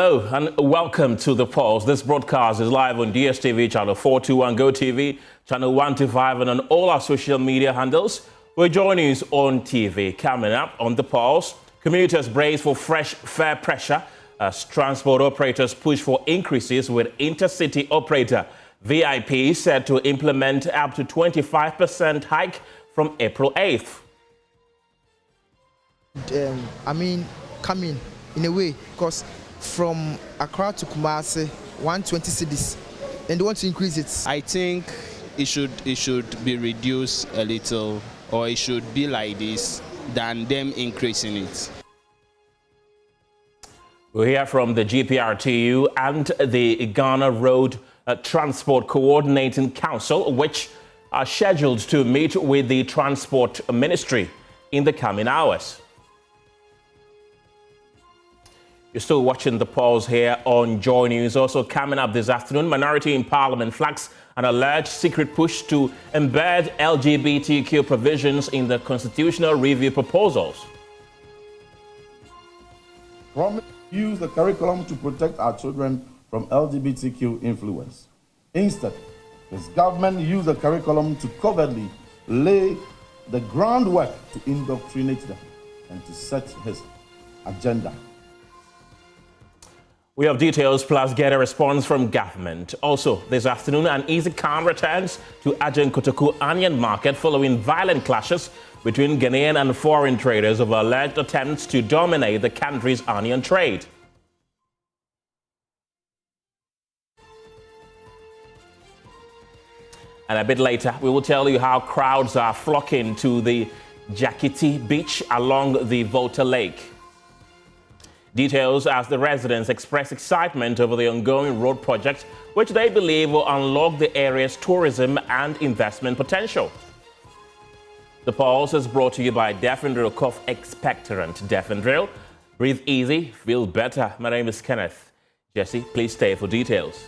Hello and welcome to The Pulse. This broadcast is live on DSTV channel 421, GoTV, channel 125, and on all our social media handles. We're JoyNews on TV. Coming up on The Pulse, commuters brace for fresh fare pressure as transport operators push for increases, with intercity operator VIP set to implement up to 25% hike from April 8th. Coming in a way, because from Accra to Kumasi, 120 cedis, and they want to increase it. I think it should be reduced a little, or it should be like this than them increasing it. We'll hear from the GPRTU and the Ghana Road Transport Coordinating Council, which are scheduled to meet with the Transport Ministry in the coming hours. You're still watching The Pulse here on JoyNews. Also coming up this afternoon, Minority in Parliament flags an alleged secret push to embed LGBTQ provisions in the constitutional review proposals. Use the curriculum to protect our children from LGBTQ influence. Instead, this government used the curriculum to covertly lay the groundwork to indoctrinate them and to set his agenda. We have details plus get a response from government. Also, this afternoon, an easy calm returns to Ajahn Kotoku onion market following violent clashes between Ghanaian and foreign traders over alleged attempts to dominate the country's onion trade. And a bit later, we will tell you how crowds are flocking to the Jakiti beach along the Volta Lake. Details as the residents express excitement over the ongoing road project, which they believe will unlock the area's tourism and investment potential. The Pulse is brought to you by Defendril Cough Expectorant. Defendril, breathe easy, feel better. My name is Kenneth. Jesse, please stay for details.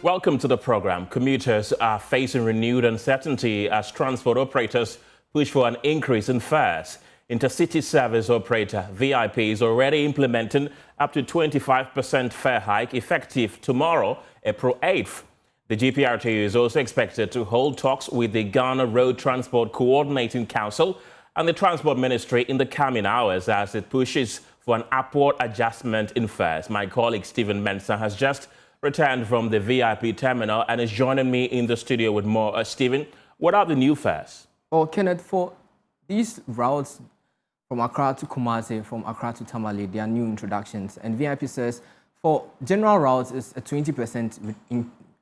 Welcome to the program. Commuters are facing renewed uncertainty as transport operators push for an increase in fares. Intercity service operator VIP is already implementing up to 25% fare hike effective tomorrow, April 8th. The GPRTU is also expected to hold talks with the Ghana Road Transport Coordinating Council and the Transport Ministry in the coming hours as it pushes for an upward adjustment in fares. My colleague Stephen Mensah has just returned from the VIP terminal and is joining me in the studio with more. Stephen, what are the new fares? Well, Kenneth, for these routes from Accra to Kumasi, from Accra to Tamale, they are new introductions. And VIP says for general routes, it's a 20%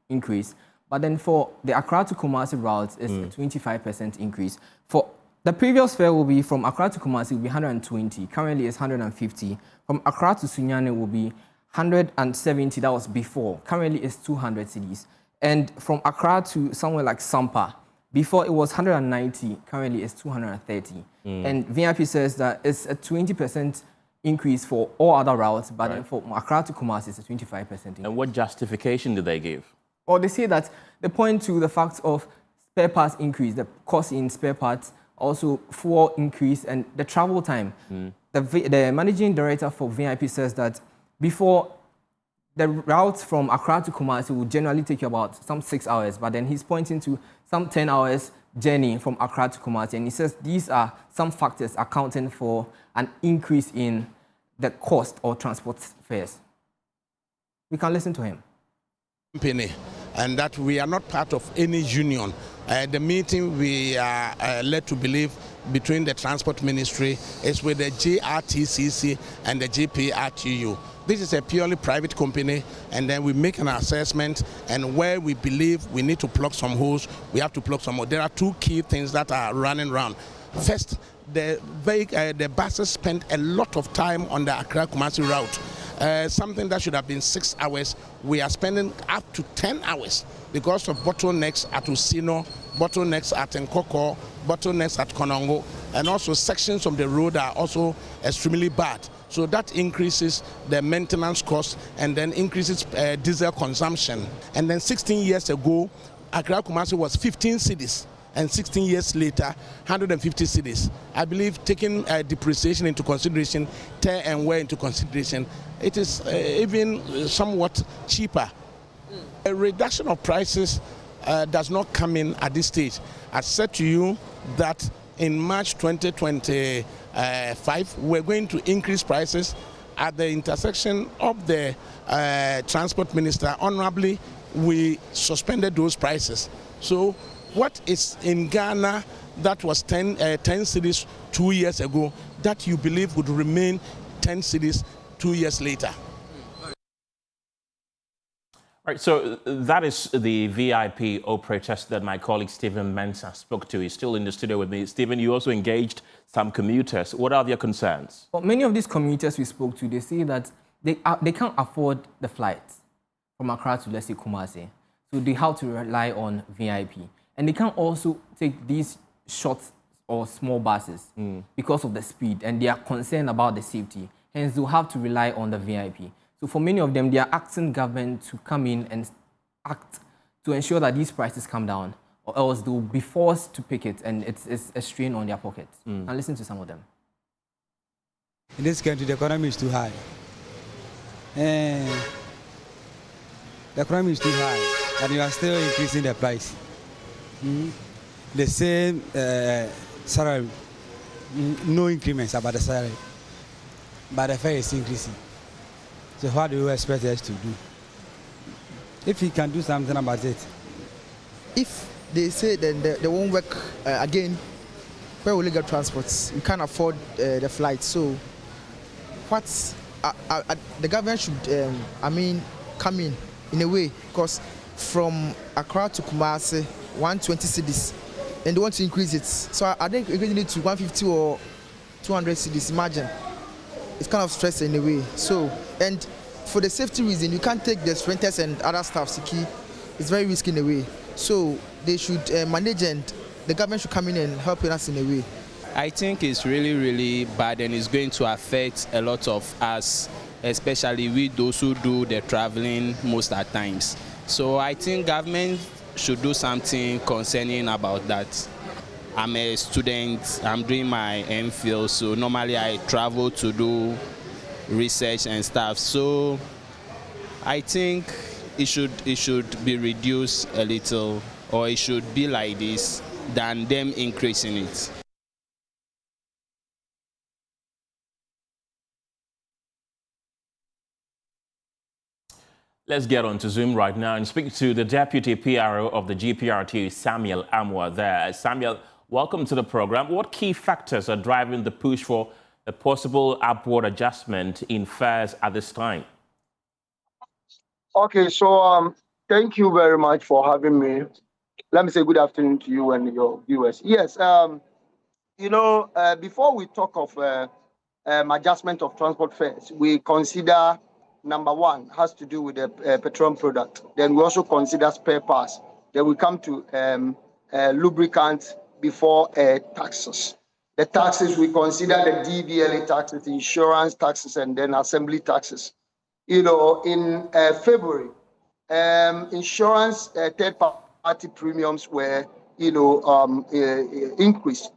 increase. But then for the Accra to Kumasi routes, it's a 25% increase. For the previous fare will be from Accra to Kumasi will be 120. Currently, it's 150. From Accra to Sunyani will be 170, that was before. Currently, it's 200 cedis. And from Accra to somewhere like Sampa, before it was 190, currently it's 230. And VIP says that it's a 20% increase for all other routes, but then for Accra to Kumasi, it's a 25% increase. And what justification did they give? Well, they say that they point to the fact of spare parts increase, the cost in spare parts, also fuel increase, and the travel time. The managing director for VIP says that before, the route from Accra to Kumasi will generally take you about some 6 hours, but then he's pointing to some 10 hours journey from Accra to Kumasi, and he says these are some factors accounting for an increase in the cost or transport fares. We can listen to him. And that we are not part of any union. The meeting we are led to believe between the Transport Ministry is with the JRTCC and the GPRTU. This is a purely private company, and then we make an assessment, and where we believe we need to plug some holes, we have to plug some holes. There are two key things that are running around. First, the buses spend a lot of time on the Accra-Kumasi route. Something that should have been 6 hours, we are spending up to 10 hours because of bottlenecks at Usino, bottlenecks at Nkoko, bottlenecks at Konongo, and also sections of the road are also extremely bad. So that increases the maintenance cost and then increases diesel consumption. And then 16 years ago, Accra Kumasi was 15 cities. And 16 years later, 150 cities. I believe taking depreciation into consideration, tear and wear into consideration, it is even somewhat cheaper. A reduction of prices does not come in at this stage. I said to you that in March 2025, we're going to increase prices at the intersection of the transport minister. Honorably, we suspended those prices. So what is in Ghana that was 10 cities 2 years ago, that you believe would remain 10 cities 2 years later? Right, so that is the VIP operators that my colleague Stephen Mensah spoke to. He's still in the studio with me. Stephen, you also engaged some commuters. What are their concerns? Well, many of these commuters we spoke to, they say that they can't afford the flights from Accra to, let's say, Kumasi. So they have to rely on VIP. And they can't also take these short or small buses because of the speed, and they are concerned about the safety. Hence, they'll have to rely on the VIP. So for many of them, they are asking government to come in and act to ensure that these prices come down, or else they'll be forced to pick it, and it's a strain on their pockets. Now listen to some of them. In this country, the economy is too high. The economy is too high, and you are still increasing the price. The same salary, no increments about the salary, but the fare is increasing. So what do you expect us to do? If he can do something about it. If they say then they won't work again, where will they get transports? We can't afford the flights. So the government should, come in a way, because from Accra to Kumasi, 120 cities, and they want to increase it. So I think we're going to need to 150 or 200 cities. Imagine. It's kind of stressful in a way. So, and for the safety reason, you can't take the sprinters and other staff, Siki. It's very risky in a way. So they should manage, and the government should come in and help us in a way. I think it's really, really bad, and it's going to affect a lot of us, especially with those who do the traveling most at times. So I think government should do something concerning about that. I'm a student, I'm doing my MPhil, so normally I travel to do research and stuff. So I think it should be reduced a little, or it should be like this than them increasing it. Let's get on to Zoom right now and speak to the Deputy PRO of the GPRT, Samuel Amwa there. Samuel, welcome to the program. What key factors are driving the push for a possible upward adjustment in fares at this time? Okay, so thank you very much for having me. Let me say good afternoon to you and your viewers. Yes, before we talk of adjustment of transport fares, we consider number one has to do with the petroleum product. Then we also consider spare parts. Then we come to lubricants before taxes. The taxes, we consider the DVLA taxes, insurance taxes, and then assembly taxes. In February, insurance third-party premiums were, increased.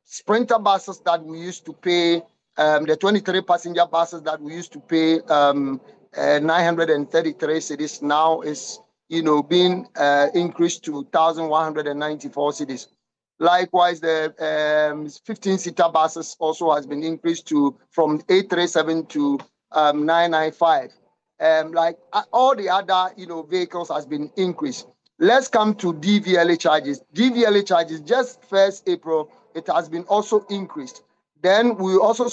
Sprinter buses that we used to pay, the 23-passenger buses that we used to pay 933 cities now is, being increased to 1,194 cities. Likewise, the 15-seater buses also has been increased from 837 to 995. All the other, vehicles has been increased. Let's come to DVLA charges. DVLA charges, just 1st April, it has been also increased. Then we also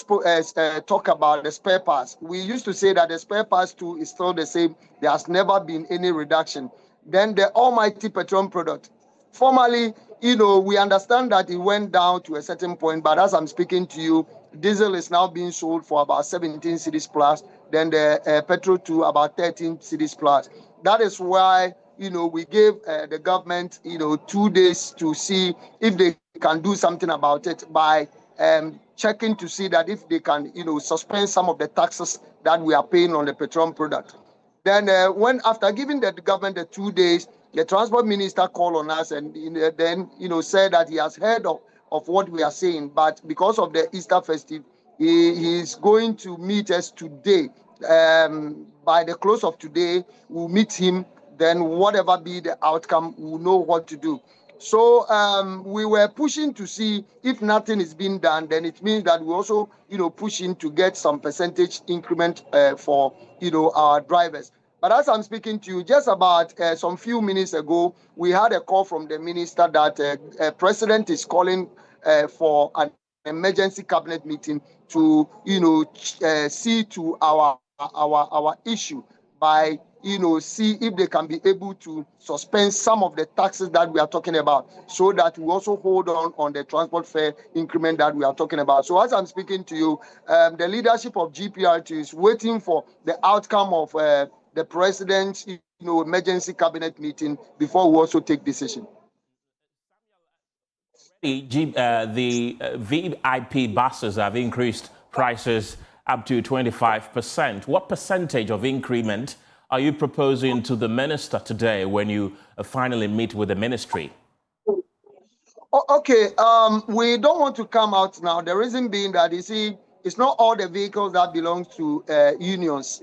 talk about the spare parts. We used to say that the spare parts too is still the same. There has never been any reduction. Then the almighty petroleum product. Formerly, we understand that it went down to a certain point, but as I'm speaking to you, diesel is now being sold for about 17 cedis plus, then the petrol to about 13 cedis plus. That is why, we gave the government, 2 days to see if they can do something about it by checking to see that if they can, suspend some of the taxes that we are paying on the petroleum product. Then when after giving the government the 2 days, the transport minister called on us and then, said that he has heard of what we are saying, but because of the Easter festive, he is going to meet us today. By the close of today, we'll meet him. Then whatever be the outcome, we'll know what to do. So we were pushing to see if nothing is being done, then it means that we also, pushing to get some percentage increment for, our drivers. But as I'm speaking to you, just about some few minutes ago, we had a call from the minister that president is calling for an emergency cabinet meeting to, see to our issue by, see if they can be able to suspend some of the taxes that we are talking about, so that we also hold on the transport fare increment that we are talking about. So as I'm speaking to you, the leadership of GPRT is waiting for the outcome of the president's, emergency cabinet meeting before we also take decision. The VIP buses have increased prices up to 25%. What percentage of increment are you proposing to the minister today when you finally meet with the ministry? Okay, we don't want to come out now. The reason being that, you see, it's not all the vehicles that belong to unions.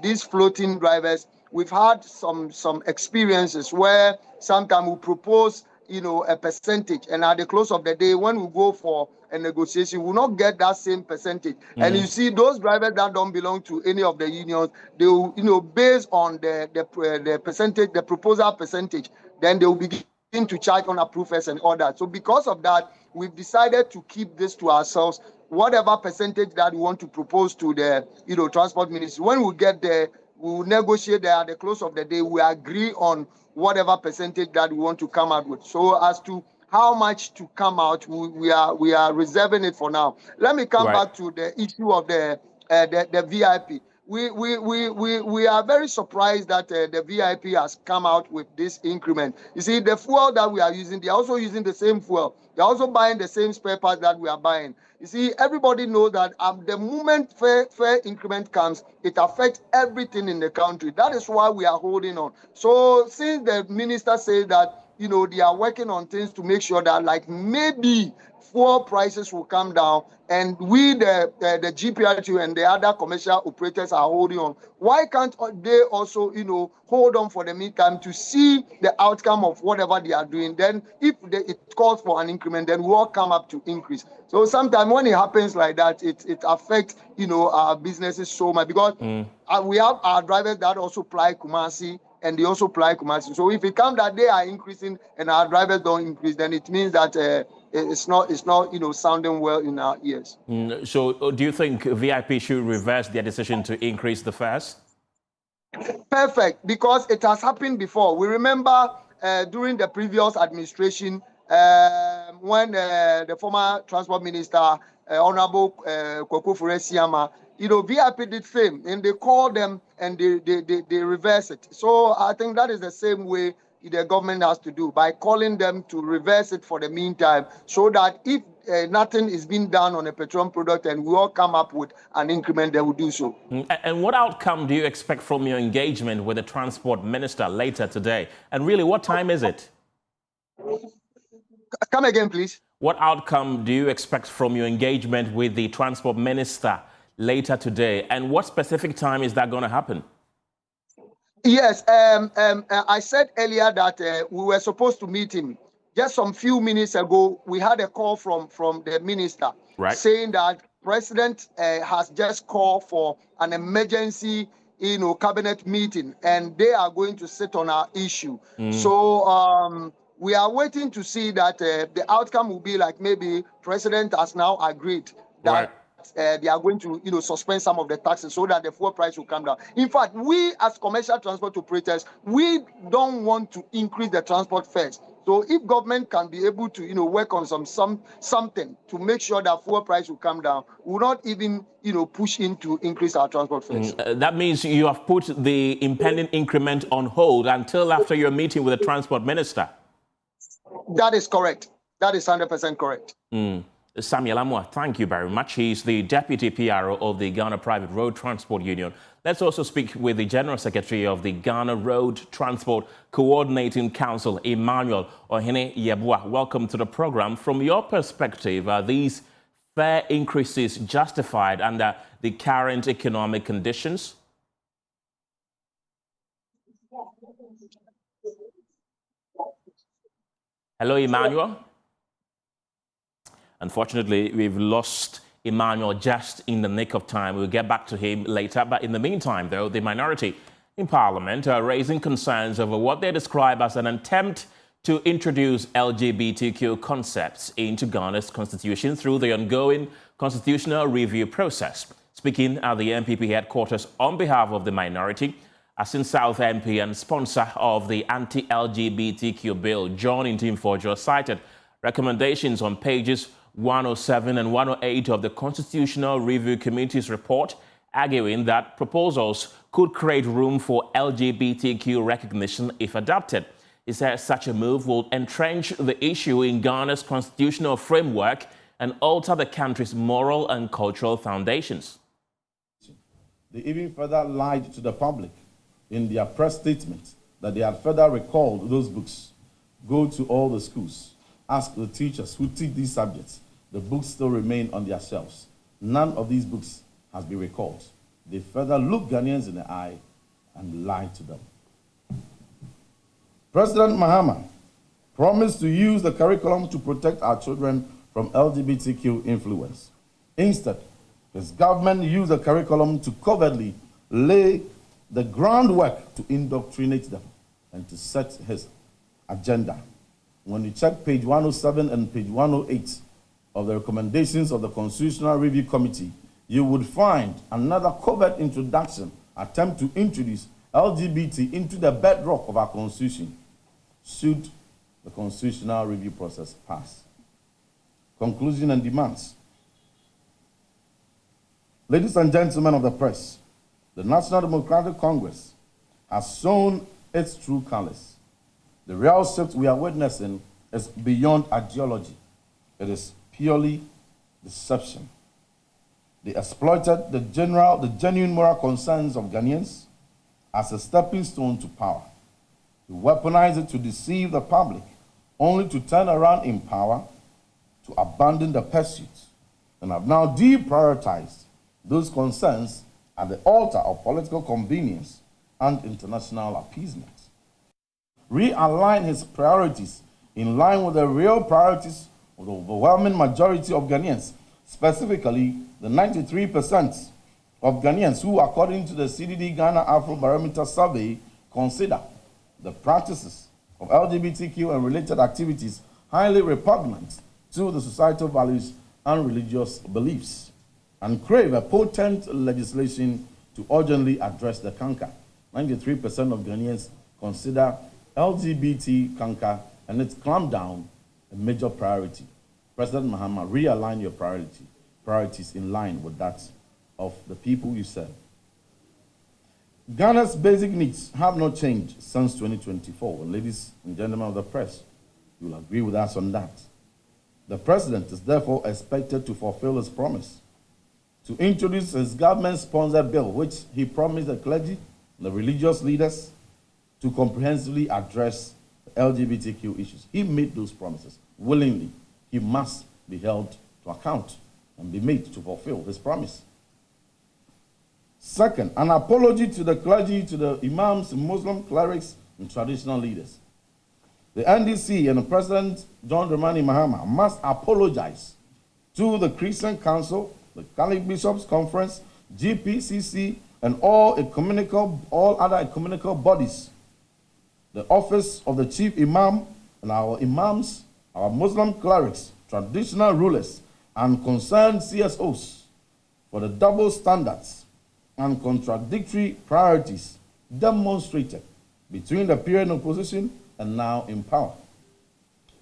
These floating drivers, we've had some experiences where sometimes we propose, a percentage, and at the close of the day, when we go for a negotiation, we will not get that same percentage. And you see, those drivers that don't belong to any of the unions, they will, based on the percentage, the proposal percentage, then they will begin to charge on approvers and all that. So because of that, we've decided to keep this to ourselves. Whatever percentage that we want to propose to the transport ministry, when we get there, we will negotiate there at the close of the day. We agree on whatever percentage that we want to come out with. So as to how much to come out, we are reserving it for now. Let me come back to the issue of the VIP. We are very surprised that the VIP has come out with this increment. You see, the fuel that we are using, they are also using the same fuel. They're also buying the same spare parts that we are buying. You see, everybody knows that the moment fair increment comes, it affects everything in the country. That is why we are holding on. So since the minister says that, they are working on things to make sure that, like, maybe fuel prices will come down, and we, the GPRT and the other commercial operators are holding on. Why can't they also, hold on for the meantime to see the outcome of whatever they are doing? Then if it calls for an increment, then we'll come up to increase. So sometimes when it happens like that, it affects, our businesses so much, because we have our drivers that also fly Kumasi, and they also fly Kumasi. So if it comes that they are increasing and our drivers don't increase, then it means that it's not sounding well in our ears. So do you think VIP should reverse their decision to increase the fares? Perfect, because it has happened before. We remember during the previous administration, when the former transport minister, Honorable Kweku Fure-Siama, VIP did same, and they called them and they reverse it. So I think that is the same way the government has to do, by calling them to reverse it for the meantime, so that if nothing is being done on a petroleum product and we all come up with an increment, they will do so. And what outcome do you expect from your engagement with the transport minister later today? And really, what time is it? Come again, please. What outcome do you expect from your engagement with the transport minister later today? And what specific time is that going to happen? Yes, I said earlier that we were supposed to meet him. Just some few minutes ago, we had a call from the minister saying that president has just called for an emergency, cabinet meeting, and they are going to sit on our issue. So we are waiting to see that the outcome will be like, maybe president has now agreed that they are going to, suspend some of the taxes so that the fuel price will come down. In fact, we as commercial transport operators, we don't want to increase the transport fares. So if government can be able to, work on something to make sure that fuel price will come down, we will not even, push in to increase our transport fares. That means you have put the impending increment on hold until after your meeting with the transport minister. That is correct. That is 100% correct. Samuel Amwa, thank you very much. He's the Deputy PRO of the Ghana Private Road Transport Union. Let's also speak with the General Secretary of the Ghana Road Transport Coordinating Council, Emmanuel Ohene Yebua. Welcome to the program. From your perspective, are these fare increases justified under the current economic conditions? Hello, Emmanuel. Unfortunately, we've lost Emmanuel just in the nick of time. We'll get back to him later. But in the meantime, though, the minority in Parliament are raising concerns over what they describe as an attempt to introduce LGBTQ concepts into Ghana's constitution through the ongoing constitutional review process. Speaking at the MPP headquarters on behalf of the minority, Asin South MP and sponsor of the anti-LGBTQ bill, John Intimforjo, cited recommendations on pages 107 and 108 of the Constitutional Review Committee's report, arguing that proposals could create room for LGBTQ recognition if adopted. He says such a move will entrench the issue in Ghana's constitutional framework and alter the country's moral and cultural foundations. They even further lied to the public in their press statement that they had further recalled those books. Go to all the schools, ask the teachers who teach these subjects. The books still remain on their shelves. None of these books has been recalled. They further look Ghanaians in the eye and lie to them. President Mahama promised to use the curriculum to protect our children from LGBTQ influence. Instead, his government used the curriculum to covertly lay the groundwork to indoctrinate them and to set his agenda. When you check page 107 and page 108 of the recommendations of the Constitutional Review Committee, you would find another covert introduction attempt to introduce LGBT into the bedrock of our Constitution, should the Constitutional Review process pass. Conclusion and demands. Ladies and gentlemen of the press, the National Democratic Congress has shown its true colors. The real shift we are witnessing is beyond ideology. It is purely deception. They exploited the genuine moral concerns of Ghanaians as a stepping stone to power. They weaponized it to deceive the public, only to turn around in power to abandon the pursuit, and have now deprioritized those concerns at the altar of political convenience and international appeasement. Realign his priorities in line with the real priorities of the overwhelming majority of Ghanaians, specifically the 93% of Ghanaians who, according to the CDD Ghana Afrobarometer survey, consider the practices of LGBTQ and related activities highly repugnant to the societal values and religious beliefs, and crave a potent legislation to urgently address the canker. 93% of Ghanaians consider LGBT canker and its clampdown a major priority. President Mahama, realign your priorities in line with that of the people you serve. Ghana's basic needs have not changed since 2024. And ladies and gentlemen of the press, you will agree with us on that. The president is therefore expected to fulfill his promise to introduce his government-sponsored bill, which he promised the clergy and the religious leaders to comprehensively address the LGBTQ issues. He made those promises willingly. He must be held to account and be made to fulfill his promise. Second, an apology to the clergy, to the imams, Muslim clerics, and traditional leaders. The NDC and the President John Dramani Mahama must apologize to the Christian Council, the Catholic Bishops' Conference, GPCC, and all other ecumenical bodies, the office of the Chief Imam, and our imams, our Muslim clerics, traditional rulers, and concerned CSOs for the double standards and contradictory priorities demonstrated between the period in opposition and now in power.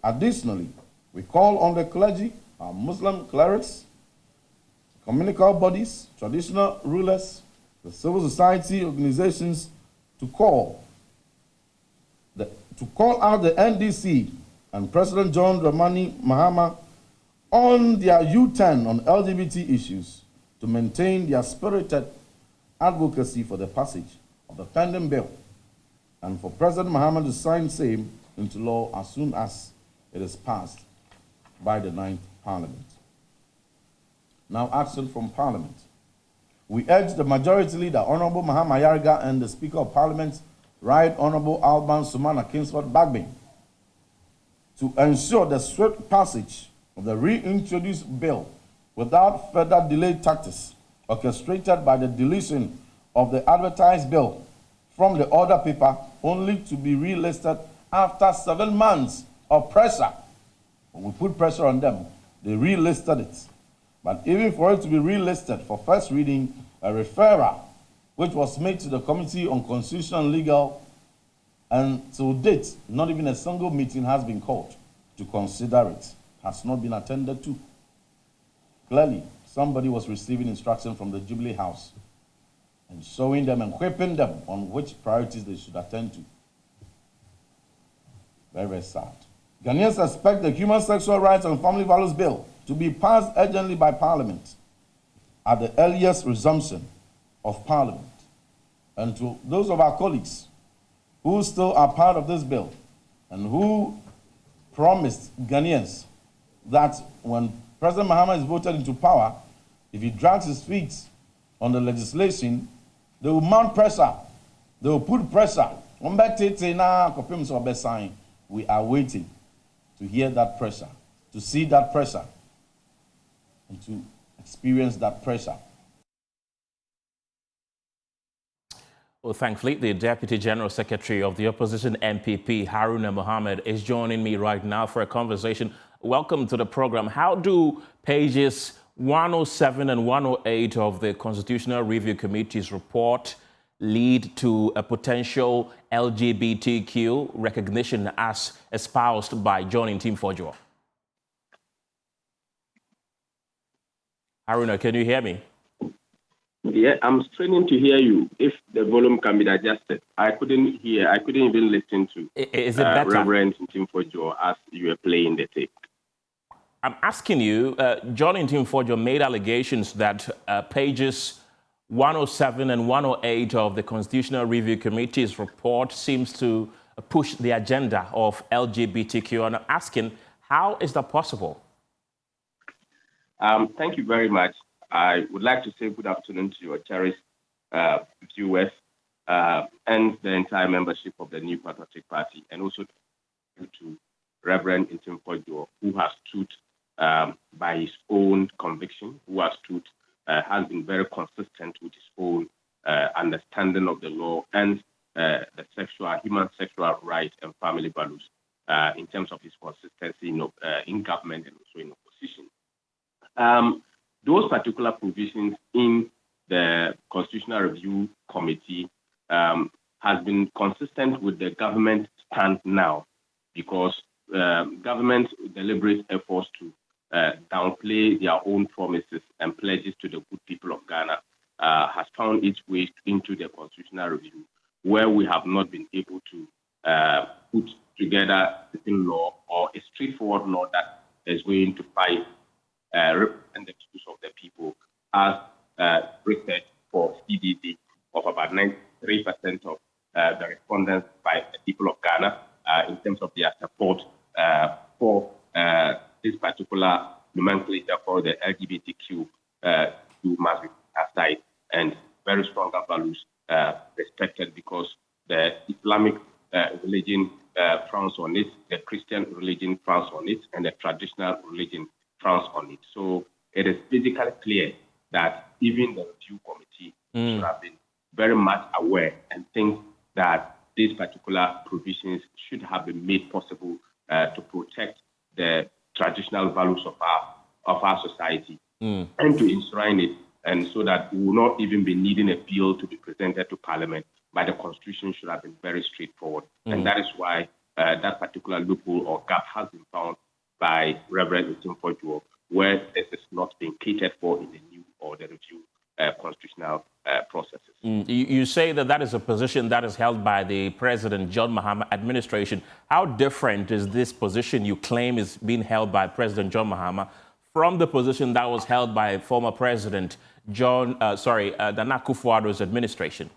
Additionally, we call on the clergy, our Muslim clerics, communal bodies, traditional rulers, the civil society organizations to call out the NDC and President John Dramani Mahama on their U-turn on LGBT issues to maintain their spirited advocacy for the passage of the pending bill and for President Mahama to sign same into law as soon as it is passed by the 9th Parliament. Now, action from Parliament. We urge the Majority Leader, Honorable Mahama Yarga, and the Speaker of Parliament, Right Honorable Alban Sumana Kingsford Bagbin, to ensure the swift passage of the reintroduced bill without further delay tactics orchestrated by the deletion of the advertised bill from the order paper only to be relisted after 7 months of pressure. When we put pressure on them, they relisted it. But even for it to be relisted for first reading, a referral, which was made to the Committee on Constitutional and Legal, and to date, not even a single meeting has been called to consider it, has not been attended to. Clearly, somebody was receiving instruction from the Jubilee House and showing them and whipping them on which priorities they should attend to. Very, very sad. Ghanaians expect the Human Sexual Rights and Family Values Bill to be passed urgently by Parliament at the earliest resumption of Parliament. And to those of our colleagues who still are part of this bill and who promised Ghanaians that when President Mahama is voted into power, if he drags his feet on the legislation, they will mount pressure. They will put pressure. We are waiting to hear that pressure, to see that pressure, and to experience that pressure. Well, thankfully, the Deputy General Secretary of the Opposition MPP, Haruna Mohammed, is joining me right now for a conversation. Welcome to the program. How do pages 107 and 108 of the Constitutional Review Committee's report lead to a potential LGBTQ recognition as espoused by John Ntimfojua? Haruna, can you hear me? Yeah, I'm straining to hear you. If the volume can be adjusted, I couldn't hear. I couldn't even listen to Is it better? Reverend Ntimfojua as you were playing the tape. I'm asking you, John Ntimfojua made allegations that pages 107 and 108 of the Constitutional Review Committee's report seems to push the agenda of LGBTQ. And I'm asking, how is that possible? Thank you very much. I would like to say good afternoon to your cherished viewers and the entire membership of the New Patriotic Party, and also to Reverend Ntimfojua, who has stood by his own conviction, who has been very consistent with his own understanding of the law and the human sexual rights and family values in terms of his consistency in government and also in opposition. Those particular provisions in the Constitutional Review Committee has been consistent with the government stand now, because government deliberate efforts to downplay their own promises and pledges to the good people of Ghana has found its way into the Constitutional Review, where we have not been able to put together a law or a straightforward law that is going to fight represent the views of the people, as research for CDD of about 93% of the respondents by the people of Ghana in terms of their support for this particular nomenclature for the LGBTQ must be aside, and very strong values respected, because the Islamic religion frowns on it, the Christian religion frowns on it, and the traditional religion frowns on it. So it is basically clear that even the review committee should have been very much aware and think that these particular provisions should have been made possible to protect the traditional values of our society and to enshrine it, and so that we will not even be needing a bill to be presented to Parliament, but the Constitution should have been very straightforward. And that is why that particular loophole or gap has been found by Reverend Ntimfojua, where this is not being catered for in the new or the review constitutional processes. You say that that is a position that is held by the President John Mahama administration. How different is this position you claim is being held by President John Mahama from the position that was held by former President Nana Akufo-Addo's administration?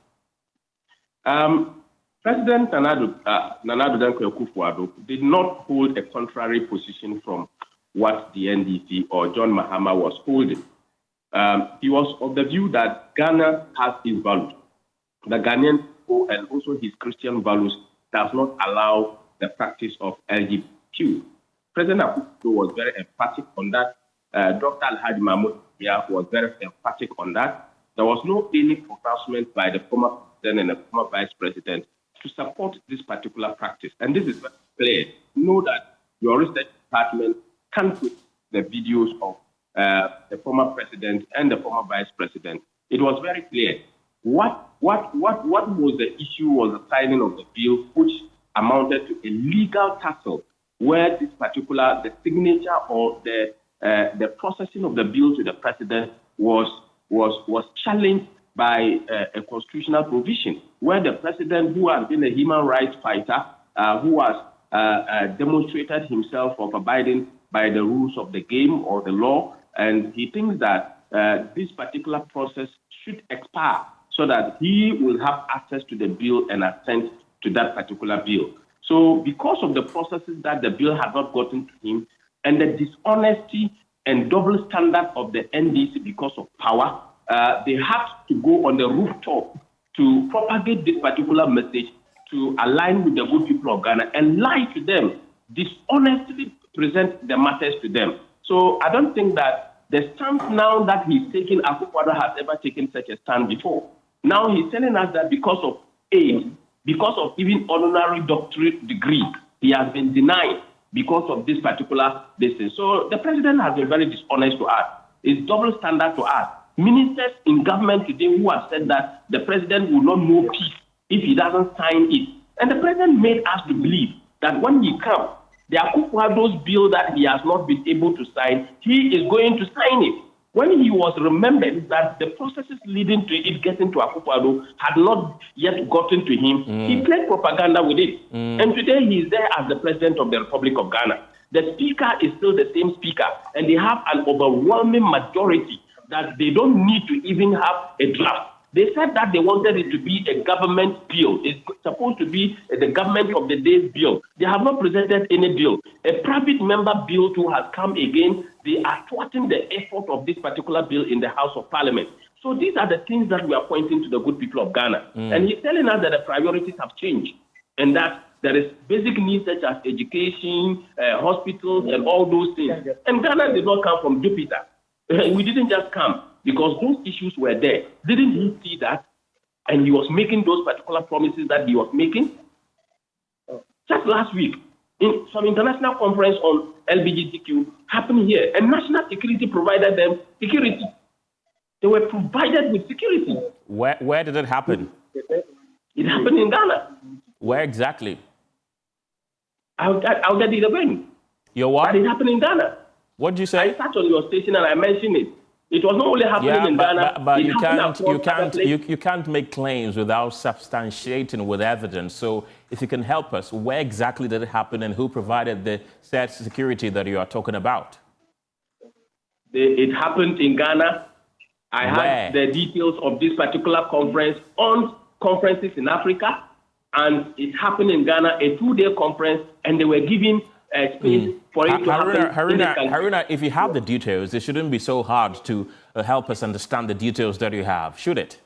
President Nana Akufo-Addo did not hold a contrary position from what the NDC or John Mahama was holding. He was of the view that Ghana has its values. The Ghanaian people and also his Christian values does not allow the practice of LGBTQ. President Akufo was very emphatic on that. Dr. Alhaji Mahmoud was very emphatic on that. There was no any pronouncement by the former president and the former vice president to support this particular practice. And this is very clear. Know that your research department can put the videos of the former president and the former vice president. It was very clear. What was the issue was the signing of the bill, which amounted to a legal tussle, where this particular, the signature or the processing of the bill to the president was challenged by a constitutional provision, where the president, who has been a human rights fighter, who has demonstrated himself of abiding by the rules of the game or the law, and he thinks that this particular process should expire so that he will have access to the bill and assent to that particular bill. So because of the processes that the bill had not gotten to him and the dishonesty and double standard of the NDC because of power, they had to go on the rooftop to propagate this particular message to align with the good people of Ghana and lie to them, dishonestly present the matters to them. So I don't think that the stance now that he's taking, Akufo-Addo has ever taken such a stand before. Now he's telling us that because of aid, because of even honorary doctorate degree, he has been denied because of this particular business. So the president has been very dishonest to us. It's double standard to us. Ministers in government today who have said that the president will not know peace if he doesn't sign it. And the president made us to believe that when he comes, the Akufo-Addo's bill that he has not been able to sign, he is going to sign it. When he was remembered that the processes leading to it getting to Akufo-Addo had not yet gotten to him, he played propaganda with it. And today he is there as the president of the Republic of Ghana. The speaker is still the same speaker, and they have an overwhelming majority that they don't need to even have a draft. They said that they wanted it to be a government bill. It's supposed to be the government of the day's bill. They have not presented any bill. A private member bill too has come again. They are thwarting the effort of this particular bill in the House of Parliament. So these are the things that we are pointing to the good people of Ghana. And he's telling us that the priorities have changed and that there is basic needs such as education, hospitals, and all those things. And Ghana did not come from Jupiter. We didn't just come because those issues were there. Didn't he see that? And he was making those particular promises that he was making. Just last week, in some international conference on LGBTQ happened here, and national security provided them security. They were provided with security. Where did it happen? It happened in Ghana. Where exactly? I'll get it again. Your what? But it happened in Ghana. What did you say? I sat on your station and I mentioned it. It was not only happening in Ghana. But you can't make claims without substantiating with evidence. So if you can help us, where exactly did it happen and who provided the said security that you are talking about? It happened in Ghana. I had the details of this particular conference on conferences in Africa, and it happened in Ghana, a 2-day conference, and they were giving space for it to happen. Haruna, if you have the details, it shouldn't be so hard to help us understand the details that you have, should it?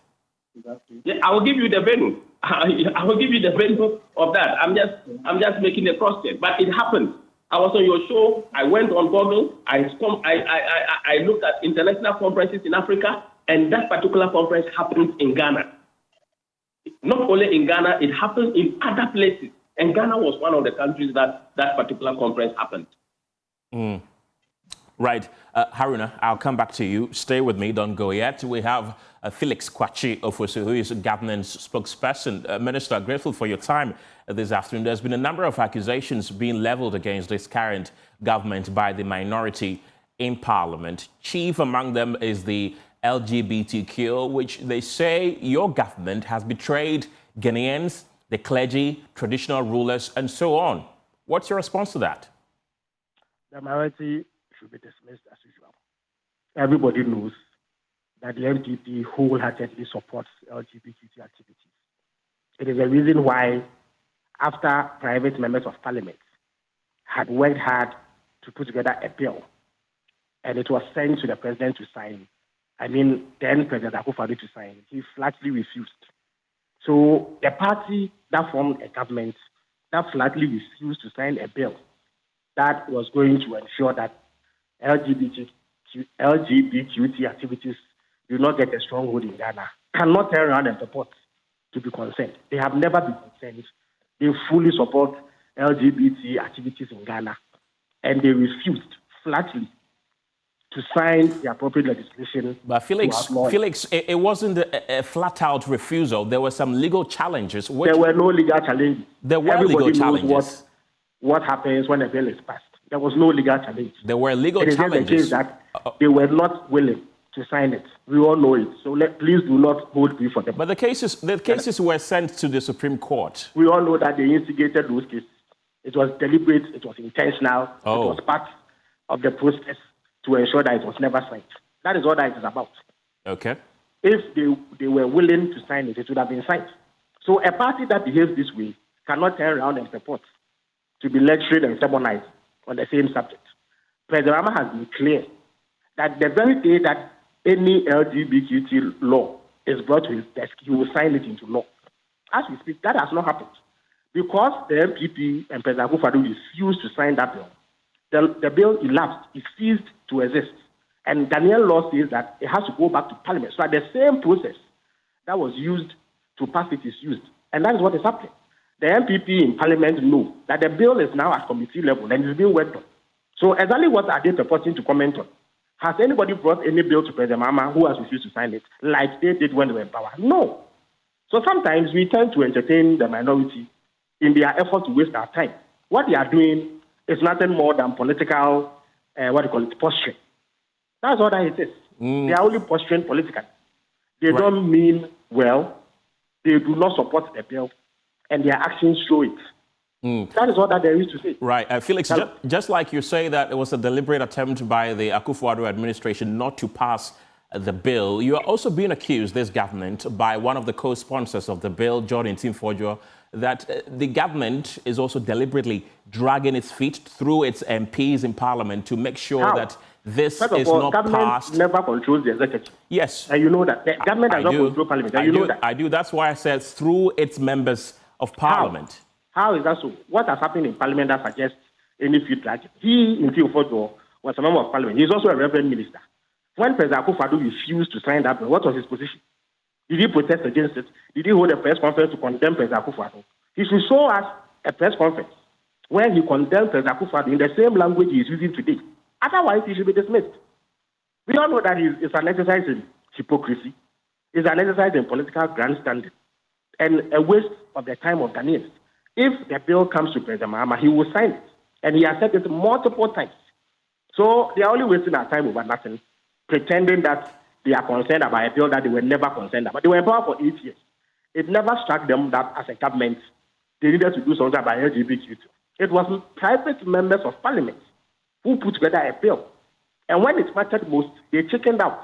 Yeah, I will give you the venue. I will give you the venue of that. I'm just making a cross check, but it happened. I was on your show. I went on Google. I looked at international conferences in Africa, and that particular conference happened in Ghana. Not only in Ghana, it happened in other places. And Ghana was one of the countries that particular conference happened. Right. Haruna, I'll come back to you. Stay with me. Don't go yet. We have Felix Kwakye Ofosu, who is a governance spokesperson. Minister, grateful for your time this afternoon. There's been a number of accusations being leveled against this current government by the minority in Parliament. Chief among them is the LGBTQ, which they say your government has betrayed Ghanaians, the clergy, traditional rulers, and so on. What's your response to that? The minority should be dismissed as usual. Everybody knows that the MPP wholeheartedly supports LGBT activities. It is a reason why, after private members of parliament had worked hard to put together a bill, and it was sent to the president to sign, then President Akufo-Addo to sign, he flatly refused. So the party that formed a government that flatly refused to sign a bill that was going to ensure that LGBTQT activities do not get a stronghold in Ghana cannot turn around and support to be concerned. They have never been concerned. They fully support LGBT activities in Ghana, and they refused flatly to sign the appropriate legislation. But Felix, it wasn't a flat-out refusal. There were some legal challenges. There were no legal challenges. There were Everybody legal challenges. Knows what happens when a bill is passed. There was no legal challenge. There were legal challenges. It is the case that they were not willing to sign it. We all know it. So please do not hold me for them. But the cases were sent to the Supreme Court. We all know that they instigated those cases. It was deliberate. It was intentional. It was part of the process to ensure that it was never signed. That is all that it is about. Okay. If they were willing to sign it, it would have been signed. So a party that behaves this way cannot turn around and support to be lectured and sermonized on the same subject. President Rama has been clear that the very day that any LGBTQ law is brought to his desk, he will sign it into law. As we speak, that has not happened. Because the MPP and President Akufo-Addo refused to sign that bill, the bill elapsed, it ceased to exist. And Ghanaian law says that it has to go back to Parliament. So the same process that was used to pass it is used. And that is what is happening. The MPP in Parliament know that the bill is now at committee level and is being worked on. So exactly what are they purporting to comment on? Has anybody brought any bill to President Mahama who has refused to sign it, like they did when they were in power? No. So sometimes we tend to entertain the minority in their effort to waste our time. What they are doing is nothing more than political, posturing. That's all that it is. They are only posturing politically. They don't mean well. They do not support the bill, and their actions show it. That is all that there is to say. Right. Felix, just like you say that it was a deliberate attempt by the Akufo-Addo administration not to pass the bill, you are also being accused, this government, by one of the co-sponsors of the bill, Jordan Timforjo, that the government is also deliberately dragging its feet through its MPs in Parliament to make sure that this is not passed. Government never controls the executive. Yes. And you know that. The government does not control Parliament. And you know that. I do. That's why I said through its members of Parliament. How is that so? What has happened in Parliament that suggests any feet dragging? He, in Timforjo, was a member of Parliament. He's also a reverend minister. When President Akufo-Addo refused to sign that bill, what was his position? Did he protest against it? Did he hold a press conference to condemn President Akufo-Addo? He should show us a press conference where he condemned President Akufo-Addo in the same language he is using today. Otherwise, he should be dismissed. We all know that it's an exercise in hypocrisy. It's an exercise in political grandstanding and a waste of the time of Ghanaians. If the bill comes to President Mahama, he will sign it. And he has said it multiple times. So they are only wasting our time over nothing, pretending that they are concerned about a bill that they were never concerned about. They were in power for 8 years. It never struck them that as a government, they needed to do something about LGBTQ. It was private members of Parliament who put together a bill. And when it mattered most, they chickened out.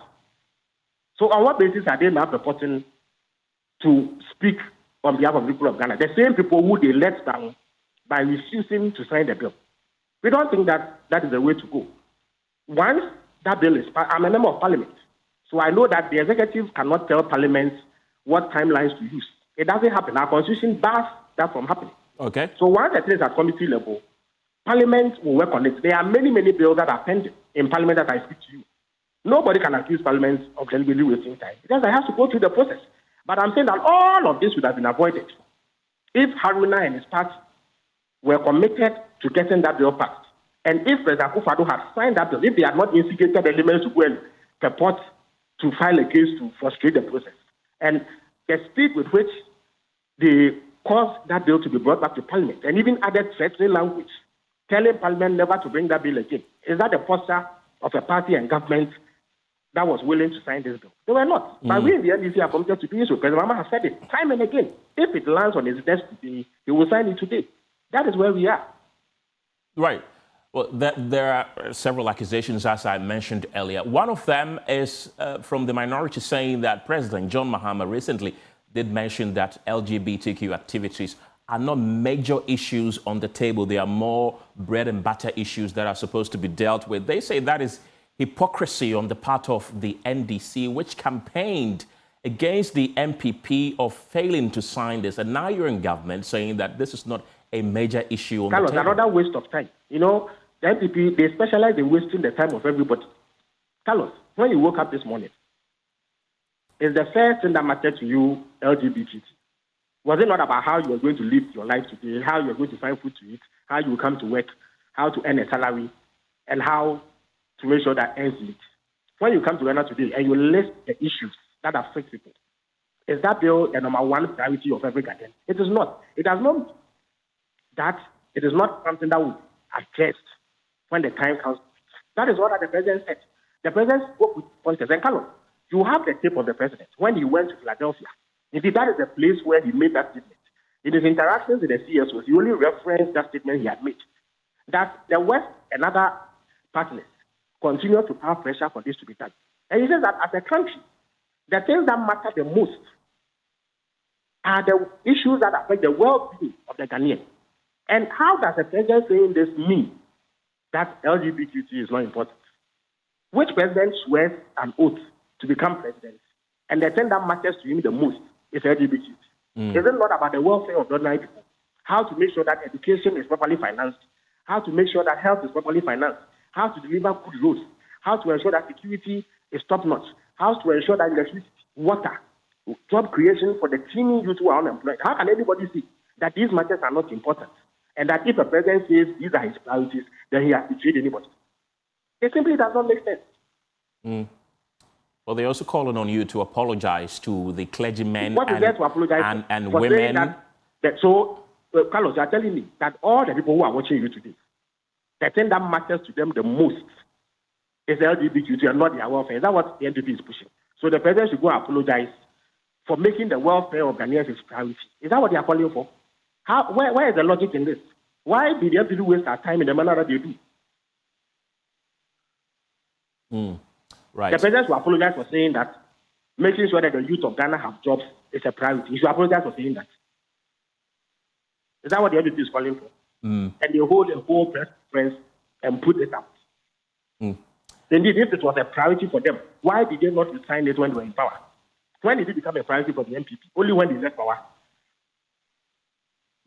So on what basis are they now purporting to speak on behalf of the people of Ghana? The same people who they let down by refusing to sign the bill. We don't think that that is the way to go. Once that bill is passed, I'm a member of Parliament. So I know that the executive cannot tell Parliament what timelines to use. It doesn't happen. Our constitution bars that from happening. Okay. So once it is at committee level, Parliament will work on it. There are many, many bills that are pending in Parliament that I speak to you. Nobody can accuse Parliament of deliberately wasting time. Because I have to go through the process. But I'm saying that all of this would have been avoided if Haruna and his party were committed to getting that bill passed. And if President Akufo-Addo had signed that bill, if they had not instigated elements to go and purport to file a case to frustrate the process. And the speed with which they caused that bill to be brought back to Parliament and even added threatening language, telling Parliament never to bring that bill again. Is that the posture of a party and government that was willing to sign this bill? They were not. But we in the NDC are committed to doing so. President Mahama has said it time and again. If it lands on his desk today, he will sign it today. That is where we are. Right. Well, there are several accusations, as I mentioned earlier. One of them is from the minority saying that President John Mahama recently did mention that LGBTQ activities are not major issues on the table. They are more bread and butter issues that are supposed to be dealt with. They say that is hypocrisy on the part of the NDC, which campaigned against the MPP of failing to sign this. And now you're in government saying that this is not a major issue on the table. Another waste of time. You know, the MPP, they specialize in wasting the time of everybody. Carlos, when you woke up this morning, is the first thing that mattered to you LGBT? Was it not about how you are going to live your life today, how you are going to find food to eat, how you will come to work, how to earn a salary, and how to make sure that ends meet? When you come to Ghana today and you list the issues that affect people, is that bill the number one priority of every Ghanaian? It is not. It has not. That it is not something that will addressed when the time comes. That is what the president said. The president spoke with pointers. And Carlos, you have the tape of the president when he went to Philadelphia. Indeed, that is the place where he made that statement. In his interactions with the CSOs, he only referenced that statement he had made. That the West and other partners continue to have pressure for this to be done. And he says that as a country, the things that matter the most are the issues that affect the well-being of the Ghanaian. And how does the president saying this mean that LGBTQ is not important? Which president swears an oath to become president, and the thing that matters to him the most is LGBT? Is it not about the welfare of ordinary people? How to make sure that education is properly financed? How to make sure that health is properly financed? How to deliver good roads? How to ensure that security is top-notch? How to ensure that electricity, water, job creation for the teeny youth who are unemployed? How can anybody see that these matters are not important? And that if a president says these are his priorities, then he has betrayed anybody. It simply does not make sense. Well, they're also calling on you to apologize to the clergymen what is there to apologize and for women. Carlos, you are telling me that all the people who are watching you today, the thing that matters to them the most is the LGBTQ and not their welfare. Is that what the NDP is pushing? So the president should go and apologize for making the welfare of Ghanaians his priority. Is that what they are calling for? Where is the logic in this? Why did the NDP waste our time in the manner that they do? Right. The president should apologize for saying that making sure that the youth of Ghana have jobs is a priority. He should apologize for saying that. Is that what the NDP is calling for? And they hold a whole press conference and put it out. Indeed, if it was a priority for them, why did they not resign it when they were in power? When did it become a priority for the NPP? Only when they left power.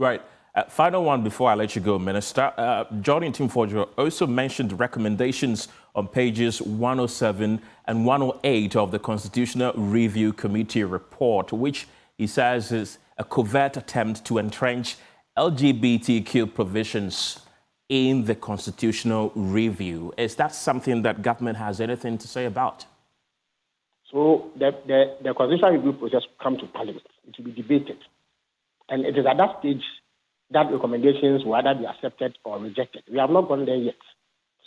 Right. Final one before I let you go, Minister. Johnny Timfordjo also mentioned recommendations on pages 107 and 108 of the Constitutional Review Committee report, which he says is a covert attempt to entrench LGBTQ provisions in the Constitutional Review. Is that something that government has anything to say about? So the Constitutional Review process will come to Parliament. It will be debated. And it is at that stage that recommendations will either be accepted or rejected. We have not gone there yet.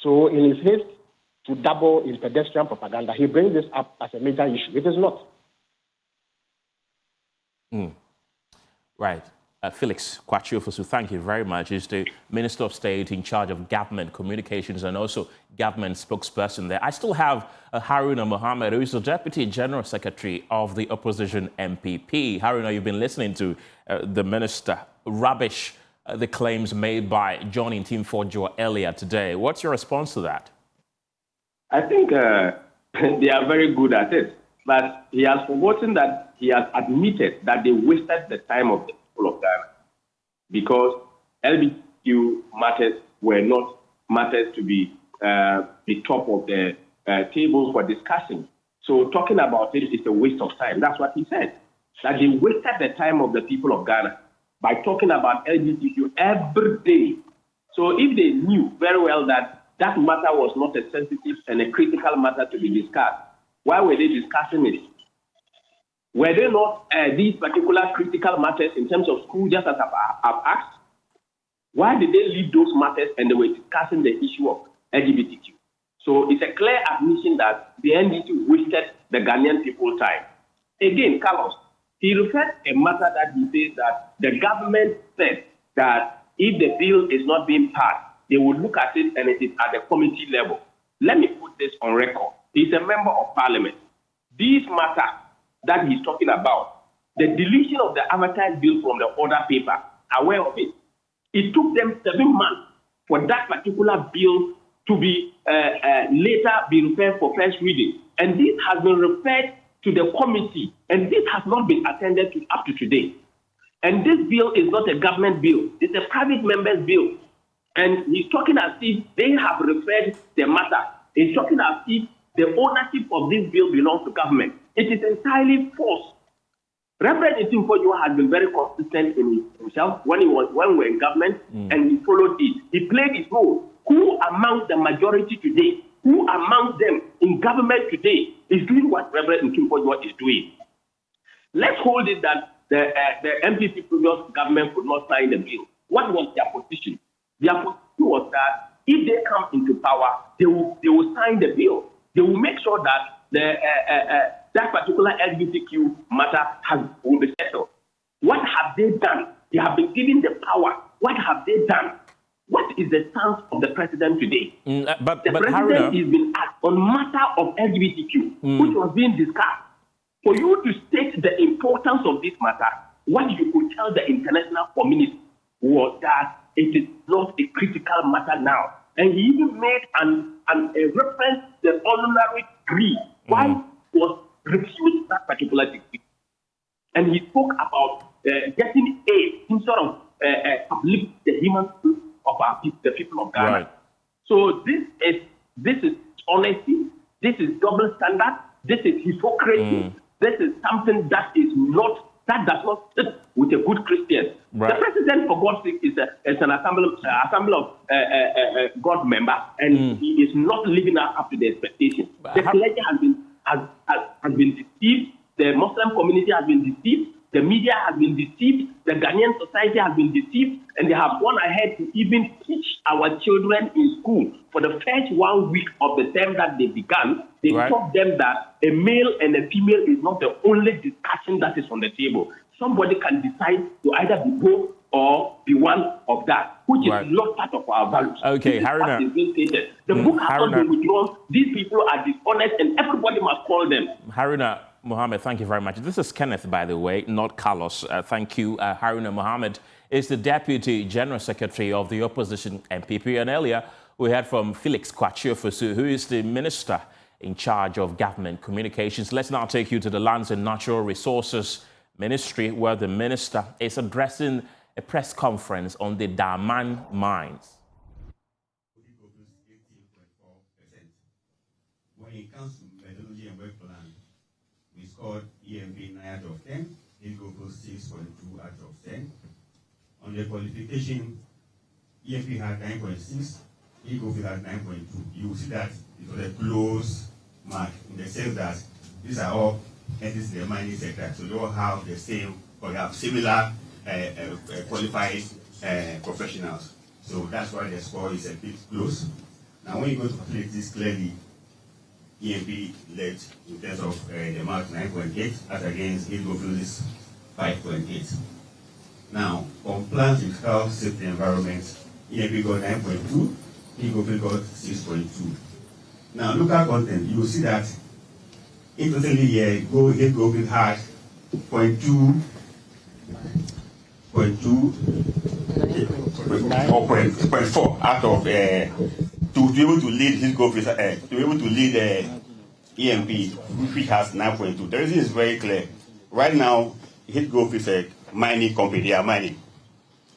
So in his haste to double in pedestrian propaganda, he brings this up as a major issue. It is not. Right. Felix Kwachiofosu, thank you very much. He's the Minister of State in charge of government communications and also government spokesperson there. I still have Haruna Mohammed, who is the Deputy General Secretary of the opposition MPP. Haruna, you've been listening to the minister rubbish the claims made by Johnny Timfordjo earlier today. What's your response to that? I think they are very good at it, but he has forgotten that he has admitted that they wasted the time of the people of Ghana because LGBTQ matters were not matters to be the top of the table for discussion. So talking about it is a waste of time. That's what he said, that they wasted the time of the people of Ghana by talking about LGBTQ every day. So if they knew very well that that matter was not a sensitive and a critical matter to be discussed, why were they discussing it? Were they not these particular critical matters in terms of school, just as I've asked? Why did they leave those matters and they were discussing the issue of LGBTQ? So it's a clear admission that the NDC wasted the Ghanaian people's time. Again, Carlos, he referred a matter that he says that the government said that if the bill is not being passed, they will look at it and it is at the committee level. Let me put this on record. He's a member of parliament. This matter that he's talking about, the deletion of the advertised bill from the order paper, aware of it. It took them 7 months for that particular bill to be later be referred for first reading. And this has been referred to the committee, and this has not been attended to up to today. And this bill is not a government bill. It's a private member's bill. And he's talking as if they have referred the matter. He's talking as if the ownership of this bill belongs to government. It is entirely false. Reverend Itimfojo has been very consistent in himself when we were in government, and he followed it. He played his role. Who among the majority today, who among them in government today is doing what Reverend Itimfojo is doing? Let's hold it that the MPP previous government could not sign the bill. What was their position? Their position was that if they come into power, they will sign the bill. They will make sure that that particular LGBTQ matter will be settled. What have they done? They have been given the power. What have they done? What is the stance of the president today? But the president has been asked on matter of LGBTQ, which was being discussed. For you to state the importance of this matter, what you could tell the international community was that it is not a critical matter now. And he even made a reference to the honorary degree. Why was refused that particular degree? And he spoke about getting aid instead of uplift the human spirit of our people, the people of Ghana. Right. So this is honesty. This is double standard. This is hypocrisy. This is something that does not sit with a good Christian. Right. The president, for God's sake, is an assembly of God member, and he is not living up to the expectations. The clergy has been deceived. The Muslim community has been deceived. The media has been deceived. The Ghanaian society has been deceived, and they have gone ahead to even teach our children in school. For the first 1 week of the term that they began, they taught them that a male and a female is not the only discussion that is on the table. Somebody can decide to either be both or be one of that, which is not part of our values. Okay, Haruna. The book has not been withdrawn. These people are dishonest, and everybody must call them. Haruna Mohammed, thank you very much. This is Kenneth, by the way, not Carlos. Thank you. Haruna Mohammed is the Deputy General Secretary of the Opposition MPP. And earlier, we heard from Felix Kwachiofosu, who is the Minister in charge of Government Communications. Let's now take you to the Lands and Natural Resources Ministry, where the Minister is addressing a press conference on the Daman mines. When it comes to methodology and work plan, we scored EMP 9 out of 10, Hillgrove 6.2 out of 10. On the qualification, EMP had 9.6, Hillgrove had 9.2. You will see that it was a close mark in the sense that these are all entities in the mining sector, so they all have the same or have similar qualified professionals. So that's why the score is a bit close. Now, when you go to facilities, clearly EMP led in terms of the mark 9.8 as against Hillgrove's 5.8. Now, on plants in health, safety, environment, EMP got 9.2, Hillgrove got 6.2. Now, local content, you will see that interestingly here, Hillgrove had 0.2 or 0.4 out of to be able to lead Hillgrove, to be able to lead EMP, which has 9.2. The reason is very clear. Right now, Hillgrove is a mining company. They are mining,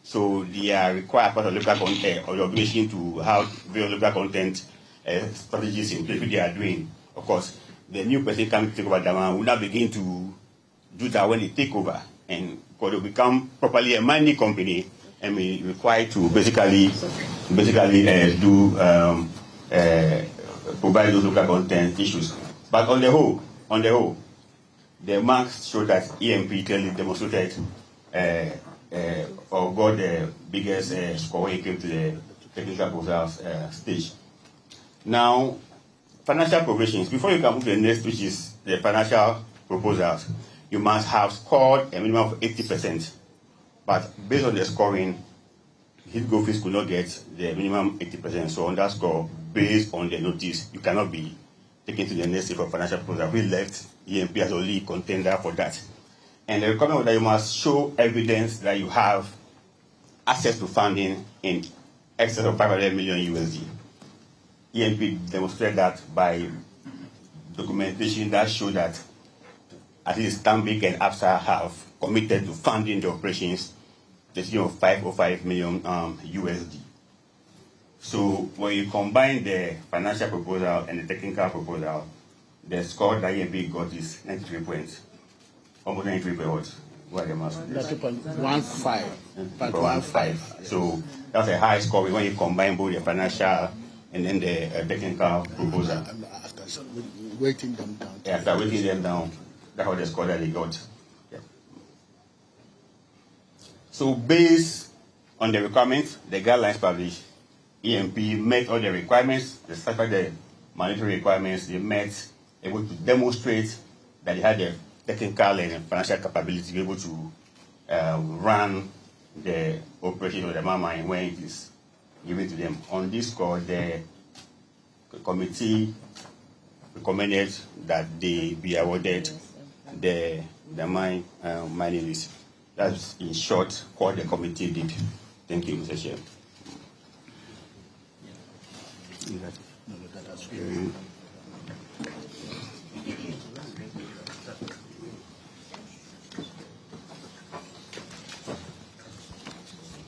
so they are required part of local content or the obligation to have very local content strategies in place, which they are doing. Of course, the new person coming to take over Daman will now begin to do that when they take over, and because they become properly a mining company and be required to basically do provide those local content issues. But on the whole, the marks show that EMP clearly demonstrated or got the biggest score when it came to the technical proposals stage. Now, financial provisions. Before you can move to the next, which is the financial proposals, you must have scored a minimum of 80%. But based on the scoring, his go fees could not get the minimum 80%. So on that score, based on the notice, you cannot be taken to the next stage for financial proposal. We left EMP as only contender for that. And the requirement was that you must show evidence that you have access to funding in excess of 500 million USD. EMP demonstrated that by documentation that showed that at least Stanbic and ABSA have committed to funding the operations to the tune of 505 million USD. So when you combine the financial proposal and the technical proposal, the score that EMP got is 93 points. Almost 93 points. What the mass? 90.15. So that's a high score when you combine both the financial and then the technical proposal. After weighting them down. Yeah, after weighting them down, that's how the score that they got. Yeah. So based on the requirements, the guidelines published, EMP met all the requirements, despite the monetary requirements, they met able to demonstrate that they had the technical and financial capability to be able to run the operation of the mine when it is given to them. On this score, the committee recommended that they be awarded the mining lease. That's in short what the committee did. Thank you, Mr. Chair.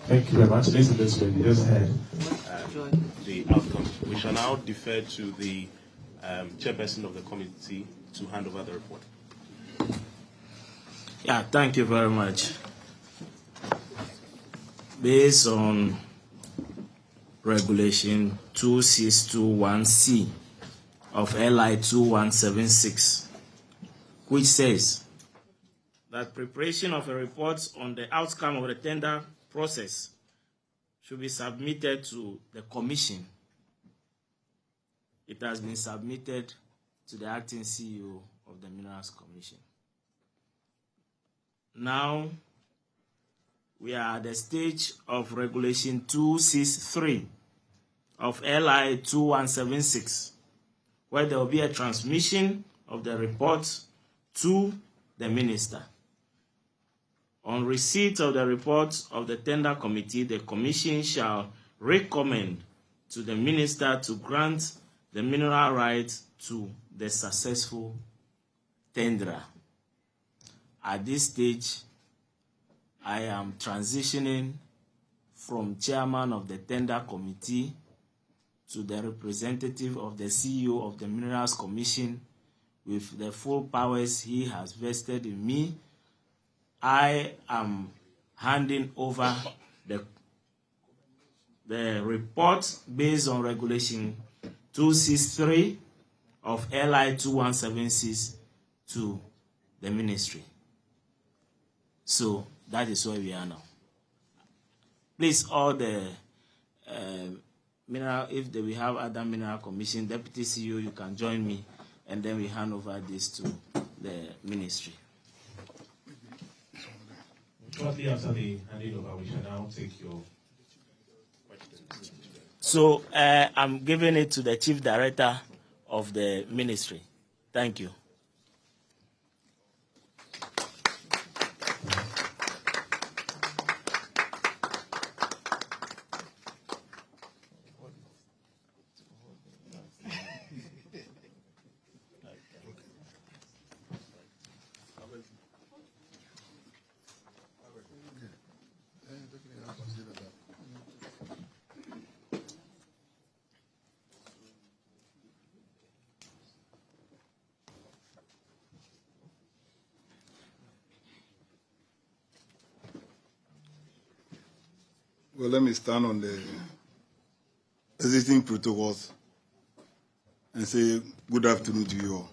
Thank you very much. Ladies and gentlemen, you just heard the outcome. We shall now defer to the chairperson of the committee to hand over the report. Yeah, thank you very much. Based on Regulation 2621C of LI 2176, which says that preparation of a report on the outcome of the tender process should be submitted to the Commission. It has been submitted to the acting CEO of the Minerals Commission. Now, we are at the stage of Regulation 263 of LI 2176, where there will be a transmission of the report to the Minister. On receipt of the report of the tender committee, the Commission shall recommend to the Minister to grant the mineral rights to the successful tenderer. At this stage, I am transitioning from chairman of the tender committee to the representative of the CEO of the Minerals Commission with the full powers he has vested in me. I am handing over the report based on Regulation 263 of LI 2176 to the ministry. So that is where we are now. Please, all the mineral, if we have other mineral commission, deputy CEO, you can join me, and then we hand over this to the ministry. Shortly after the handing over, we shall now take your questions. So I'm giving it to the Chief Director of the ministry. Thank you. Well, let me stand on the existing protocols and say good afternoon to you all.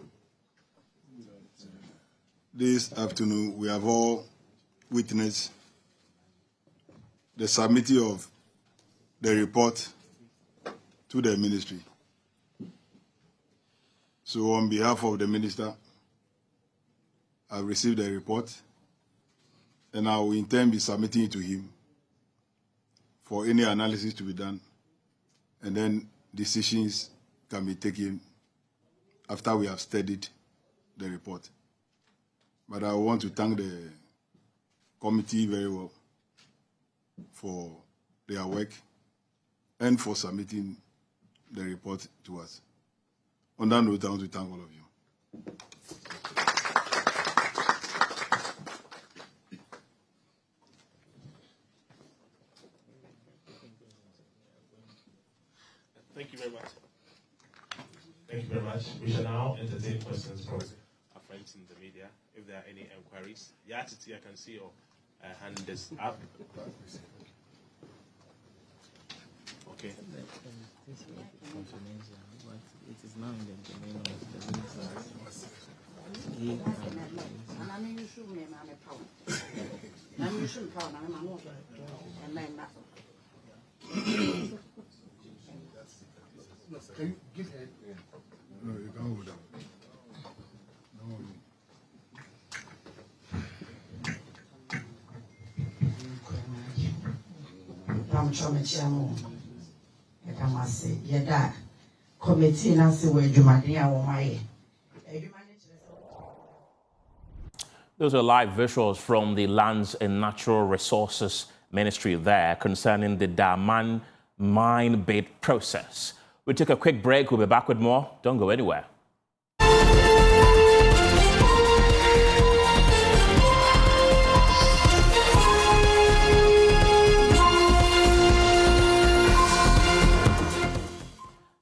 This afternoon, we have all witnessed the submitting of the report to the ministry. So on behalf of the minister, I've received the report and I will intend be submitting it to him for any analysis to be done, and then decisions can be taken after we have studied the report. But I want to thank the committee very well for their work and for submitting the report to us. On that note, I want to thank all of you. Thank you very much. Thank you very much. We shall now entertain questions from our friends in the media. If there are any inquiries, Yatiti, I can see your hand is up. Okay. It is now in the domain of Can you give head? No, you can't hold up. Those are live visuals from the Lands and Natural Resources Ministry there concerning the Daman mine bid process. We take a quick break. We'll be back with more. Don't go anywhere.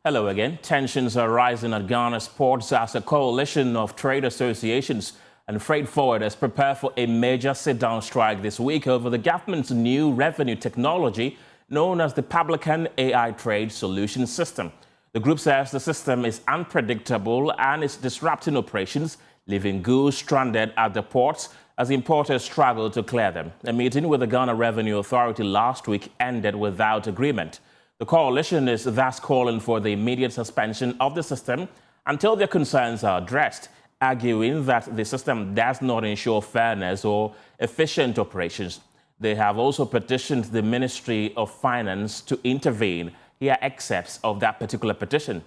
Hello again. Tensions are rising at Ghana's ports as a coalition of trade associations and freight forwarders prepare for a major sit-down strike this week over the government's new revenue technology known as the Publican AI Trade Solution System. The group says the system is unpredictable and is disrupting operations, leaving goods stranded at the ports as importers struggle to clear them. A meeting with the Ghana Revenue Authority last week ended without agreement. The coalition is thus calling for the immediate suspension of the system until their concerns are addressed, arguing that the system does not ensure fairness or efficient operations. They have also petitioned the Ministry of Finance to intervene. Here are excerpts of that particular petition.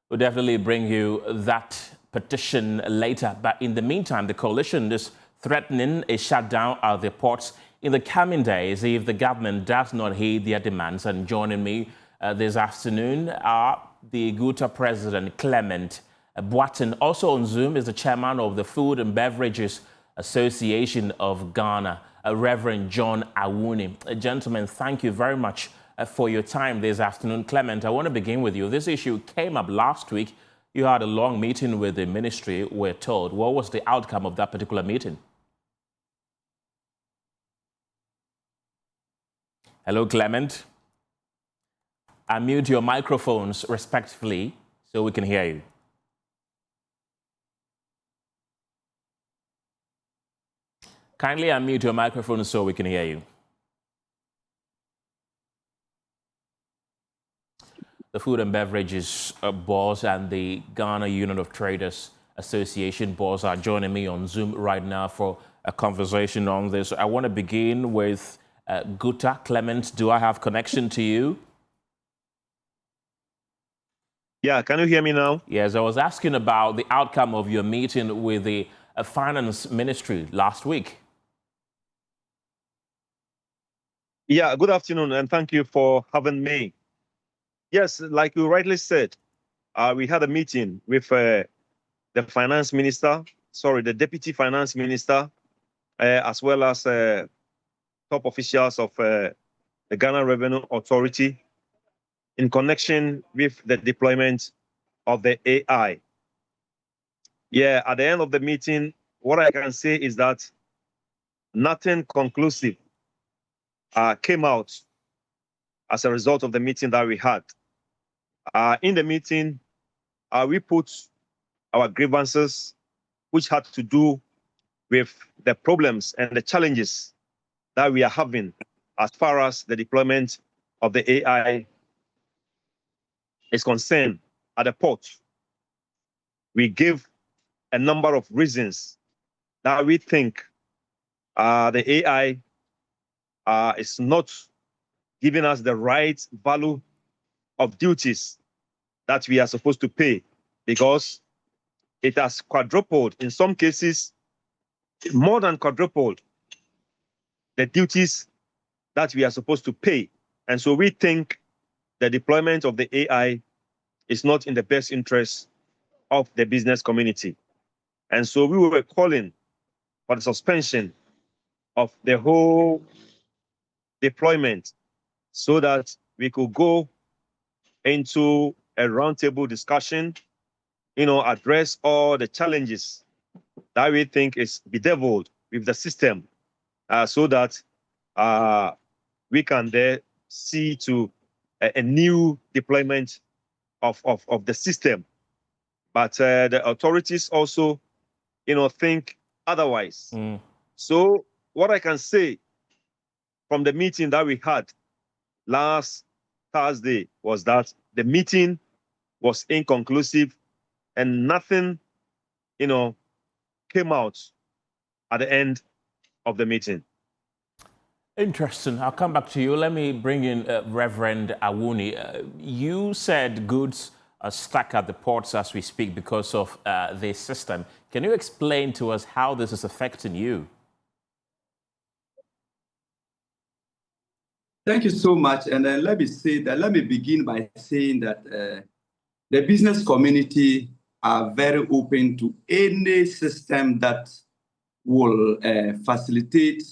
We'll definitely bring you that petition later. But in the meantime, the coalition is threatening a shutdown at the ports in the coming days if the government does not heed their demands. And joining me this afternoon are the GUTA president, Clement Boatin. Also on Zoom is the chairman of the Food and Beverages Association of Ghana, Reverend John Awuni. Gentlemen, thank you very much for your time this afternoon. Clement, I want to begin with you. This issue came up last week. You had a long meeting with the ministry, we're told. What was the outcome of that particular meeting? Hello, Clement. Unmute your microphones respectfully so we can hear you. Kindly unmute your microphone so we can hear you. The Food and Beverages Board and the Ghana Union of Traders Association boards are joining me on Zoom right now for a conversation on this. I want to begin with GUTA. Clement, do I have connection to you? Yeah, can you hear me now? Yes, I was asking about the outcome of your meeting with the Finance Ministry last week. Yeah, good afternoon, and thank you for having me. Yes, like you rightly said, we had a meeting with the Finance Minister, the Deputy Finance Minister, as well as top officials of the Ghana Revenue Authority in connection with the deployment of the AI. Yeah, at the end of the meeting, what I can say is that nothing conclusive came out as a result of the meeting that we had. In the meeting, we put our grievances, which had to do with the problems and the challenges that we are having as far as the deployment of the AI is concerned at the port. We give a number of reasons that we think the AI is not giving us the right value of duties that we are supposed to pay, because it has quadrupled, in some cases, more than quadrupled the duties that we are supposed to pay. And so we think the deployment of the AI is not in the best interest of the business community. And so we were calling for the suspension of the whole deployment so that we could go into a roundtable discussion, address all the challenges that we think is bedeviled with the system, so that we can there see to a new deployment of the system. But the authorities also, think otherwise. So what I can say from the meeting that we had last Thursday was that the meeting was inconclusive and nothing, came out at the end of the meeting. Interesting. I'll come back to you. Let me bring in Reverend Awuni. You said goods are stuck at the ports as we speak because of this system. Can you explain to us how this is affecting you? Thank you so much. And let me begin by saying that the business community are very open to any system that will facilitate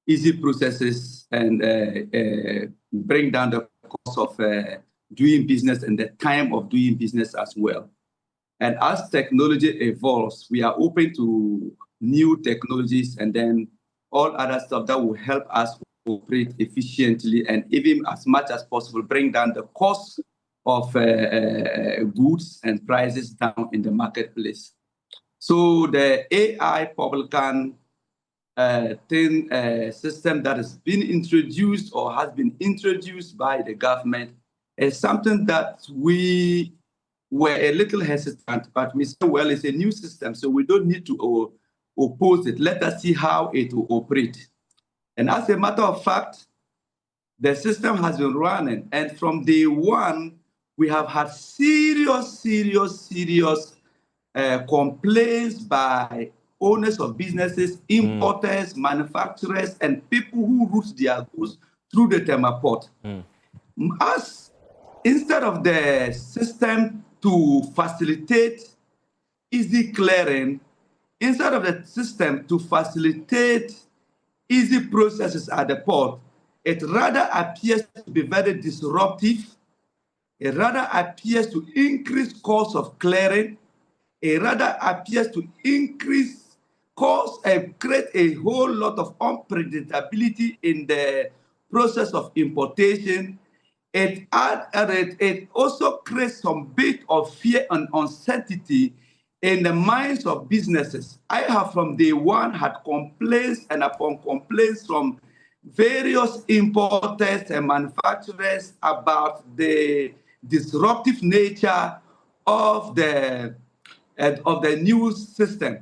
easy processes and bring down the cost of doing business and the time of doing business as well. And as technology evolves, we are open to new technologies and then all other stuff that will help us operate efficiently and even as much as possible bring down the cost of goods and prices down in the marketplace. So the AI publican system that has been introduced or has been introduced by the government is something that we were a little hesitant, but we said, well, it's a new system, so we don't need to oppose it. Let us see how it will operate. And as a matter of fact, the system has been running. And from day one, we have had serious complaints by owners of businesses, importers, manufacturers, and people who route their goods through the Tema port. As instead of the system to facilitate easy clearing, instead of the system to facilitate easy processes at the port, it rather appears to be very disruptive. It rather appears to increase cost of clearing. It rather appears to increase cost and create a whole lot of unpredictability in the process of importation. It also creates some bit of fear and uncertainty in the minds of businesses. I have from day one had complaints and upon complaints from various importers and manufacturers about the disruptive nature of the new system.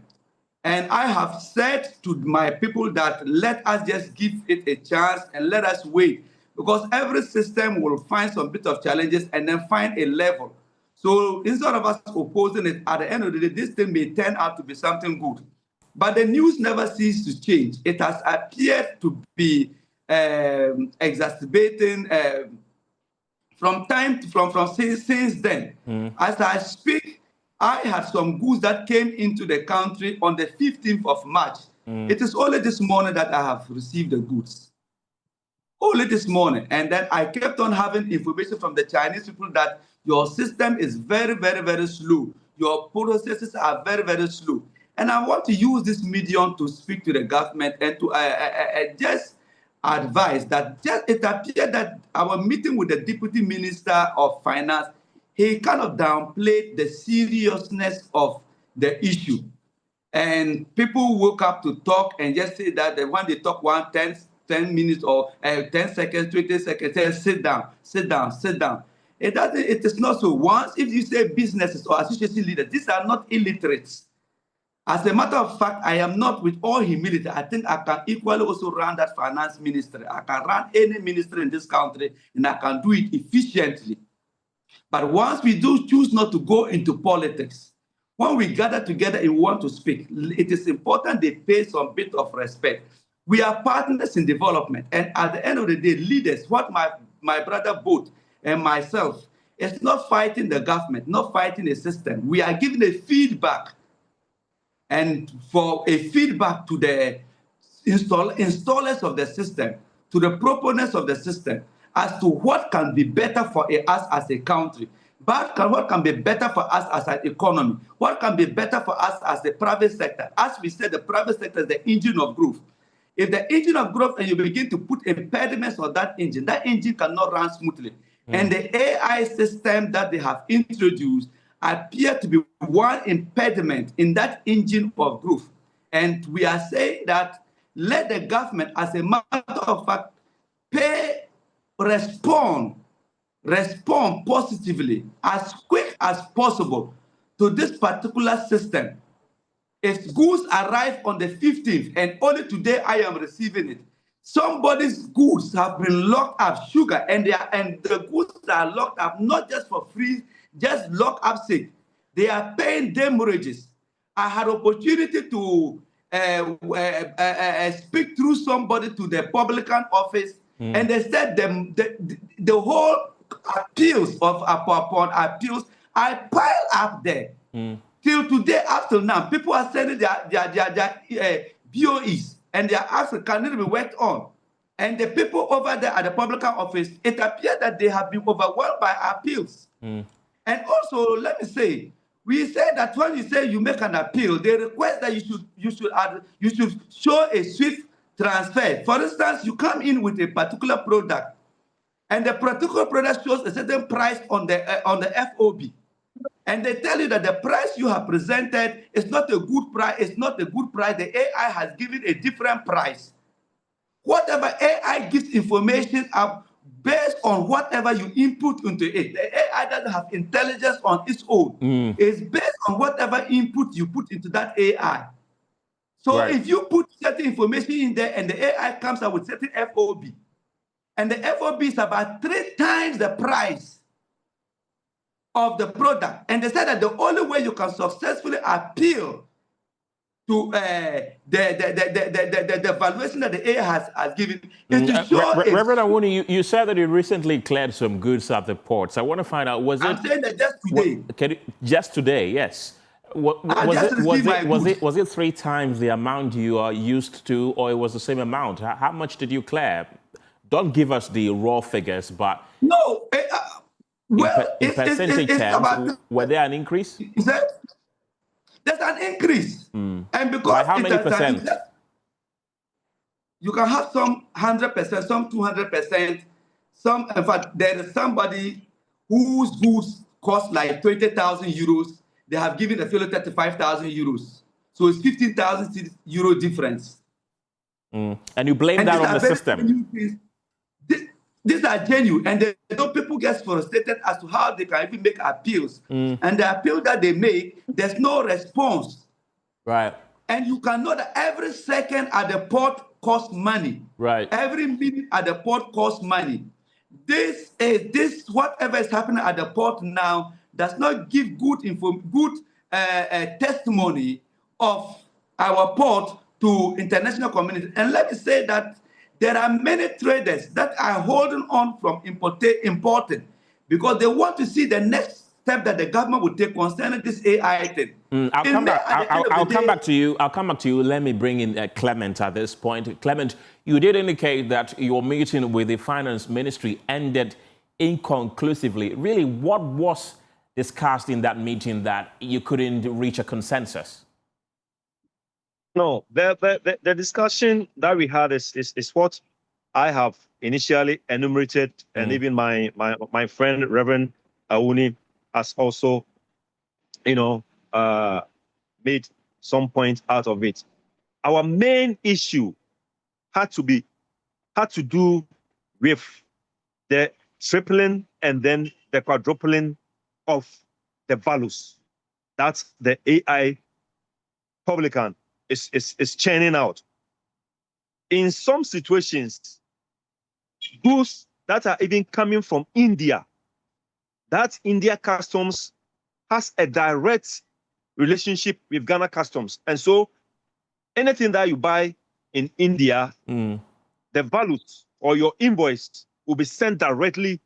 And I have said to my people that let us just give it a chance and let us wait, because every system will find some bit of challenges and then find a level. So instead of us opposing it, at the end of the day, this thing may turn out to be something good. But the news never ceases to change. It has appeared to be exacerbating from since then. As I speak, I had some goods that came into the country on the 15th of March. It is only this morning that I have received the goods. Only this morning. And then I kept on having information from the Chinese people that your system is very, very, very slow. Your processes are very, very slow. And I want to use this medium to speak to the government and to just advise that it appeared that our meeting with the Deputy Minister of Finance, he kind of downplayed the seriousness of the issue. And people woke up to talk and just say that when they talk 10 minutes or 10 seconds, 20 seconds, say, sit down, sit down, sit down. It is not so. Once, if you say businesses or association leaders, these are not illiterates. As a matter of fact, I am not, with all humility, I think I can equally also run that finance ministry. I can run any ministry in this country, and I can do it efficiently. But once we do choose not to go into politics, when we gather together and want to speak, it is important they pay some bit of respect. We are partners in development. And at the end of the day, leaders, what my brother Boat and myself, is not fighting the government, not fighting the system. We are giving a feedback, and for a feedback to the installers of the system, to the proponents of the system, as to what can be better for us as a country, but what can be better for us as an economy, what can be better for us as the private sector. As we said, the private sector is the engine of growth. If the engine of growth and you begin to put impediments on that engine cannot run smoothly. And the AI system that they have introduced appear to be one impediment in that engine of growth. And we are saying that let the government, as a matter of fact, respond positively as quick as possible to this particular system. If goods arrive on the 15th and only today I am receiving it, somebody's goods have been locked up, sugar, and the goods are locked up not just for free, just locked up sake. They are paying damages. I had opportunity to speak through somebody to the publican office, and they said the whole appeals upon appeals I pile up there. Till today, up till now, people are sending their BOEs and their asks can be worked on. And the people over there at the publican office, it appears that they have been overwhelmed by appeals. And also, let me say, we say that when you say you make an appeal, they request that you should show a swift transfer. For instance, you come in with a particular product, and the particular product shows a certain price on the FOB. And they tell you that the price you have presented is not a good price. It's not a good price. The AI has given a different price. Whatever AI gives information up based on whatever you input into it. The AI doesn't have intelligence on its own. It's based on whatever input you put into that AI. So if you put certain information in there and the AI comes up with certain FOB, and the FOB is about 3 times the price of the product, and they said that the only way you can successfully appeal to the valuation that the AI has given is to show. Reverend Awuni, you said that you recently cleared some goods at the ports. I want to find out, I'm saying that just today. Just today, yes. Was it 3 times the amount you are used to, or it was the same amount? How much did you clear? Don't give us the raw figures, but no. In percentage terms, were there an increase? There's an increase. And because by how many percent? You can have some 100%, some 200%, some, in fact, there is somebody whose goods cost like 20,000 euros. They have given a fellow 35,000 euros. So it's 15,000 euro difference. And you blame that on the system. These are genuine, and people get frustrated as to how they can even make appeals. And the appeal that they make, there's no response. Right. And you can know that every second at the port costs money. Right. Every minute at the port costs money. This whatever is happening at the port now does not give good testimony of our port to international community. And let me say that there are many traders that are holding on from importing because they want to see the next step that the government will take concerning this AI thing. I'll come back to you. I'll come back to you. Let me bring in Clement at this point. Clement, you did indicate that your meeting with the finance ministry ended inconclusively. Really, what was discussed in that meeting that you couldn't reach a consensus? No, the discussion that we had is what I have initially enumerated, and even my friend Reverend Awuni has also, made some point out of it. Our main issue had to do with the tripling and then the quadrupling of the values that the AI publican is churning out. In some situations, goods that are even coming from India, that India customs has a direct relationship with Ghana customs. And so anything that you buy in India, the values or your invoice will be sent directly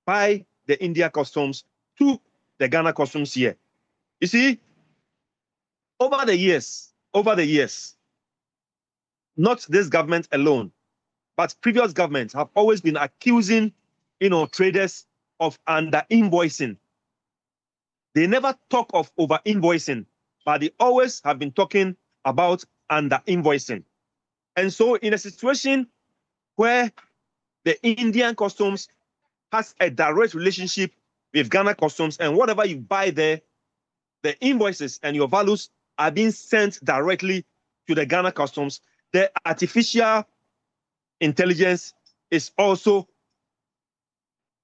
by the India customs to the Ghana customs here. You see, over the years, not this government alone, but previous governments have always been accusing, traders of under-invoicing. They never talk of over-invoicing, but they always have been talking about under-invoicing. And so in a situation where the Indian customs has a direct relationship with Ghana customs, and whatever you buy there, the invoices and your values are being sent directly to the Ghana customs, the artificial intelligence is also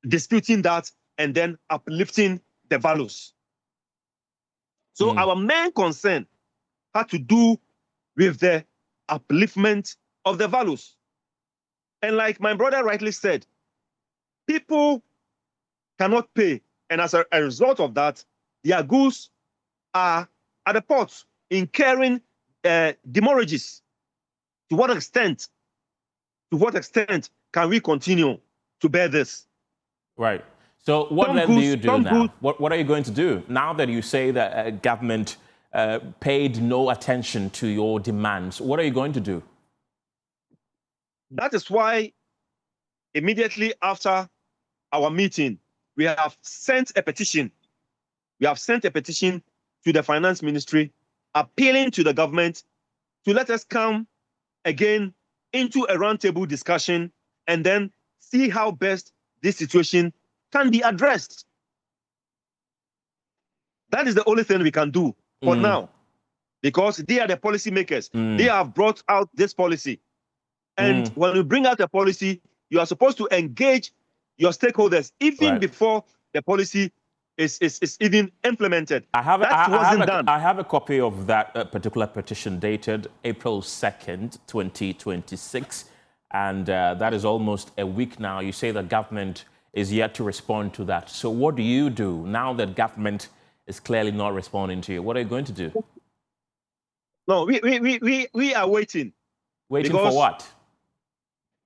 disputing that and then uplifting the values. So our main concern had to do with the upliftment of the values. And like my brother rightly said, people cannot pay. And as a result of that, their goods are at the ports incurring demurrages. To what extent can we continue to bear this? Right. So what then do you do now? What are you going to do now that you say that government paid no attention to your demands? What are you going to do? That is why immediately after our meeting, we have sent a petition. We have sent a petition to the finance ministry appealing to the government to let us come again into a roundtable discussion and then see how best this situation can be addressed. That is the only thing we can do for now, because they are the policymakers. They have brought out this policy. And when you bring out a policy, you are supposed to engage your stakeholders even before the policy is even implemented. I have a copy of that particular petition dated April 2nd, 2026. And that is almost a week now. You say the government is yet to respond to that. So what do you do now that government is clearly not responding to you? What are you going to do? No, we are waiting. Waiting for what?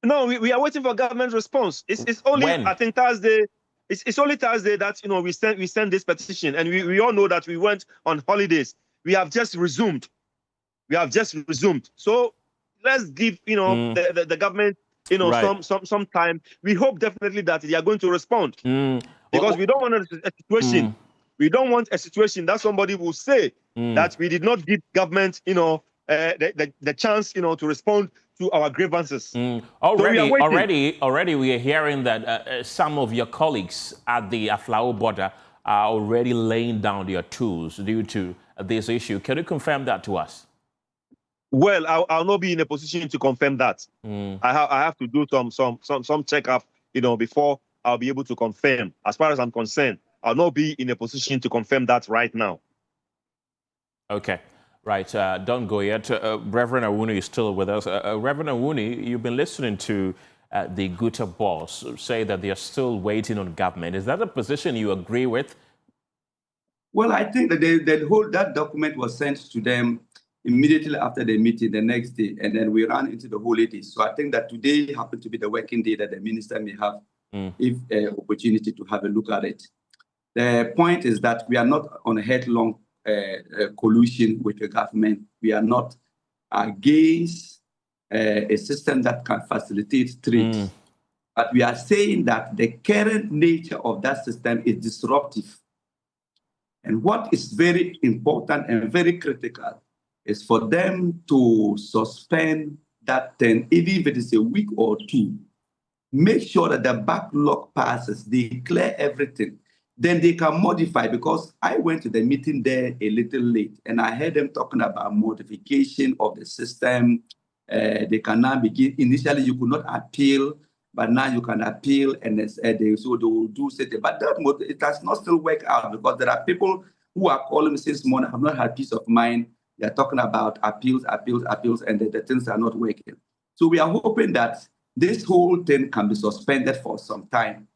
No, we are waiting for government response. It's only, when? I think, Thursday. It's only Thursday that we sent this petition, and we all know that we went on holidays. We have just resumed. So let's give the government some time. We hope definitely that they are going to respond, because we don't want a situation. We don't want a situation that somebody will say that we did not give government the chance to respond to our grievances. Already we are hearing that some of your colleagues at the Aflao border are already laying down their tools due to this issue. Can you confirm that to us? Well, I'll not be in a position to confirm that. I have to do some checkup, before I'll be able to confirm. As far as I'm concerned, I'll not be in a position to confirm that right now. Okay. Right, don't go yet. Reverend Awuni is still with us. Reverend Awuni, you've been listening to the Guta boss say that they are still waiting on government. Is that a position you agree with? Well, I think that that document was sent to them immediately after the meeting the next day, and then we ran into the holidays. So I think that today happened to be the working day that the minister may have if opportunity to have a look at it. The point is that we are not on a headlong collusion with the government. We are not against a system that can facilitate trade. But we are saying that the current nature of that system is disruptive. And what is very important and very critical is for them to suspend that thing, even if it is a week or two. Make sure that the backlog passes, they clear everything. Then they can modify, because I went to the meeting there a little late and I heard them talking about modification of the system. They can now begin. Initially, you could not appeal, but now you can appeal, and they will do it. But it has not still worked out, because there are people who are calling me since morning, have not had peace of mind They are talking about appeals, and the things are not working. So we are hoping that this whole thing can be suspended for some time.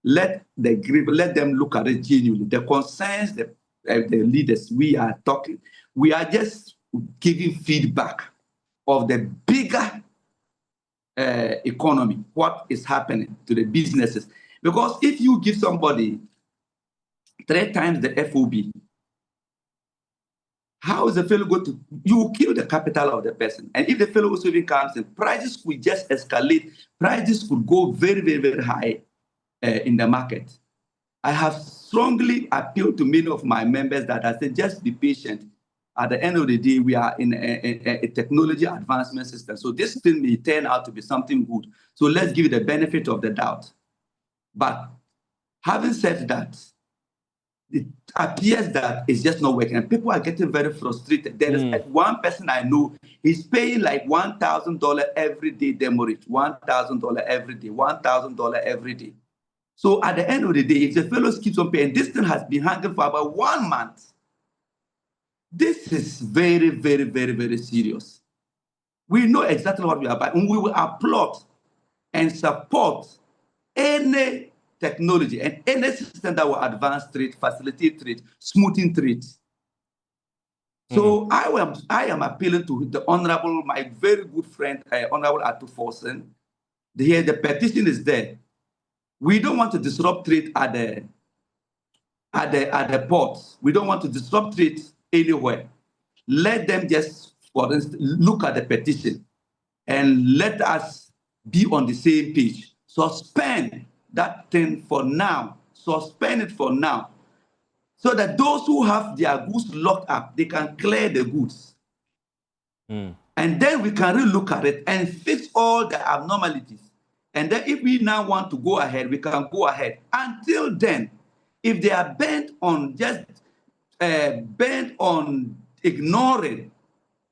Let them look at it genuinely. The concerns, the leaders, we are talking. We are just giving feedback of the bigger economy, what is happening to the businesses. Because if you give somebody 3 times the FOB, how is the fellow going to, you will kill the capital of the person. And if the fellow also even comes in, prices could just escalate. Prices could go very, very, very high in the market. I have strongly appealed to many of my members that I said, just be patient. At the end of the day, we are in a technology advancement system. So this thing may turn out to be something good. So let's give it the benefit of the doubt. But having said that, it appears that it's just not working. And people are getting very frustrated. There is one person I know, he's paying like $1,000 every day demurrage, $1,000 every day, $1,000 every day. So at the end of the day, if the fellows keeps on paying, this thing has been hanging for about 1 month. This is very, very, very, very serious. We know exactly what we are buying, and we will applaud and support any technology and any system that will advance trade, facilitate trade, smoothing trade. So I am appealing to the Honorable, my very good friend, Honorable Atu Forsen. Here, the petition is there. We don't want to disrupt trade at the ports. We don't want to disrupt trade anywhere. Let them just, for instance, look at the petition and let us be on the same page. Suspend that thing for now. Suspend it for now. So that those who have their goods locked up, they can clear the goods. And then we can relook at it and fix all the abnormalities. And then if we now want to go ahead, we can go ahead. Until then, if they are bent on ignoring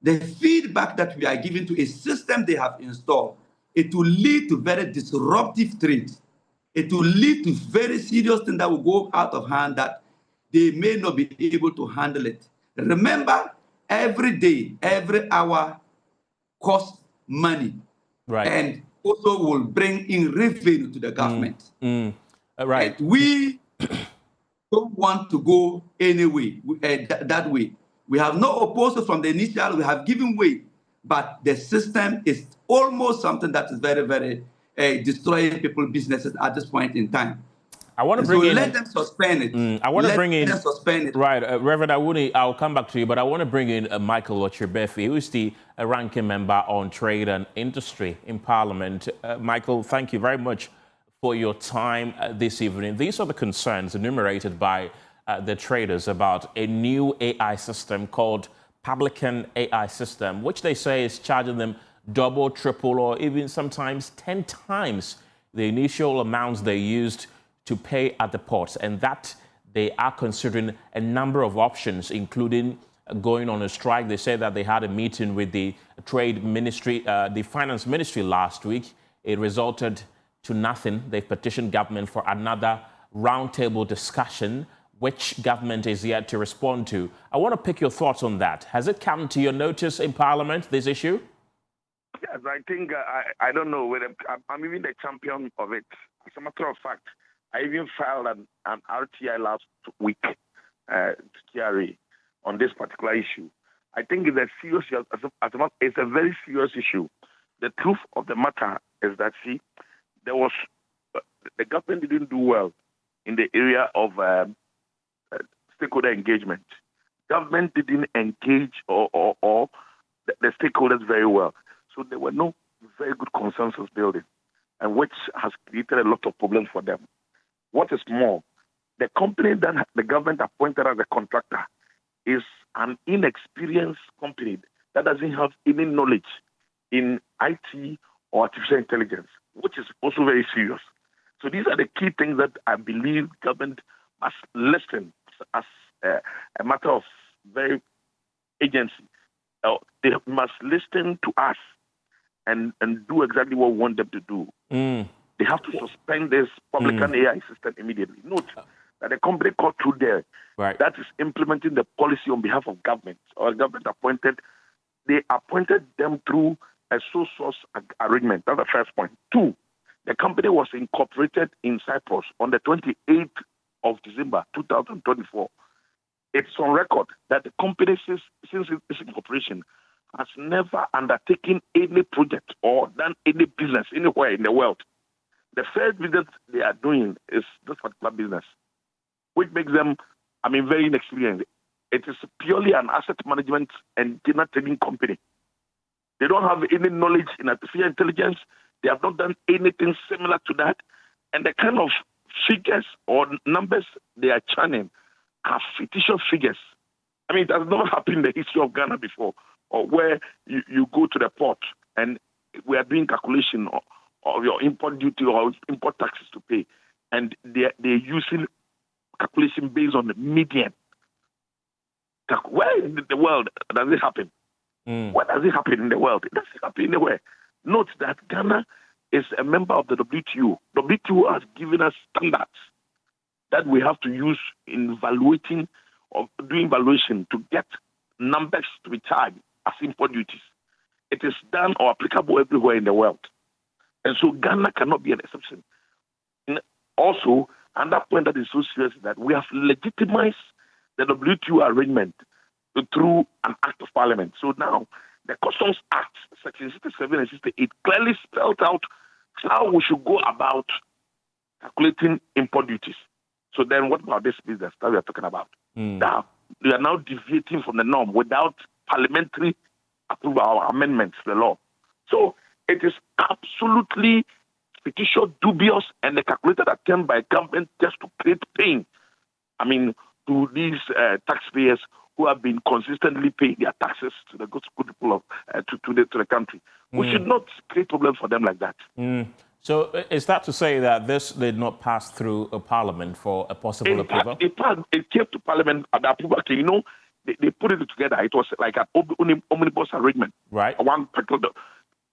the feedback that we are giving to a system they have installed, it will lead to very disruptive trade. It will lead to very serious things that will go out of hand that they may not be able to handle it. Remember, every day, every hour costs money. Right. And also will bring in revenue to the government. Right. And we don't want to go any way, that way. We have no opposed from the initial, we have given way, but the system is almost something that is very, very destroying people's businesses at this point in time. I want to bring in. Let them suspend it. I want to bring in. Let them suspend it. Right, Reverend Awuni, I'll come back to you, but I want to bring in Michael Ochirbefi, who is the ranking member on Trade and Industry in Parliament. Michael, thank you very much for your time this evening. These are the concerns enumerated by the traders about a new AI system called Publican AI system, which they say is charging them double, triple, or even sometimes 10 times the initial amounts they used to pay at the ports, and that they are considering a number of options, including going on a strike. They say that they had a meeting with the Trade Ministry, the Finance Ministry last week. It resulted to nothing. They've petitioned government for another roundtable discussion, which government is yet to respond to. I want to pick your thoughts on that. Has it come to your notice in Parliament, this issue? Yes, I think, I don't know whether I'm even the champion of it. As a matter of fact, I even filed an RTI last week to TRA on this particular issue. I think it's a serious, it's a very serious issue. The truth of the matter is that, see, the government didn't do well in the area of stakeholder engagement. Government didn't engage or the stakeholders very well. So there were no very good consensus building, and which has created a lot of problems for them. What is more, the company that the government appointed as a contractor is an inexperienced company that doesn't have any knowledge in IT or artificial intelligence, which is also very serious. So these are the key things that I believe government must listen as a matter of very agency. They must listen to us and do exactly what we want them to do. They have to suspend this Publican AI system immediately. Note, that the company called through there that is implementing the policy on behalf of government or government appointed, they appointed them through a sole source arrangement. That's the first point. 2, the company was incorporated in Cyprus on the 28th of December 2024. It's on record that the company, since its incorporation, has never undertaken any project or done any business anywhere in the world. The first business they are doing is this particular business, which makes them, very inexperienced. It is purely an asset management and data trading company. They don't have any knowledge in artificial intelligence. They have not done anything similar to that. And the kind of figures or numbers they are churning are fictitious figures. It has never happened in the history of Ghana before, or where you go to the port and we are doing calculation of your import duty or import taxes to pay, and they're using calculation based on the median. Where in the world does it happen? Where does it happen in the world? It doesn't happen anywhere. Note that Ghana is a member of the WTO. WTO has given us standards that we have to use in evaluating or doing valuation to get numbers to be charged as import duties. It is done or applicable everywhere in the world. And so Ghana cannot be an exception. And also, another point that is so serious is that we have legitimized the WTO arrangement through an act of parliament. So now, the Customs Act, Section 67 and 68, clearly spelled out how we should go about calculating import duties. So then what about this business that we are talking about? Now, we are now deviating from the norm without parliamentary approval or amendments to the law. So it is absolutely fictitious, dubious, and a calculated attempt by government just to create pain. To these taxpayers who have been consistently paying their taxes to the good people of to the country. We should not create problems for them like that. So is that to say that this did not pass through a parliament for a possible approval? It came to parliament at the approval. They put it together. It was like an omnibus arrangement. Right. One particular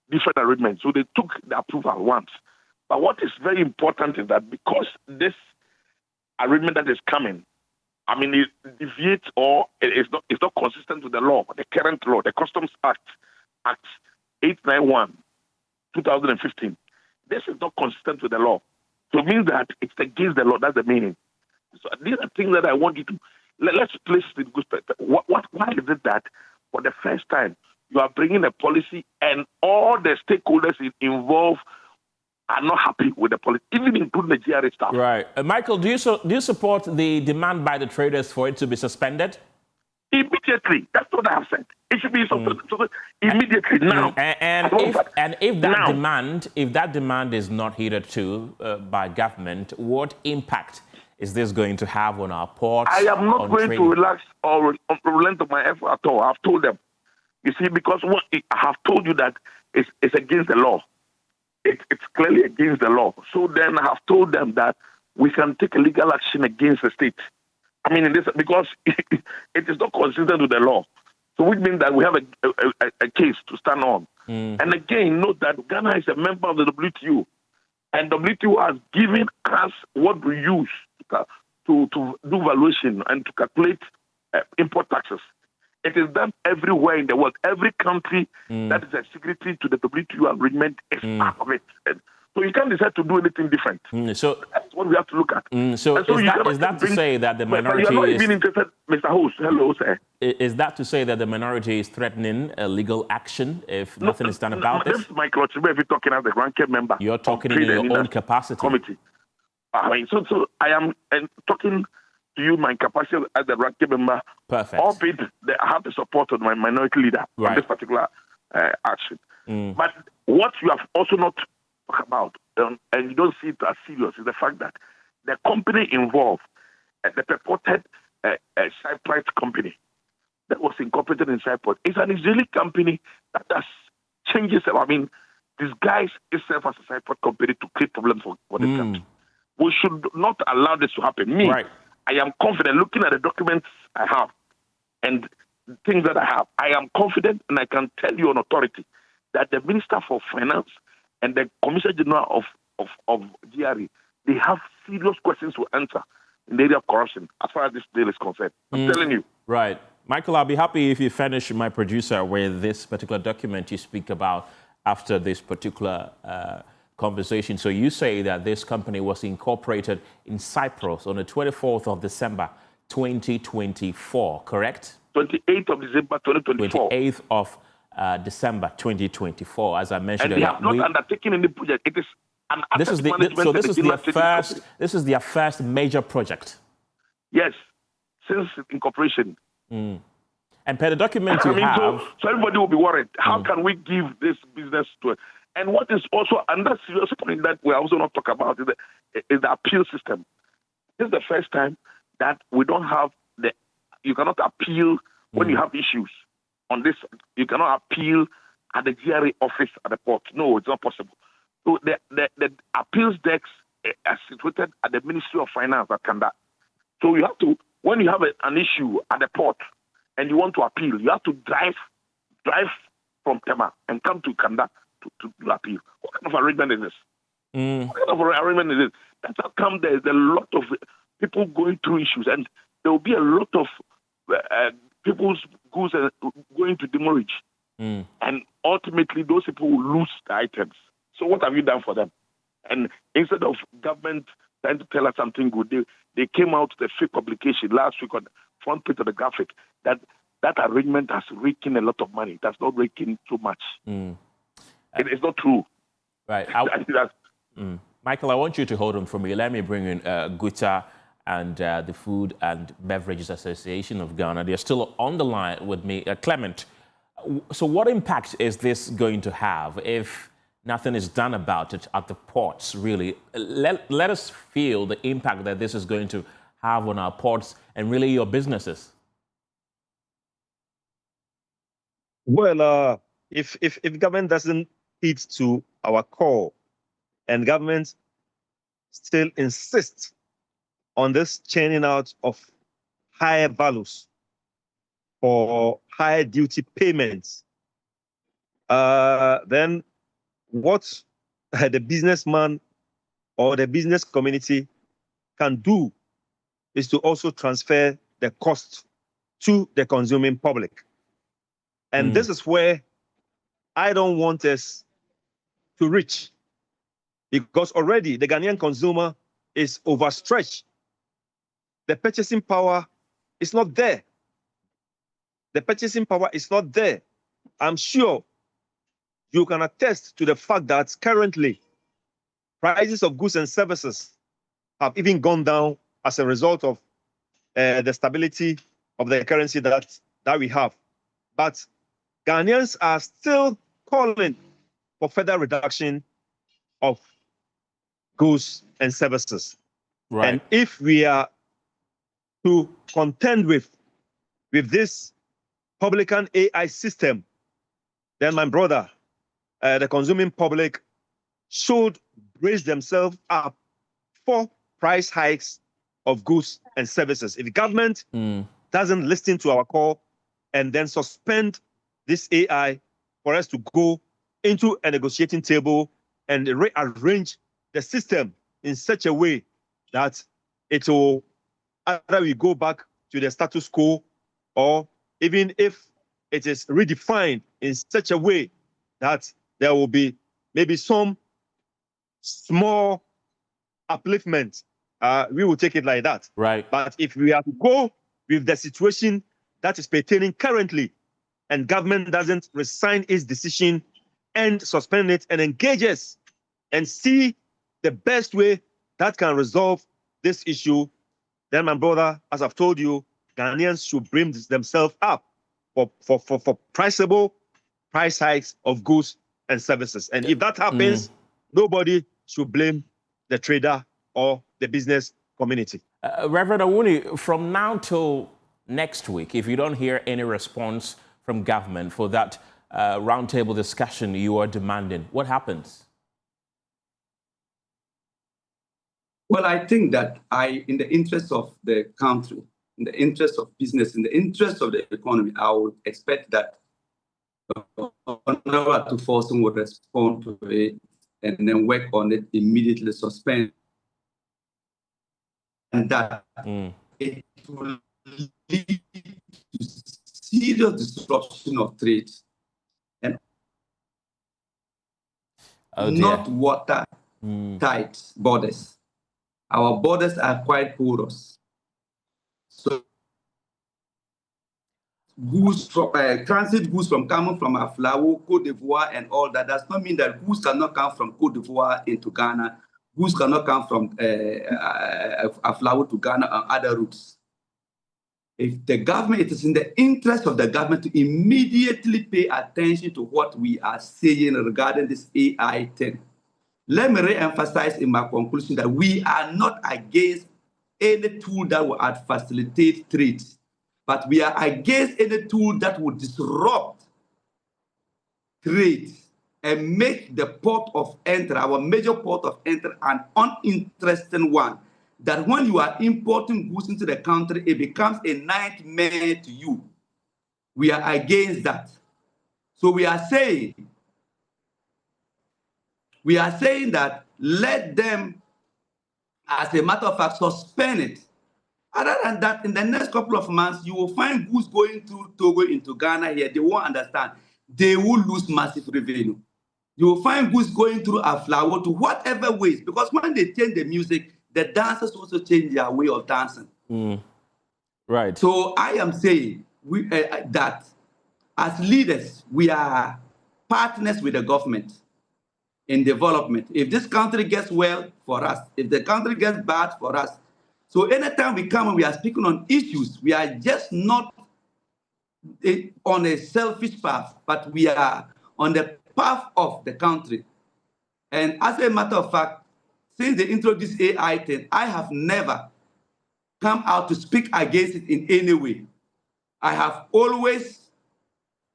different arrangement. So they took the approval once. But what is very important is that because this arrangement that is coming, it deviates or it's not consistent with the law, the current law, the Customs Act 891, 2015. This is not consistent with the law. So it means that it's against the law. That's the meaning. So these are things that I want you to, let's place it in good perspective. Why is it that for the first time you are bringing a policy and all the stakeholders involved are not happy with the policy, even including the GRA staff? Right. Michael, do you support the demand by the traders for it to be suspended? Immediately. That's what I have said. It should be suspended immediately now. And if that demand is not heeded to by government, what impact is this going to have on our ports? I am not going to relax or relent of my effort at all. I've told them. You see, because I have told you that it's against the law. It's clearly against the law. So then I have told them that we can take a legal action against the state. Because it is not consistent with the law. So which means that we have a case to stand on. And again, note that Ghana is a member of the WTO. And WTO has given us what we use to do valuation and to calculate import taxes. It is done everywhere in the world. Every country that is a signatory to the WTO agreement is part of it. So you can't decide to do anything different. So that's what we have to look at. So is that to say that the minority but you're not even interested, Mr. Host. Hello, sir. Is that to say that the minority is threatening a legal action if nothing is done about this? This is Michael Ochibe, if you're talking as the ranking member. You're talking in your own capacity. Committee. So I am talking to you, my capacity as the ranking member. Perfect. Albeit I have the support of my minority leader on this particular action. But what you have also not talked about, and you don't see it as serious, is the fact that the company involved, the purported Cyprus company that was incorporated in Cyprus, is an Israeli company that has changes. Disguise itself as a Cyprus company to create problems for this country. We should not allow this to happen. I am confident, looking at the documents I have and things that I have, I am confident and I can tell you on authority that the Minister for Finance and the Commissioner General of GRE, they have serious questions to answer in the area of corruption, as far as this deal is concerned. I'm telling you. Right. Michael, I'll be happy if you furnish my producer with this particular document you speak about after this particular conversation. So you say that this company was incorporated in Cyprus on the 24th of December, 2024, correct? 28th of December, 2024. 28th of December, 2024, as I mentioned. And they have not undertaken any project. It is an asset management. So this is their first major project. Yes, since incorporation. And per the document you have... So everybody will be worried. How can we give this business to it? And what is also another serious point that we also not talk about is the appeal system. This is the first time that we don't have you cannot appeal when you have issues on this. You cannot appeal at the GRA office at the port. No, it's not possible. So the appeals desk are situated at the Ministry of Finance at Kanda. So you have to, when you have an issue at the port and you want to appeal, you have to drive from Tema and come to Kanda to appeal. What kind of arrangement is this? What kind of arrangement is this? That's how come there's a lot of people going through issues, and there will be a lot of people's goods going to demurrage. And ultimately, those people will lose the items. So what have you done for them? And instead of government trying to tell us something good, they came out with a fake publication last week on the front page of the graphic that arrangement has raking a lot of money. That's not raking so much. It is not true. Right. Michael, I want you to hold on for me. Let me bring in Guta and the Food and Beverages Association of Ghana. They're still on the line with me. Clement, so what impact is this going to have if nothing is done about it at the ports, really? Let us feel the impact that this is going to have on our ports and really your businesses. Well, if government doesn't heed to our call and government still insists on this churning out of higher values for higher duty payments, then what the businessman or the business community can do is to also transfer the cost to the consuming public. And this is where I don't want us to reach, because already the Ghanaian consumer is overstretched. The purchasing power is not there. The purchasing power is not there. I'm sure you can attest to the fact that currently prices of goods and services have even gone down as a result of the stability of the currency that we have. But Ghanaians are still calling for further reduction of goods and services. Right. And if we are to contend with this publican AI system, then my brother, the consuming public should brace themselves up for price hikes of goods and services. If the government doesn't listen to our call and then suspend this AI for us to go into a negotiating table and rearrange the system in such a way that it will either we go back to the status quo, or even if it is redefined in such a way that there will be maybe some small upliftment, we will take it like that. Right. But if we are to go with the situation that is pertaining currently, and government doesn't resign its decision and suspend it and engage us and see the best way that can resolve this issue, then my brother, as I've told you, Ghanaians should bring themselves up for priceable price hikes of goods and services. And if that happens, nobody should blame the trader or the business community. Reverend Awuni, from now till next week, if you don't hear any response from government for that roundtable discussion you are demanding, what happens? Well, I think that in the interest of the country, in the interest of business, in the interest of the economy, I would expect that Honorable Atuforson would respond to it and then work on it immediately, suspend that, it will lead to serious disruption of trade and not watertight borders. Our borders are quite porous. So goods from transit goods coming from Aflao, Côte d'Ivoire, and all that does not mean that goods cannot come from Côte d'Ivoire into Ghana. Goods cannot come from Aflao to Ghana on other routes. If the government, it is in the interest of the government to immediately pay attention to what we are saying regarding this AI thing. Let me re-emphasize in my conclusion that we are not against any tool that will facilitate trade, but we are against any tool that will disrupt trade and make the port of entry, our major port of entry, an uninteresting one. That when you are importing goods into the country, it becomes a nightmare to you. We are against that. So we are saying that let them, as a matter of fact, suspend it. Other than that, in the next couple of months, you will find goods going through Togo into Ghana here. They won't understand. They will lose massive revenue. You will find goods going through Aflao to whatever ways, because when they change the music, the dancers also change their way of dancing. Right. So I am saying that as leaders, we are partners with the government in development. If this country gets well, for us. If the country gets bad, for us. So anytime we come and we are speaking on issues, we are just not on a selfish path, but we are on the path of the country. And as a matter of fact, since they introduced AI thing, I have never come out to speak against it in any way. I have always,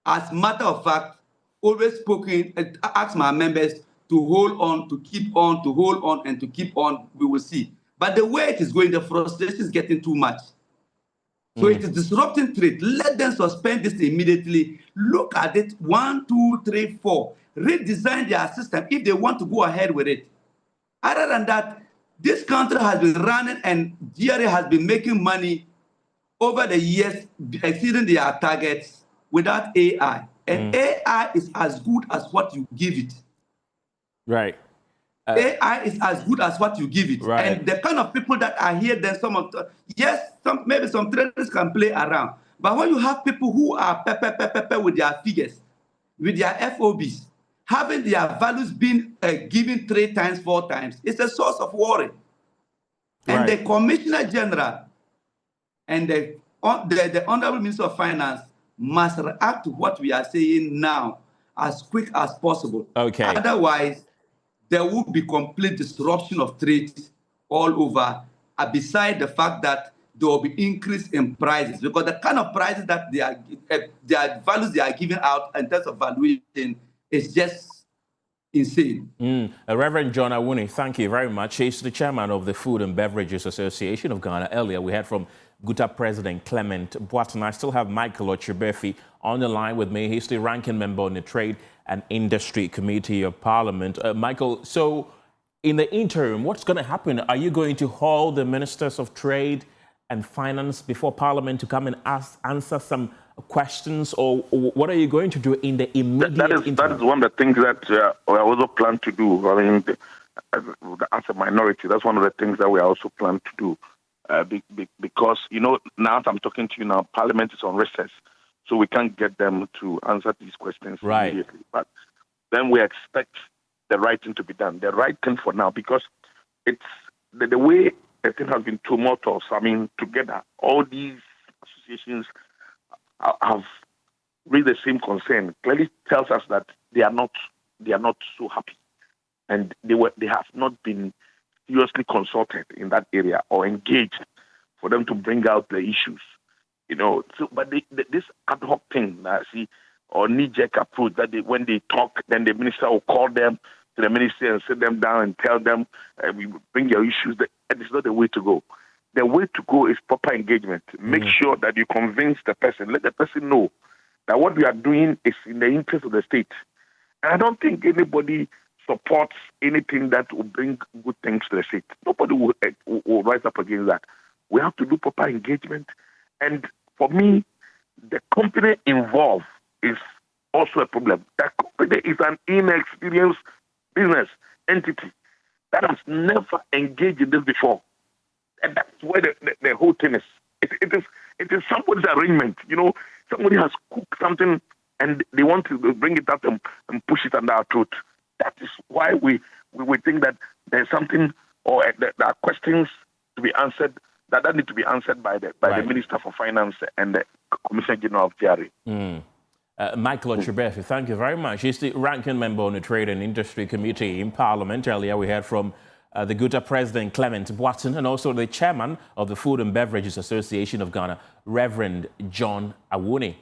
as a matter of fact, always spoken and asked my members to hold on, to keep on, to hold on, and to keep on. We will see. But the way it is going, the frustration is getting too much. So it is disrupting trade. Let them suspend this immediately. Look at it, 1, 2, 3, 4. Redesign their system if they want to go ahead with it. Other than that, this country has been running and GRA has been making money over the years, exceeding their targets without AI. And AI is as good as what you give it. Right. AI is as good as what you give it. Right. And the kind of people that are here, then maybe some traders can play around. But when you have people who are with their figures, with their FOBs, having their values being given 3 times, 4 times, it's a source of worry. And the Commissioner General and the Honorable Minister of Finance must react to what we are saying now as quick as possible. Okay. Otherwise, there will be complete disruption of trade all over, beside the fact that there will be increase in prices, because the kind of prices that their values they are giving out in terms of valuation is just insane. Reverend John Awuni, thank you very much. He's the chairman of the Food and Beverages Association of Ghana. Earlier, we heard from GUTA President Clement Boateng. I still have Michael Ochibefi on the line with me. He's the ranking member on the Trade and Industry Committee of Parliament. Michael, so in the interim, what's going to happen? Are you going to hold the Ministers of Trade and Finance before Parliament to come and answer some questions, or what are you going to do in the immediate interim? That is one of the things that we also plan to do. I mean, as a minority, that's one of the things that we also plan to do. Because, now as I'm talking to you now, Parliament is on recess, so we can't get them to answer these questions immediately. But then we expect the right thing to be done. The right thing for now, because it's the way the thing has been tumultuous. I mean, together, all these associations have raised the same concern. Clearly tells us that they are not so happy, and they have not been seriously consulted in that area or engaged for them to bring out the issues. But this ad hoc thing, or knee-jerk approach that when they talk, then the minister will call them to the ministry and sit them down and tell them, we bring your issues. That is not the way to go. The way to go is proper engagement. Make sure that you convince the person. Let the person know that what we are doing is in the interest of the state. And I don't think anybody supports anything that will bring good things to the state. Nobody will rise up against that. We have to do proper engagement. And for me, the company involved is also a problem. That company is an inexperienced business entity that has never engaged in this before. And that's where the whole thing is. It is somebody's arrangement. You know, somebody has cooked something and they want to bring it up and push it under our throat. That is why we think that there's something, or there are questions to be answered that need to be answered by the Minister for Finance and the Commissioner General of GRA. Michael Ochubefi, thank you very much. He's the ranking member on the Trade and Industry Committee in Parliament. Earlier we heard from the GUTA President Clement Boateng and also the Chairman of the Food and Beverages Association of Ghana, Reverend John Awuni.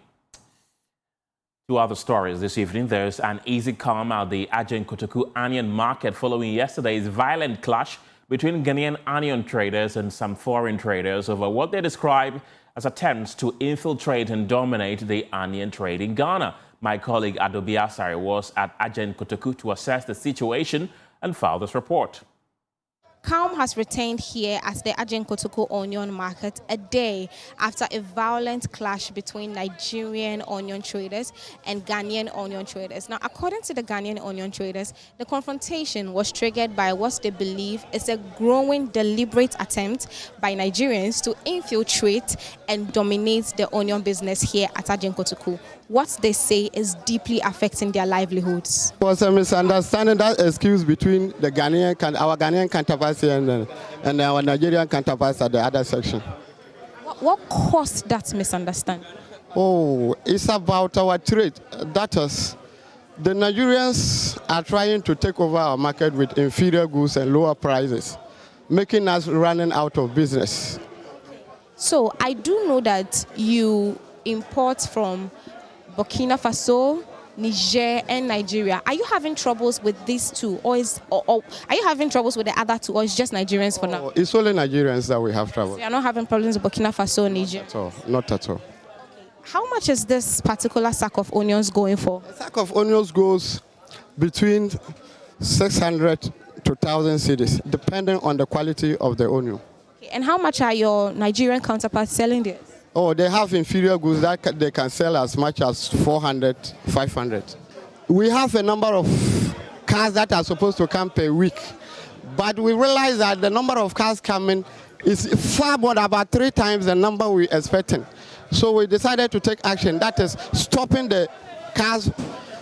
Two other stories this evening. There's an easy calm at the Ajen Kotoku onion market following yesterday's violent clash between Ghanaian onion traders and some foreign traders over what they describe as attempts to infiltrate and dominate the onion trade in Ghana. My colleague Adobe Asari was at Ajen Kotoku to assess the situation and file this report. Calm has retained here at the Ajen Kotoku onion market a day after a violent clash between Nigerian onion traders and Ghanaian onion traders. Now, according to the Ghanaian onion traders, the confrontation was triggered by what they believe is a growing deliberate attempt by Nigerians to infiltrate and dominate the onion business here at Ajen Kotoku. What they say is deeply affecting their livelihoods. There was a misunderstanding, that excuse between the our Ghanaian counterparts and our Nigerian counterparts at the other section. What caused that misunderstanding? Oh, it's about our trade. That is, the Nigerians are trying to take over our market with inferior goods and lower prices, making us running out of business. So I do know that you import from Burkina Faso, Niger, and Nigeria. Are you having troubles with these two, or are you having troubles with the other two, or it's just Nigerians for now? It's only Nigerians that we have trouble. So you're not having problems with Burkina Faso, Niger? Not at all. Not at all. How much is this particular sack of onions going for? A sack of onions goes between 600 to 1,000 cedis, depending on the quality of the onion. Okay, and how much are your Nigerian counterparts selling this? Oh, they have inferior goods that they can sell as much as 400, 500. We have a number of cars that are supposed to come per week, but we realize that the number of cars coming is far more, about 3 times the number we're expecting. So we decided to take action, that is stopping the cars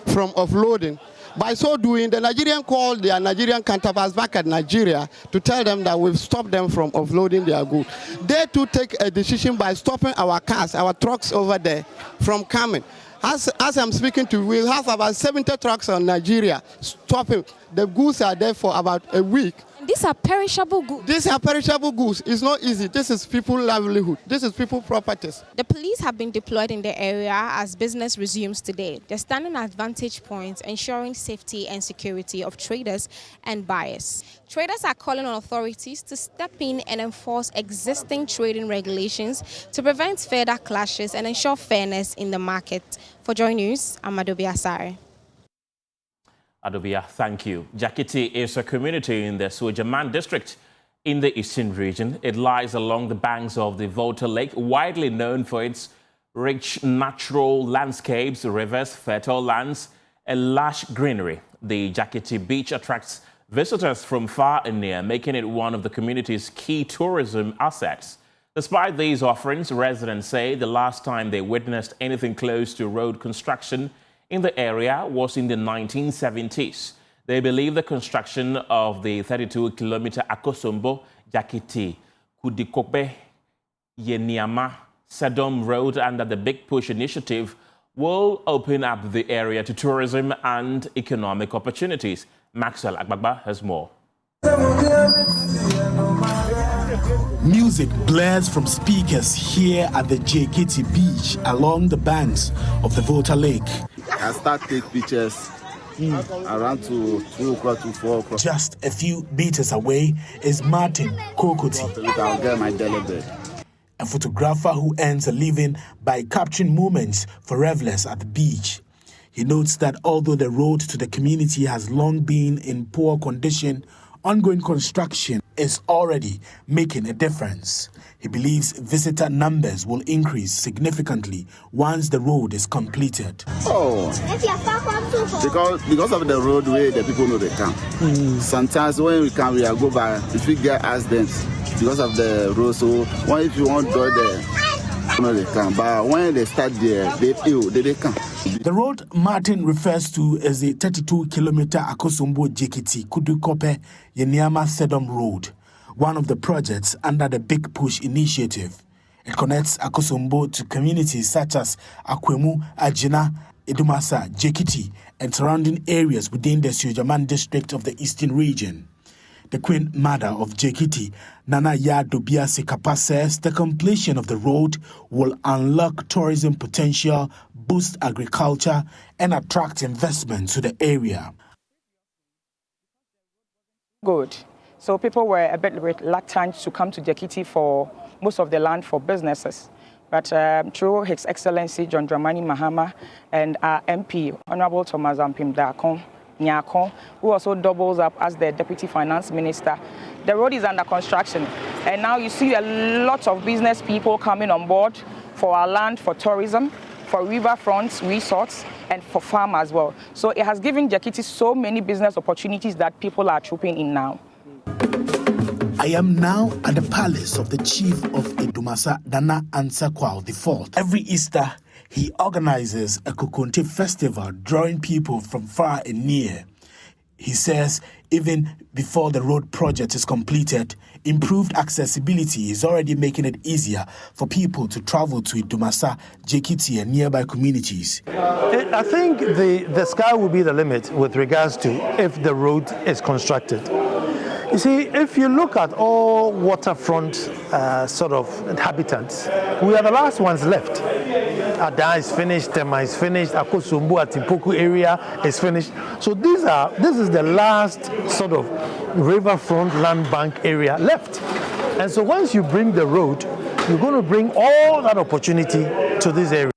from offloading. By so doing, the Nigerian called their Nigerian counterparts back at Nigeria to tell them that we've stopped them from offloading their goods. They too take a decision by stopping our cars, our trucks over there from coming. As I'm speaking to you, we'll have about 70 trucks on Nigeria stopping. The goods are there for about a week. These are perishable goods. These are perishable goods. It's not easy. This is people's livelihood. This is people's properties. The police have been deployed in the area as business resumes today. They're standing at vantage points, ensuring safety and security of traders and buyers. Traders are calling on authorities to step in and enforce existing trading regulations to prevent further clashes and ensure fairness in the market. For JoyNews, I'm Adobe Asare. Adobia, thank you. Jakiti is a community in the Suajaman district in the eastern region. It lies along the banks of the Volta Lake, widely known for its rich natural landscapes, rivers, fertile lands, and lush greenery. The Jakiti beach attracts visitors from far and near, making it one of the community's key tourism assets. Despite these offerings, residents say the last time they witnessed anything close to road construction in the area was in the 1970s. They believe the construction of the 32-kilometer Akosombo, Jakiti, Kudikope, Yeniama, Sedom Road under the Big Push initiative will open up the area to tourism and economic opportunities. Maxwell Agbagba has more. Music blares from speakers here at the Jakiti beach along the banks of the Volta Lake. I start take pictures around to 2 o'clock to 4 o'clock. Just a few meters away is Martin Kokoti, I'll get my daily bed. a photographer who earns a living by capturing moments for revelers at the beach. He notes that although the road to the community has long been in poor condition, ongoing construction is already making a difference. He believes visitor numbers will increase significantly once the road is completed. Oh, because of the roadway, the people know they come. Sometimes when we come, we go by, if we get accidents because of the road, so if you want to go there, they come. But when they start there, they come. The road Martin refers to as the 32-kilometer Akosombo Jekiti Kudukope Yeniama Sedom Road, one of the projects under the Big Push initiative. It connects Akosombo to communities such as Akwemu, Ajina, Idumasa, Jekiti, and surrounding areas within the Sujaman district of the Eastern region. The Queen Mother of Jekiti, Nana Yadobia Sekapa, says the completion of the road will unlock tourism potential, boost agriculture, and attract investment to the area. Good. So people were a bit reluctant to come to Jekiti for most of the land for businesses. But through His Excellency John Dramani Mahama and our MP, Honorable Thomas Ampim Dakon, Nyakon, who also doubles up as the Deputy Finance Minister. The road is under construction, and now you see a lot of business people coming on board for our land, for tourism, for riverfronts, resorts, and for farm as well. So it has given Jekiti so many business opportunities that people are trooping in now. I am now at the palace of the chief of Idumasa, Nana Ansakwao IV. Every Easter, he organizes a Kokonte festival, drawing people from far and near. He says even before the road project is completed, improved accessibility is already making it easier for people to travel to Idumasa, Jekiti, and nearby communities. I think the sky will be the limit with regards to if the road is constructed. You see, if you look at all waterfront sort of inhabitants, we are the last ones left. Ada is finished, Tema is finished, Akosombo at Timpoku area is finished. So this is the last sort of riverfront land bank area left. And so once you bring the road, you're going to bring all that opportunity to this area.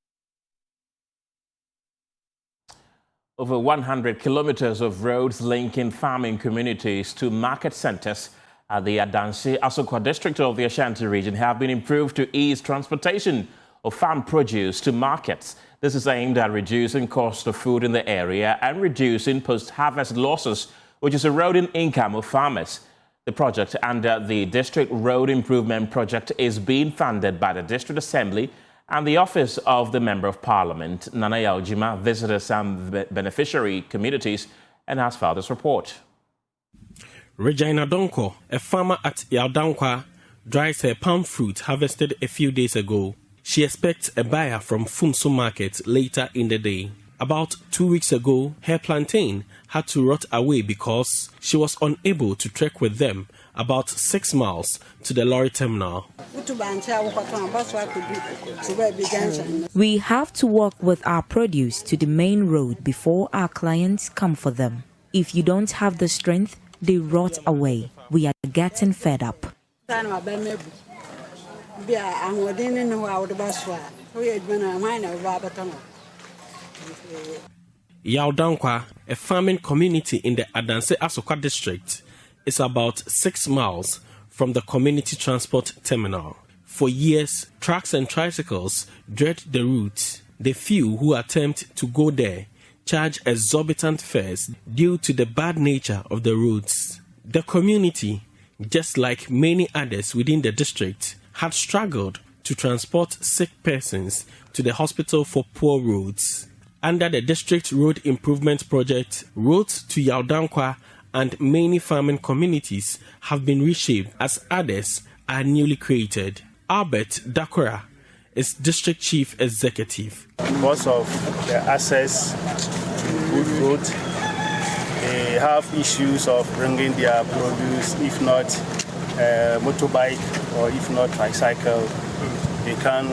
Over 100 kilometers of roads linking farming communities to market centers at the Adansi Asokwa district of the Ashanti region have been improved to ease transportation of farm produce to markets. This is aimed at reducing cost of food in the area and reducing post-harvest losses, which is eroding income of farmers. The project under the District Road Improvement Project is being funded by the District Assembly and the Office of the Member of Parliament. Nana Yaujima visited some beneficiary communities and has filed this report. Regina Donko, a farmer at Yaudankwa, dries her palm fruit harvested a few days ago. She expects a buyer from Funso Market later in the day. About 2 weeks ago, her plantain had to rot away because she was unable to trek with them about 6 miles to the lorry terminal. We have to walk with our produce to the main road before our clients come for them. If you don't have the strength, they rot away. We are getting fed up. Yaudankwa, a farming community in the Adanse Asokwa district, is about 6 miles from the community transport terminal. For years, trucks and tricycles dread the route. The few who attempt to go there charge exorbitant fares due to the bad nature of the roads. The community, just like many others within the district, had struggled to transport sick persons to the hospital for poor roads. Under the District Road Improvement Project, roads to Yaudankwa and many farming communities have been reshaped as others are newly created. Albert Dakora is District Chief Executive. Because of the access to good road, they have issues of bringing their produce, if not motorbike or if not tricycle. They can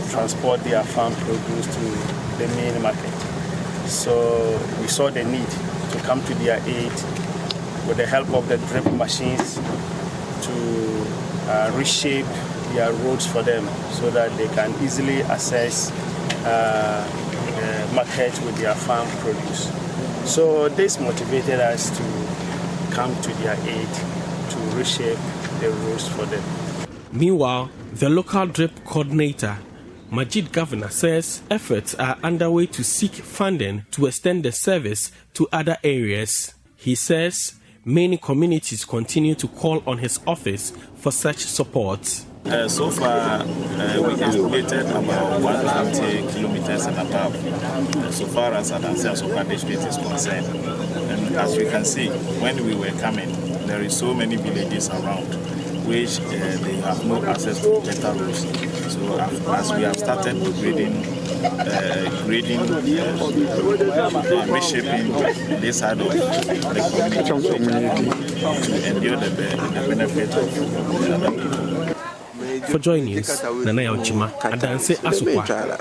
transport their farm produce to the main market. So we saw the need to come to their aid with the help of the drip machines to reshape their roads for them so that they can easily access market with their farm produce. So this motivated us to come to their aid to reshape the rules for them. Meanwhile, the local drip coordinator, Majid Governor, says efforts are underway to seek funding to extend the service to other areas. He says many communities continue to call on his office for such support. So far, we estimated about 150 kilometers and above, so far as Adanse Asokwa district is concerned. And as you can see, when we were coming, there is so many villages around which they have no access to better roads. So as we have started reshaping this side of the community to endure the benefit of the other people. For JoyNews, Nana Yauchima, Adanse Asokwa.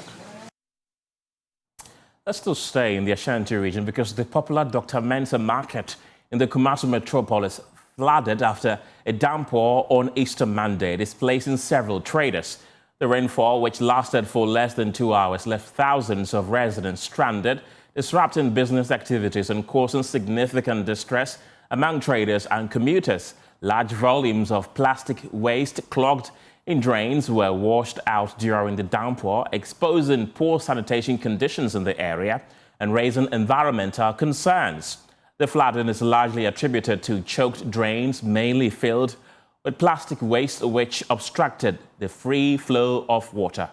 Let's still stay in the Ashanti region because the popular Dr. Mensa market in the Kumasi metropolis flooded after a downpour on Easter Monday, displacing several traders. The rainfall, which lasted for less than 2 hours, left thousands of residents stranded, disrupting business activities and causing significant distress among traders and commuters. Large volumes of plastic waste clogged in drains were washed out during the downpour, exposing poor sanitation conditions in the area and raising environmental concerns. The flooding is largely attributed to choked drains, mainly filled with plastic waste, which obstructed the free flow of water.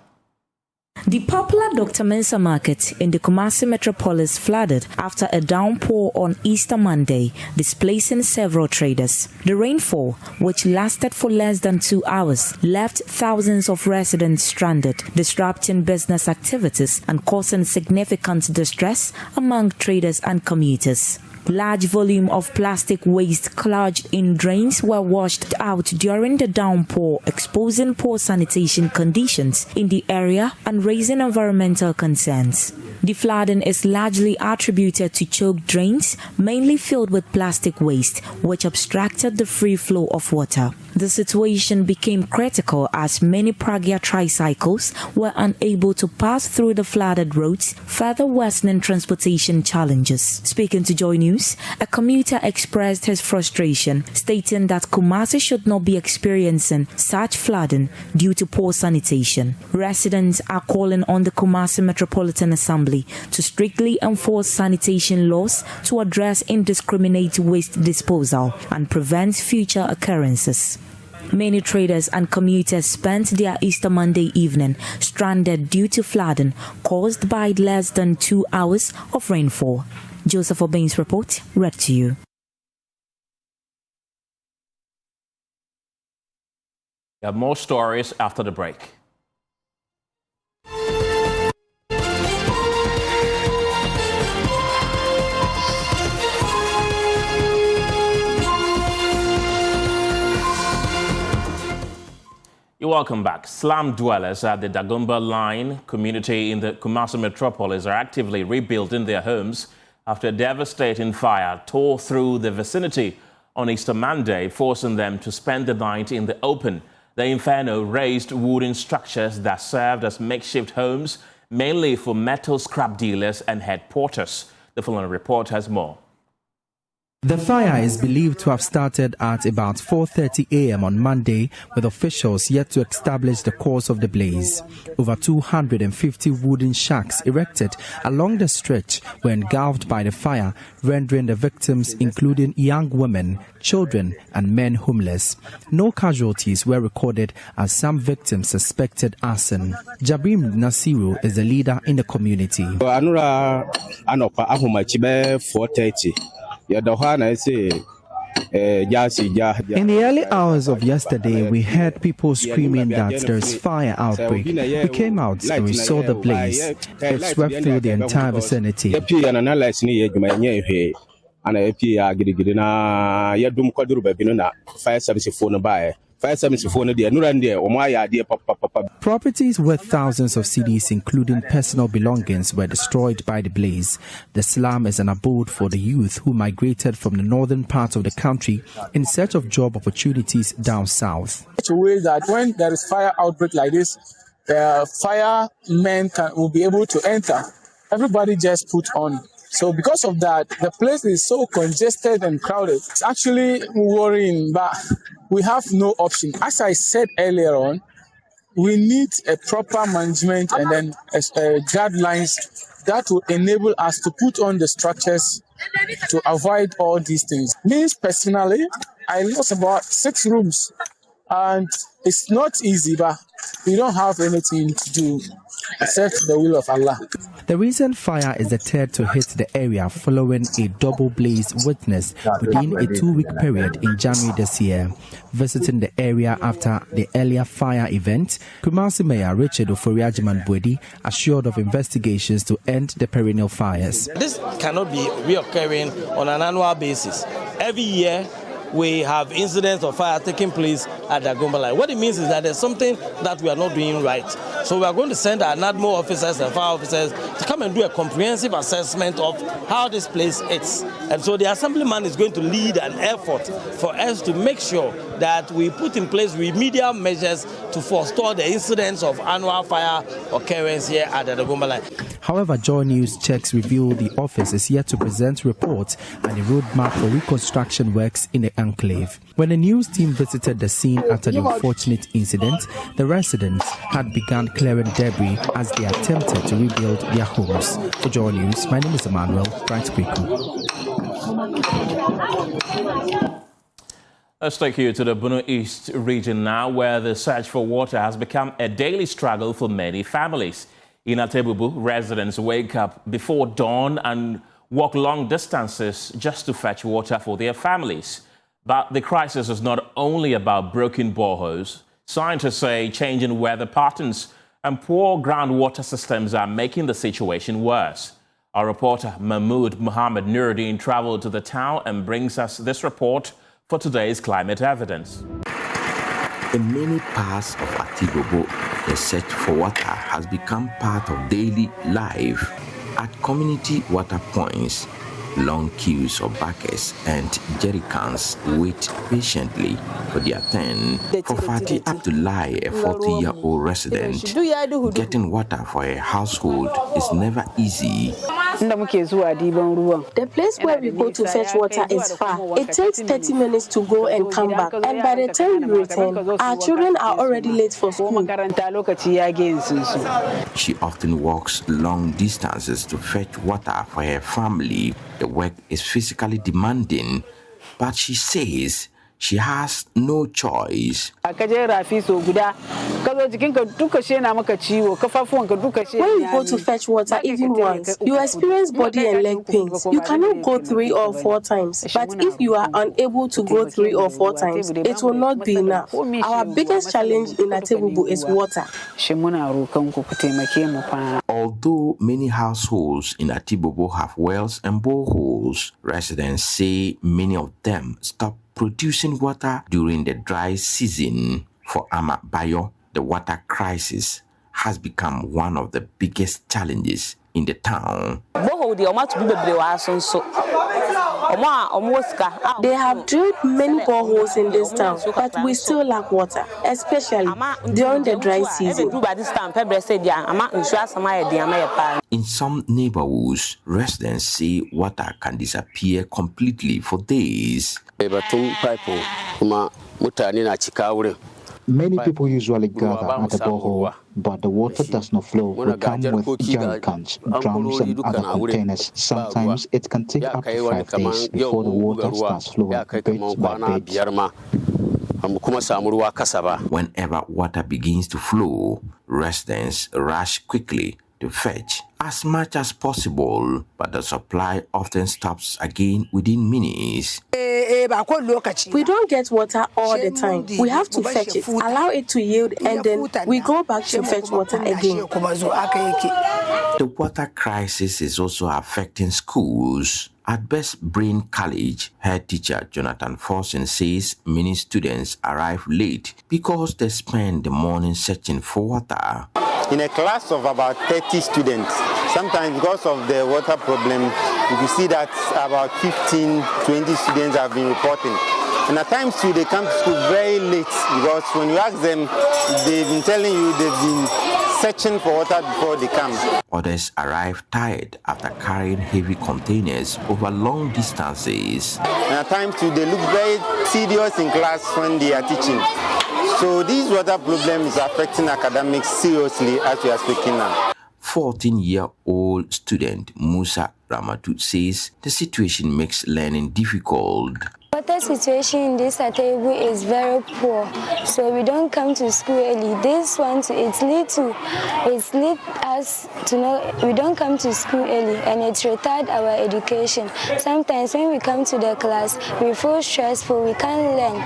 The popular Dr. Mensa market in the Kumasi metropolis flooded after a downpour on Easter Monday, displacing several traders. The rainfall, which lasted for less than 2 hours, left thousands of residents stranded, disrupting business activities and causing significant distress among traders and commuters. Large volume of plastic waste clogged in drains were washed out during the downpour, exposing poor sanitation conditions in the area and raising environmental concerns. The flooding is largely attributed to choked drains, mainly filled with plastic waste, which obstructed the free flow of water. The situation became critical as many Pragya tricycles were unable to pass through the flooded roads, further worsening transportation challenges. Speaking to JoyNews, a commuter expressed his frustration, stating that Kumasi should not be experiencing such flooding due to poor sanitation. Residents are calling on the Kumasi Metropolitan Assembly to strictly enforce sanitation laws to address indiscriminate waste disposal and prevent future occurrences. Many traders and commuters spent their Easter Monday evening stranded due to flooding caused by less than 2 hours of rainfall. Joseph Obey's report, read to you. We have more stories after the break. You're welcome back. Slum dwellers at the Dagomba Line community in the Kumasi metropolis are actively rebuilding their homes after a devastating fire tore through the vicinity on Easter Monday, forcing them to spend the night in the open. The inferno razed wooden structures that served as makeshift homes, mainly for metal scrap dealers and head porters. The following report has more. The fire is believed to have started at about 4:30 a.m. on Monday, with officials yet to establish the cause of the blaze. Over 250 wooden shacks erected along the stretch were engulfed by the fire, rendering the victims, including young women, children, and men, homeless. No casualties were recorded, as some victims suspected arson. Jabrim Nasiru is the leader in the community. In the early hours of yesterday, we heard people screaming that there is fire outbreak. We came out and we saw the blaze. It swept through the entire vicinity. Properties worth thousands of cedis, including personal belongings, were destroyed by the blaze. The slum is an abode for the youth who migrated from the northern parts of the country in search of job opportunities down south. Such a way that when there is fire outbreak like this, the firemen will be able to enter everybody just put on. So because of that, the place is so congested and crowded. It's actually worrying, but we have no option. As I said earlier on, we need a proper management and then guidelines that will enable us to put on the structures to avoid all these things. Me personally, I lost about 6 rooms, and it's not easy, but we don't have anything to do except the will of Allah. The recent fire is the third to hit the area following a double blaze witnessed within a 2-week period in January this year. Visiting the area after the earlier fire event, Kumasi Mayor Richard Ofori-Agyemang-Boadi assured of investigations to end the perennial fires. This cannot be reoccurring on an annual basis. Every year, we have incidents of fire taking place at the Agomba line. What it means is that there's something that we are not doing right. So we are going to send our NADMO officers and fire officers to come and do a comprehensive assessment of how this place is. And so the assemblyman is going to lead an effort for us to make sure that we put in place remedial measures to forestall the incidents of annual fire occurrence here at the Agomba line. However, JoyNews checks reveal the office is yet to present reports and a roadmap for reconstruction works in the enclave. When the news team visited the scene after the unfortunate incident, the residents had begun clearing debris as they attempted to rebuild their homes. For JoyNews, my name is Emmanuel Bright-Kweku. Let's take you to the Bono East region now, where the search for water has become a daily struggle for many families. In Atebubu, residents wake up before dawn and walk long distances just to fetch water for their families. But the crisis is not only about broken boreholes. Scientists say changing weather patterns and poor groundwater systems are making the situation worse. Our reporter Mahmoud Muhammad Nuruddin traveled to the town and brings us this report for today's Climate Evidence. In many parts of Atebubu, the search for water has become part of daily life. At community water points, long queues of buckets and jerrycans wait patiently for their turn. For Fati Abdullahi, a 40-year-old resident, getting water for a household is never easy. The place where we go to fetch water is far. It takes 30 minutes to go and come back. And by the time we return, our children are already late for school. She often walks long distances to fetch water for her family. The work is physically demanding, but she says she has no choice. When you go to fetch water even once, you experience body and leg pains. You cannot go 3 or 4 times. But if you are unable to go 3 or 4 times, it will not be enough. Our biggest challenge in Atebubu is water. Although many households in Atebubu have wells and boreholes, residents say many of them stop producing water during the dry season. For Ama Bayo, the water crisis has become one of the biggest challenges in the town. They have drilled many boreholes in this town, but we still lack water, especially during the dry season. In some neighborhoods, residents say water can disappear completely for days. Many people usually gather at the borehole, but the water does not flow. We come with jerrycans, drums, and other containers. Sometimes it can take up to 5 days before the water starts flowing bit by bit. Whenever water begins to flow, residents rush quickly to fetch as much as possible, but the supply often stops again within minutes. We don't get water all the time. We have to fetch it, allow it to yield, and then we go back to fetch water again. The water crisis is also affecting schools. At Best Brain College, head teacher Jonathan Forsen says many students arrive late because they spend the morning searching for water. In a class of about 30 students, sometimes because of the water problem, you can see that about 15, 20 students have been reporting. And at times too, they come to school very late because when you ask them, they've been telling you they've been searching for water before they come. Others arrive tired after carrying heavy containers over long distances. And at times too, they look very tedious in class when they are teaching. So this water problem is affecting academics seriously as we are speaking now. 14-year-old student Musa Ramatu says the situation makes learning difficult. Water situation in this Atebu is very poor, so we don't come to school early. This one, it leads us to know we don't come to school early, and it retards our education. Sometimes when we come to the class, we feel stressful, we can't learn.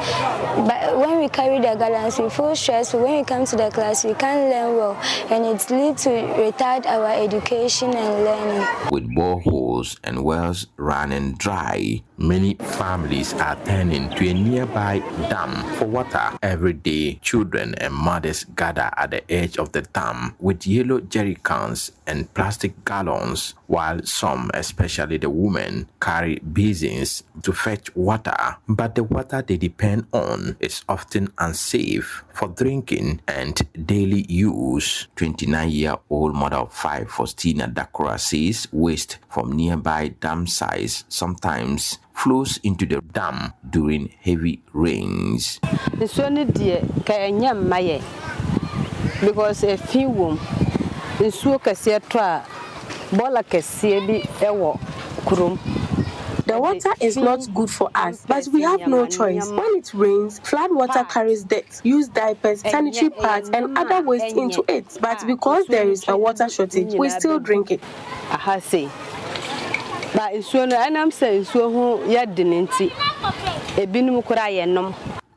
But when we carry the gallons, we feel stressful. When we come to the class, we can't learn well, and it leads to retard our education and learning. With boreholes and wells running dry, many families are turning to a nearby dam for water. Every day, children and mothers gather at the edge of the dam with yellow jerry cans and plastic gallons, while some, especially the women, carry basins to fetch water. But the water they depend on is often unsafe for drinking and daily use. 29-year-old mother of 5, Faustina Dakura, says waste from nearby dam sites sometimes flows into the dam during heavy rains. Because a few the water is not good for us, but we have no choice. When it rains, flood water carries dirt, use diapers, sanitary pads, and other waste into it. But because there is a water shortage, we still drink it.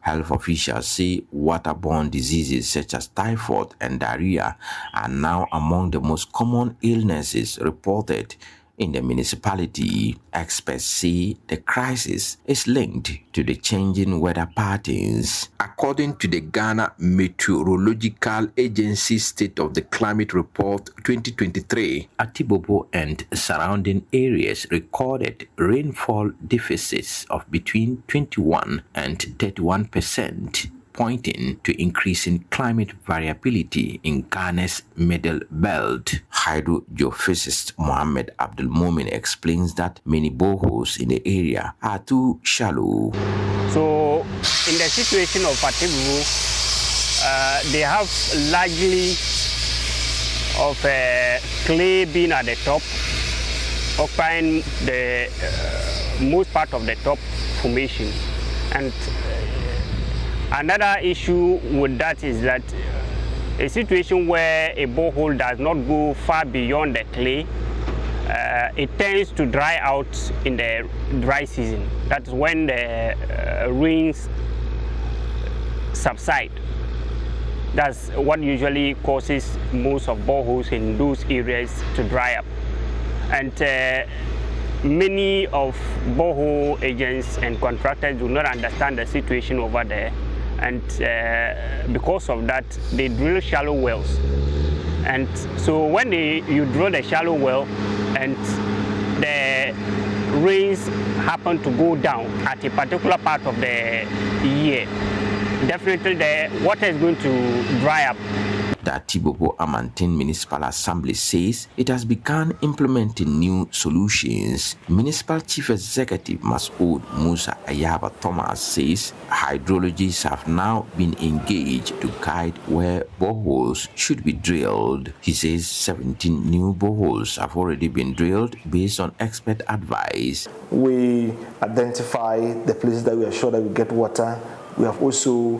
Health officials say waterborne diseases such as typhoid and diarrhea are now among the most common illnesses reported in the municipality. Experts say the crisis is linked to the changing weather patterns. According to the Ghana Meteorological Agency State of the Climate Report 2023, Atibobo and surrounding areas recorded rainfall deficits of between 21 and 31%. Pointing to increasing climate variability in Ghana's middle belt. Hydrogeophysicist Mohammed Abdul Momin explains that many boreholes in the area are too shallow. So, in the situation of Atibu, they have largely of clay being at the top, occupying the most part of the top formation. And another issue with that is that a situation where a borehole does not go far beyond the clay, it tends to dry out in the dry season. That's when the rains subside. That's what usually causes most of boreholes in those areas to dry up. And many of borehole agents and contractors do not understand the situation over there. And because of that, they drill shallow wells. And so when you drill the shallow well and the rains happen to go down at a particular part of the year, definitely the water is going to dry up. The Atibobo Amantin Municipal Assembly says it has begun implementing new solutions. Municipal Chief Executive Masoud Musa Ayaba Thomas says hydrologists have now been engaged to guide where boreholes should be drilled. He says 17 new boreholes have already been drilled based on expert advice. We identify the places that we are sure that we get water. We have also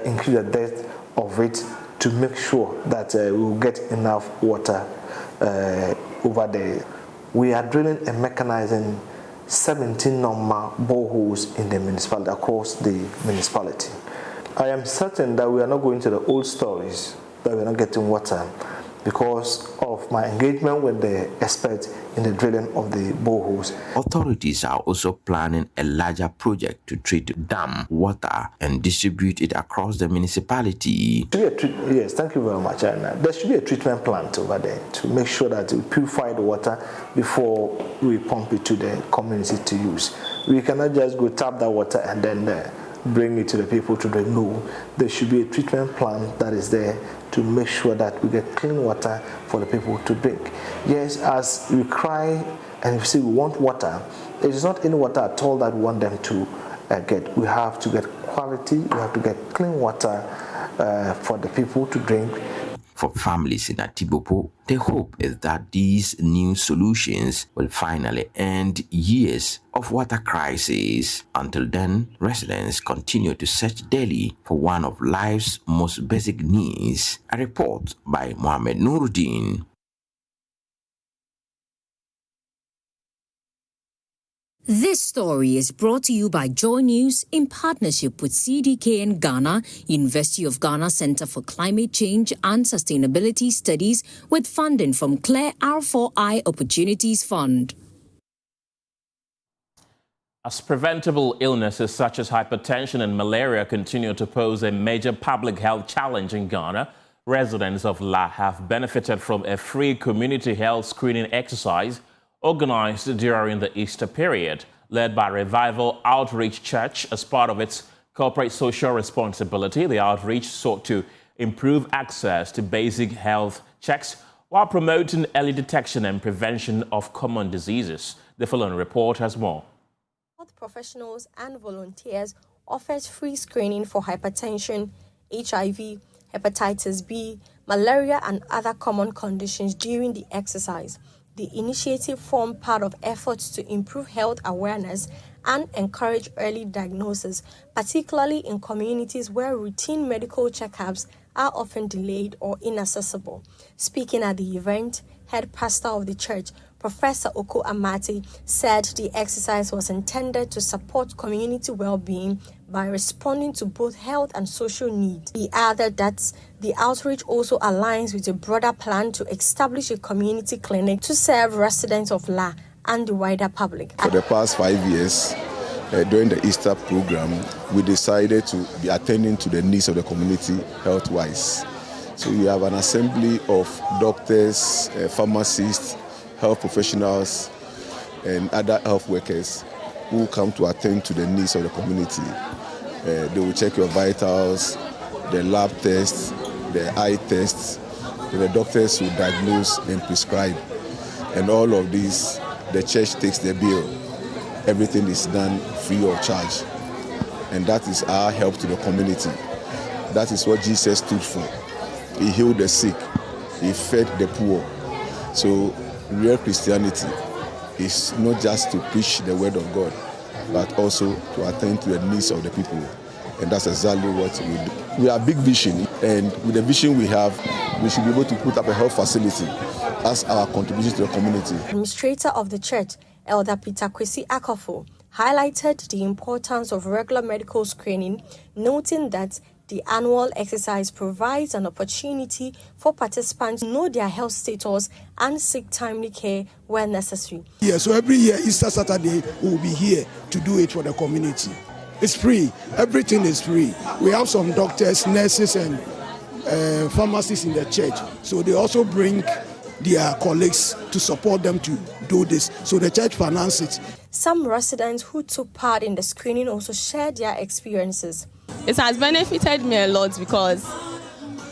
increased the depth of it to make sure that we will get enough water over there. We are drilling and mechanizing 17 normal boreholes in the municipality, across the municipality. I am certain that we are not going to the old stories that we are not getting water because of my engagement with the experts in the drilling of the boreholes. Authorities are also planning a larger project to treat dam water and distribute it across the municipality. Yes, thank you very much. And there should be a treatment plant over there to make sure that we purify the water before we pump it to the community to use. We cannot just go tap that water and then bring it to the people to drink. No, there should be a treatment plan that is there to make sure that we get clean water for the people to drink. Yes, as we cry and we say we want water, it is not any water at all that we want them to get. We have to get quality, we have to get clean water for the people to drink. For families in Atibobo, the hope is that these new solutions will finally end years of water crisis. Until then, residents continue to search daily for one of life's most basic needs. A report by Mohammed Nuruddin. This story is brought to you by JoyNews in partnership with CDK in Ghana, University of Ghana Center for Climate Change and Sustainability Studies, with funding from CLARE R4I Opportunities Fund. As preventable illnesses such as hypertension and malaria continue to pose a major public health challenge in Ghana, residents of La have benefited from a free community health screening exercise organized during the Easter period, led by Revival Outreach Church as part of its corporate social responsibility. The outreach sought to improve access to basic health checks while promoting early detection and prevention of common diseases. The following report has more. Health professionals and volunteers offered free screening for hypertension, HIV, hepatitis B, malaria, and other common conditions during the exercise. The initiative formed part of efforts to improve health awareness and encourage early diagnosis, particularly in communities where routine medical checkups are often delayed or inaccessible. Speaking at the event, head pastor of the church, Professor Oko Amati, said the exercise was intended to support community well-being by responding to both health and social needs. He added that the outreach also aligns with a broader plan to establish a community clinic to serve residents of La and the wider public. For the past 5 years, during the Easter program, we decided to be attending to the needs of the community health-wise. So we have an assembly of doctors, pharmacists, health professionals, and other health workers who come to attend to the needs of the community. They will check your vitals, the lab tests, the eye tests, and the doctors will diagnose and prescribe. And all of these, the church takes the bill. Everything is done free of charge. And that is our help to the community. That is what Jesus stood for. He healed the sick. He fed the poor. So real Christianity is not just to preach the word of God, but also to attend to the needs of the people. And that's exactly what we do. We have big vision, and with the vision we have, we should be able to put up a health facility as our contribution to the community. Administrator of the church, Elder Peter Kwesi Akofo, highlighted the importance of regular medical screening, noting that the annual exercise provides an opportunity for participants to know their health status and seek timely care where necessary. Yeah, so every year, Easter Saturday, we will be here to do it for the community. It's free. Everything is free. We have some doctors, nurses, and pharmacists in the church. So they also bring their colleagues to support them to do this. So the church finances it. Some residents who took part in the screening also shared their experiences. It has benefited me a lot because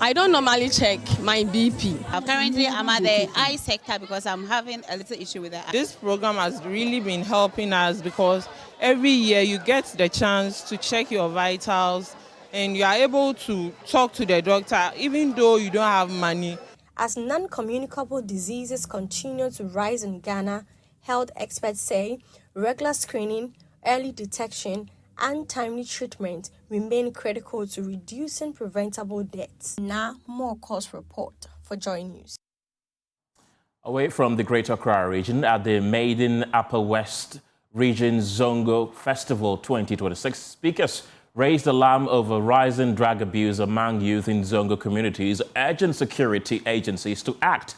I don't normally check my BP. Currently, I'm at the eye sector because I'm having a little issue with the eye. This program has really been helping us because every year you get the chance to check your vitals and you are able to talk to the doctor even though you don't have money. As non-communicable diseases continue to rise in Ghana, health experts say regular screening, early detection, and timely treatment remain critical to reducing preventable deaths. Now, more course report for JoyNews. Away from the Greater Accra region, at the Maiden Upper West Region Zongo Festival 2026, speakers raised alarm over rising drug abuse among youth in Zongo communities, urging security agencies to act.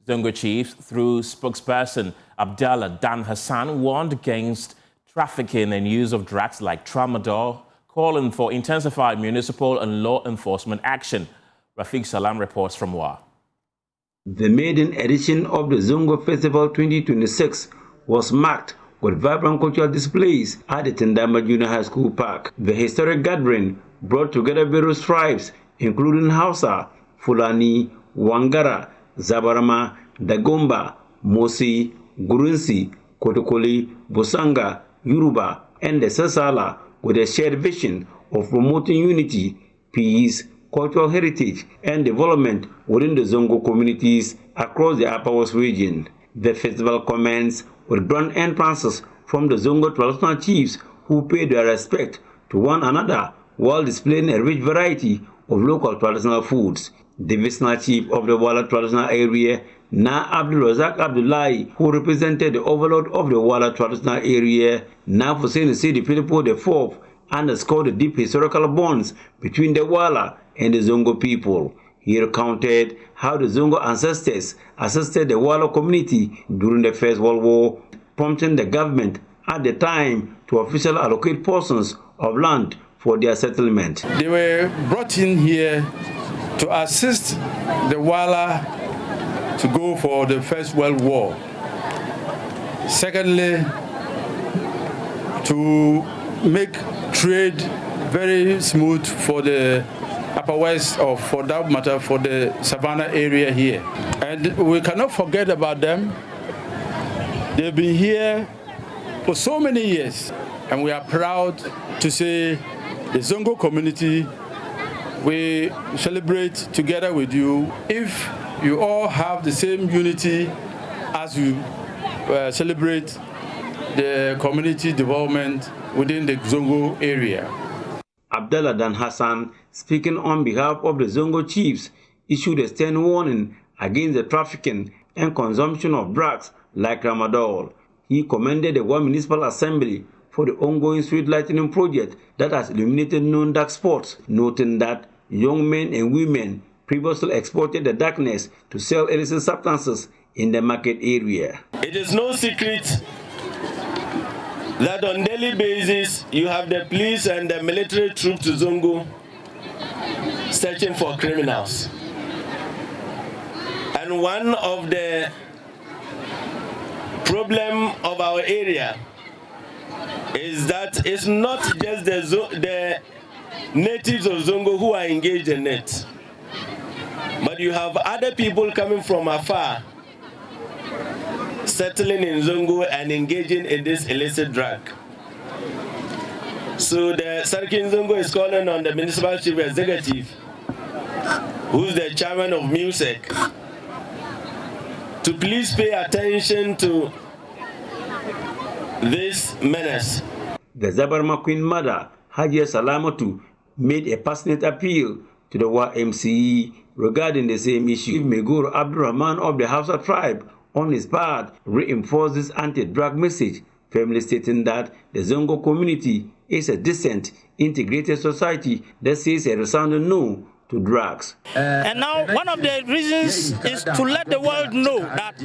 Zongo chief, through spokesperson Abdallah Dan Hassan, warned against trafficking and use of drugs like tramadol, calling for intensified municipal and law enforcement action. Rafiq Salam reports from Wa. The maiden edition of the Zongo Festival 2026 was marked with vibrant cultural displays at the Tendama Junior High School Park. The historic gathering brought together various tribes, including Hausa, Fulani, Wangara, Zabarama, Dagomba, Mosi, Gurunsi, Kotokoli, Busanga, Yoruba, and the Sasala, with a shared vision of promoting unity, peace, cultural heritage, and development within the Zongo communities across the Upper West region. The festival commenced with grand entrances from the Zongo traditional chiefs who paid their respect to one another while displaying a rich variety of local traditional foods. The Divisional Chief of the Wala traditional area, Na Abdul Razak Abdullahi, who represented the overlord of the Wala traditional area, Na Hussein Sidi Philippo IV, underscored the deep historical bonds between the Wala and the Zongo people. He recounted how the Zongo ancestors assisted the Wala community during the First World War, prompting the government at the time to officially allocate portions of land for their settlement. They were brought in here to assist the Wala to go for the First World War. Secondly, to make trade very smooth for the Upper West, or for that matter, for the Savannah area here. And we cannot forget about them. They've been here for so many years, and we are proud to say the Zongo community, we celebrate together with you. If you all have the same unity as you celebrate the community development within the Zongo area. Abdallah Dan Hassan, speaking on behalf of the Zongo chiefs, issued a stern warning against the trafficking and consumption of drugs like Tramadol. He commended the One Municipal Assembly for the ongoing street lighting project that has eliminated known dark spots, noting that young men and women previously exploited the darkness to sell illicit substances in the market area. It is no secret that on daily basis you have the police and the military troops to Zongo searching for criminals. And one of the problem of our area is that it's not just the natives of Zongo who are engaged in it, but you have other people coming from afar settling in Zongo and engaging in this illicit drug. So the Sarkin Zongo is calling on the Municipal Chief Executive, who's the chairman of music, to please pay attention to this menace. The Zabarma Queen Mother, Hajia Salamatu, made a passionate appeal to the YMCE regarding the same issue. Megur Abdurrahman of the Hausa tribe, on his part, reinforced this anti-drug message, firmly stating that the Zongo community is a decent, integrated society that says a resounding no to drugs. And now one of the reasons is to let the world know that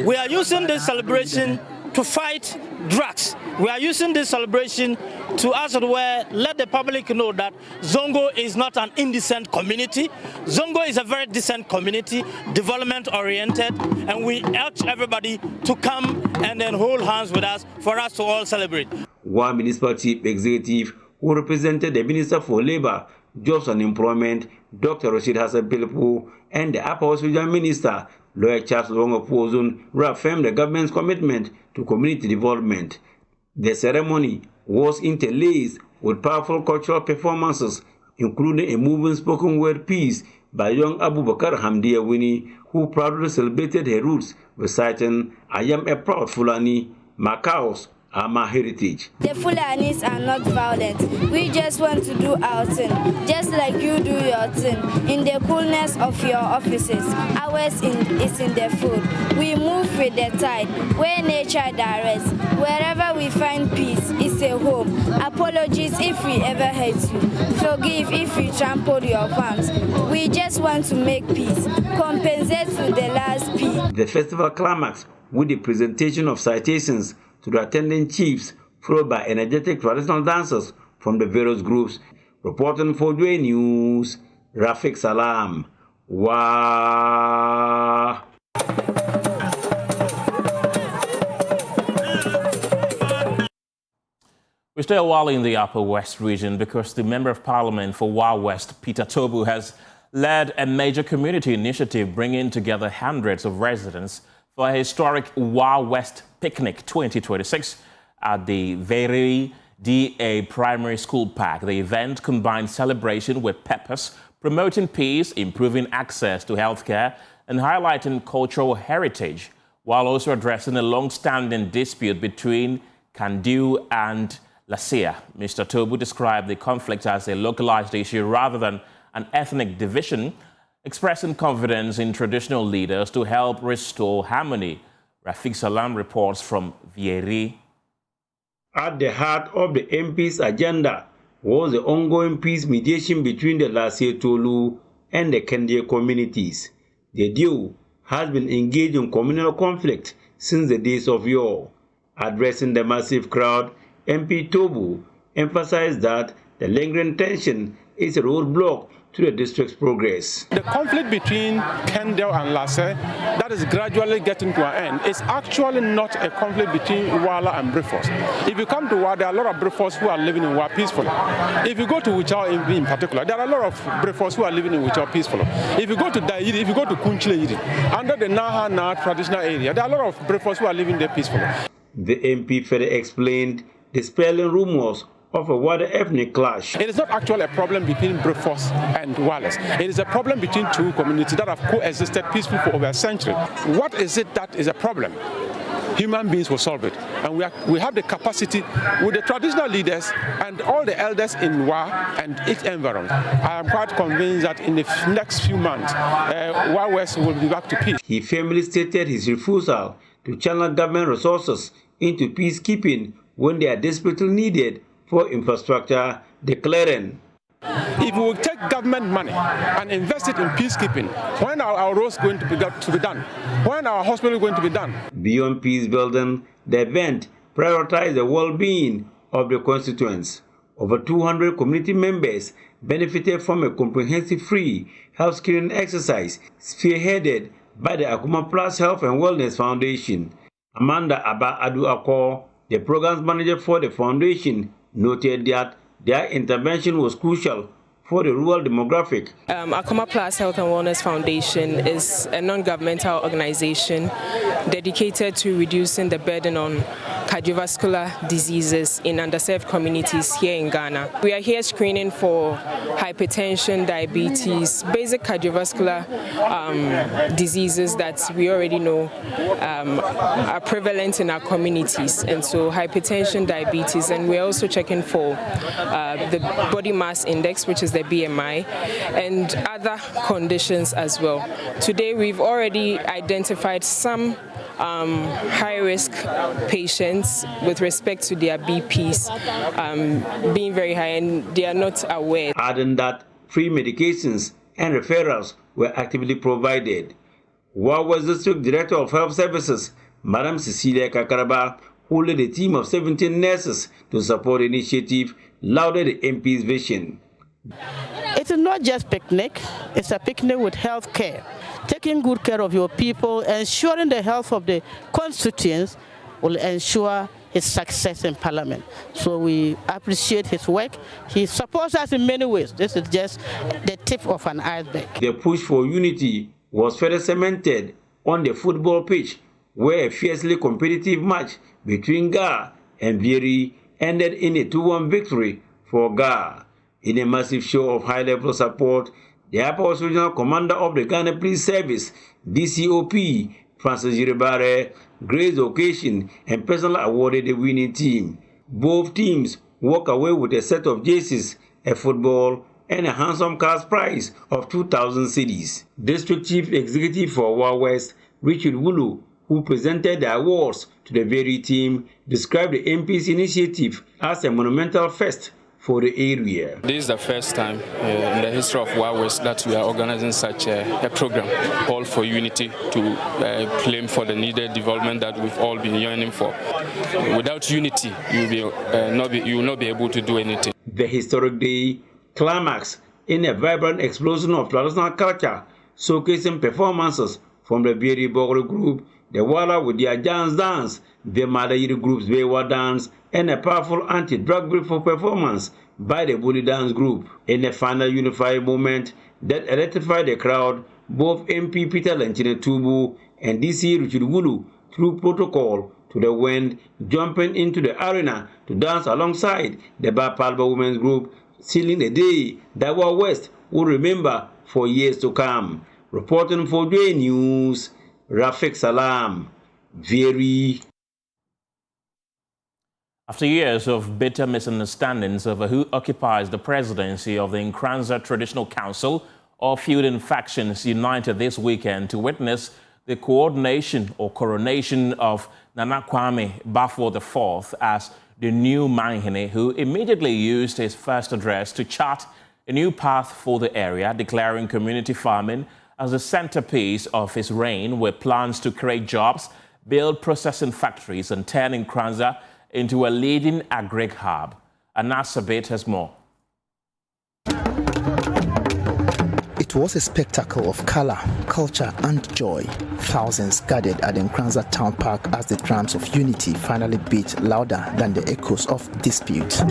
we are using this celebration to fight drugs. We are using this celebration to, as it were, let the public know that Zongo is not an indecent community. Zongo is a very decent community, development-oriented, and we urge everybody to come and then hold hands with us for us to all celebrate. One municipal chief executive who represented the Minister for Labor, Jobs and Employment, Dr. Rashid Hassan Philippo, and the Upper West Regional Minister, Lawyer Charles Wongopozun, reaffirmed the government's commitment to community development. The ceremony was interlaced with powerful cultural performances, including a moving spoken word piece by young Abubakar Hamdiya Winnie, who proudly celebrated her roots, reciting, "I am a proud Fulani, my cows are my heritage." The Fulanis are not violent. We just want to do our thing, just like you do your thing, in the coolness of your offices. Ours is in the food. We move with the tide, where nature directs. Wherever we find peace, it's a home. Apologies if we ever hurt you. Forgive if we trampled your palms. We just want to make peace. Compensate to the last P. The festival climax with the presentation of citations to the attending chiefs, followed by energetic traditional dancers from the various groups. Reporting for JoyNews, Rafiq Salam. Wow. We stay a while in the Upper West region because the Member of Parliament for Wa West, Peter Tobu, has led a major community initiative bringing together hundreds of residents for a historic Wa West Picnic 2026 at the Very DA Primary School Park. The event combines celebration with purpose, promoting peace, improving access to healthcare, and highlighting cultural heritage, while also addressing a long-standing dispute between Kandu and Lasia. Mr. Tobu described the conflict as a localized issue rather than an ethnic division, expressing confidence in traditional leaders to help restore harmony. Rafiq Salam reports from Vieri. At the heart of the MP's agenda was the ongoing peace mediation between the Lasia Tolu and the Kandu communities. The duo has been engaged in communal conflict since the days of yore. Addressing the massive crowd, MP Tobu emphasized that the lingering tension is a roadblock to the district's progress. The conflict between Kendall and Lasse, that is gradually getting to an end, is actually not a conflict between Wala and Brifos. If you come to Wa, there are a lot of Brifos who are living in Wa peacefully. If you go to Wichao in particular, there are a lot of Brifos who are living in Wichao peacefully. If you go to Dairi, if you go to Kunchile Yiri, under the Naha Na traditional area, there are a lot of Brifos who are living there peacefully. The MP further explained, dispelling rumors of a wider ethnic clash. It is not actually a problem between Brifos and Wallace. It is a problem between two communities that have coexisted peacefully for over a century. What is it that is a problem? Human beings will solve it. And we have the capacity with the traditional leaders and all the elders in Wa and its environs. I am quite convinced that in the next few months, Wa West will be back to peace. He firmly stated his refusal to channel government resources into peacekeeping when they are desperately needed for infrastructure, declaring, if we will take government money and invest it in peacekeeping, when are our roads going to be done? When are our hospitals going to be done? Beyond peace building, the event prioritized the well-being of the constituents. Over 200 community members benefited from a comprehensive free health screening exercise spearheaded by the Akuma Plus Health and Wellness Foundation. Amanda Abba Adu Akor, the programs manager for the foundation, noted that their intervention was crucial for the rural demographic. Akuma Plus Health and Wellness Foundation is a non-governmental organization dedicated to reducing the burden on cardiovascular diseases in underserved communities here in Ghana. We are here screening for hypertension, diabetes, basic cardiovascular diseases that we already know are prevalent in our communities. And so hypertension, diabetes, and we're also checking for the body mass index, which is the BMI, and other conditions as well. Today we've already identified some high-risk patients with respect to their BPs being very high, and they are not aware. Adding that free medications and referrals were actively provided. Wa was the District Director of Health Services, Madam Cecilia Kakaraba, who led a team of 17 nurses to support the initiative, lauded the MP's vision. It is not just picnic, it's a picnic with health care. Taking good care of your people, ensuring the health of the constituents will ensure his success in Parliament. So we appreciate his work. He supports us in many ways. This is just the tip of an iceberg. The push for unity was further cemented on the football pitch, where a fiercely competitive match between Ga and Vieri ended in a 2-1 victory for Ga. In a massive show of high-level support, the Upper West Regional Commander of the Ghana Police Service, DCOP, Francis Jiribare, graced the occasion and personally awarded the winning team. Both teams walk away with a set of jerseys, a football, and a handsome cash prize of 2,000 cedis. District Chief Executive for Wa West, Richard Wulu, who presented the awards to the very team, described the MP's initiative as a monumental first for the area. This is the first time in the history of Wa West that we are organizing such a program, All for Unity, to claim for the needed development that we've all been yearning for. Without unity, you will not be able to do anything. The historic day climaxed in a vibrant explosion of traditional culture, showcasing performances from the Vieri Bogre group, the Walla with their Jans Dance, the Madayiri group's Bewa Dance, and a powerful anti-drug for performance by the Bully Dance group. In a final unified moment that electrified the crowd, both MP Peter Lenchine Tubu and DC Richard Wulu through protocol to the wind, jumping into the arena to dance alongside the Bapalba Women's Group, sealing the day that Wa West will remember for years to come. Reporting for JoyNews, Rafik Salam, Very. After years of bitter misunderstandings over who occupies the presidency of the Nkranza Traditional Council, all feuding factions united this weekend to witness the coordination or coronation of Nana Kwame Bafo IV as the new Manhene, who immediately used his first address to chart a new path for the area, declaring community farming as the centerpiece of his reign, with plans to create jobs, build processing factories, and turn Nkranza into a leading agri hub. Anasabit has more. It was a spectacle of color, culture, and joy. Thousands gathered at the Nkranza Town Park as the drums of unity finally beat louder than the echoes of dispute.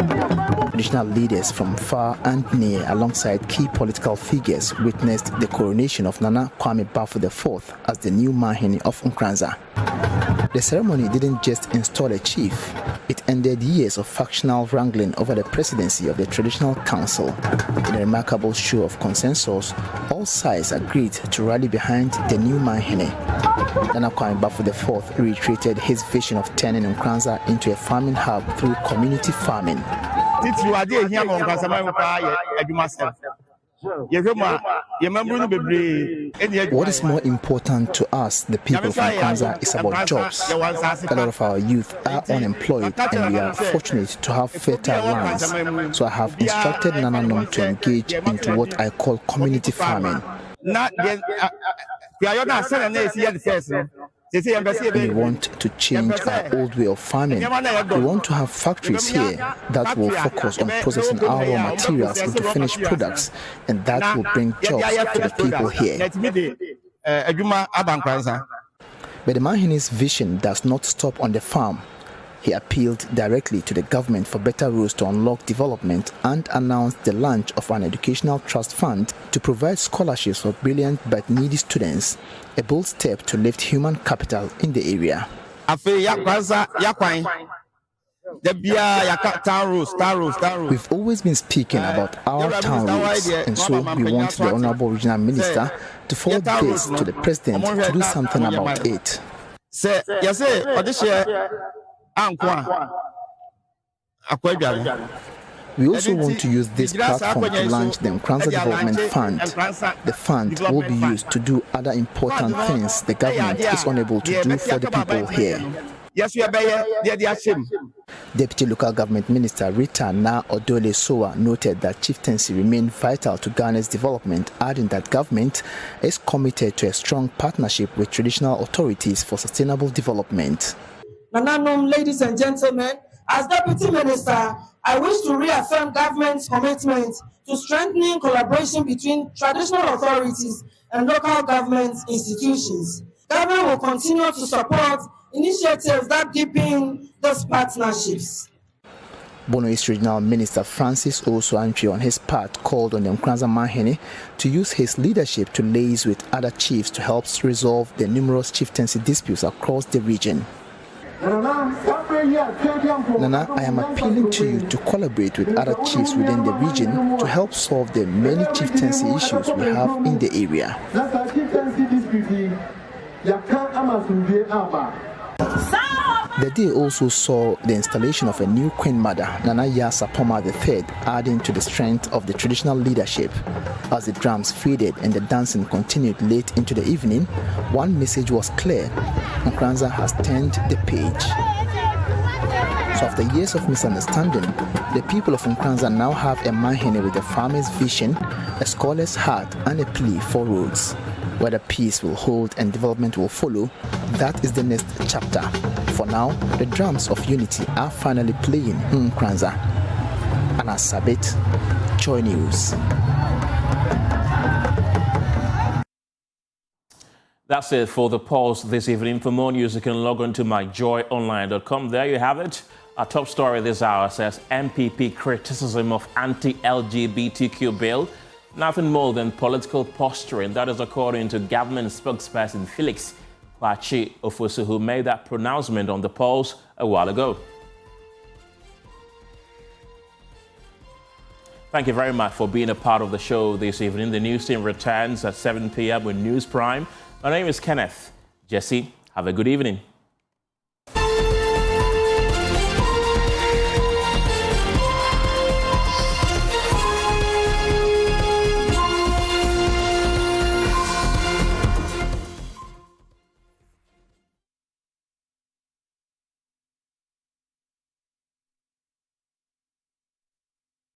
Traditional leaders from far and near, alongside key political figures, witnessed the coronation of Nana Kwame Bafo IV as the new Manhene of Nkranza. The ceremony didn't just install a chief, it ended years of factional wrangling over the presidency of the Traditional Council. In a remarkable show of consensus, all sides agreed to rally behind the new Manhene. Nana Kwame Bafo IV reiterated his vision of turning Nkranza into a farming hub through community farming. What is more important to us, the people of Nkranza, is about jobs. A lot of our youth are unemployed and we are fortunate to have fertile lands. So I have instructed Nananom to engage into what I call community farming. We want to change our old way of farming. We want to have factories here that will focus on processing our raw materials into finished products, and that will bring jobs to the people here. But the Manhene's vision does not stop on the farm. He appealed directly to the government for better rules to unlock development and announced the launch of an educational trust fund to provide scholarships for brilliant but needy students, a bold step to lift human capital in the area. We've always been speaking about our town roads, and so we want the Honorable Regional Minister to forward this to the President to do something about it. We also want to use this platform to launch the Nkranza Development Fund. The fund will be used to do other important things the government is unable to do for the people here. Deputy Local Government Minister Rita Na Odole Soa noted that chieftaincy remained vital to Ghana's development, adding that government is committed to a strong partnership with traditional authorities for sustainable development. Nananom, ladies and gentlemen, as Deputy Minister, I wish to reaffirm government's commitment to strengthening collaboration between traditional authorities and local government institutions. Government will continue to support initiatives that deepen those partnerships. Bono East Regional Minister Francis Osuantwi, on his part, called on the Nkranza Manhene to use his leadership to liaise with other chiefs to help resolve the numerous chieftaincy disputes across the region. Nana, I am appealing to you to collaborate with other chiefs within the region to help solve the many chieftaincy issues we have in the area. The day also saw the installation of a new Queen Mother, Nana Sapoma III, adding to the strength of the traditional leadership. As the drums faded and the dancing continued late into the evening, one message was clear: Nkranza has turned the page. So after years of misunderstanding, the people of Nkranza now have a Manhene with a farmer's vision, a scholar's heart, and a plea for roads. Whether peace will hold and development will follow, that is the next chapter. For now, the drums of unity are finally playing in Nkranza. Anasabit, JoyNews. That's it for the pulse this evening. For more news, you can log on to myjoyonline.com. There you have it. Our top story this hour says MPP criticism of anti-LGBTQ bill. Nothing more than political posturing. That is according to government spokesperson Felix Kwachi Ofosu, who made that pronouncement on the polls a while ago. Thank you very much for being a part of the show this evening. The news team returns at 7 p.m. with News Prime. My name is Kenneth. Jesse, have a good evening.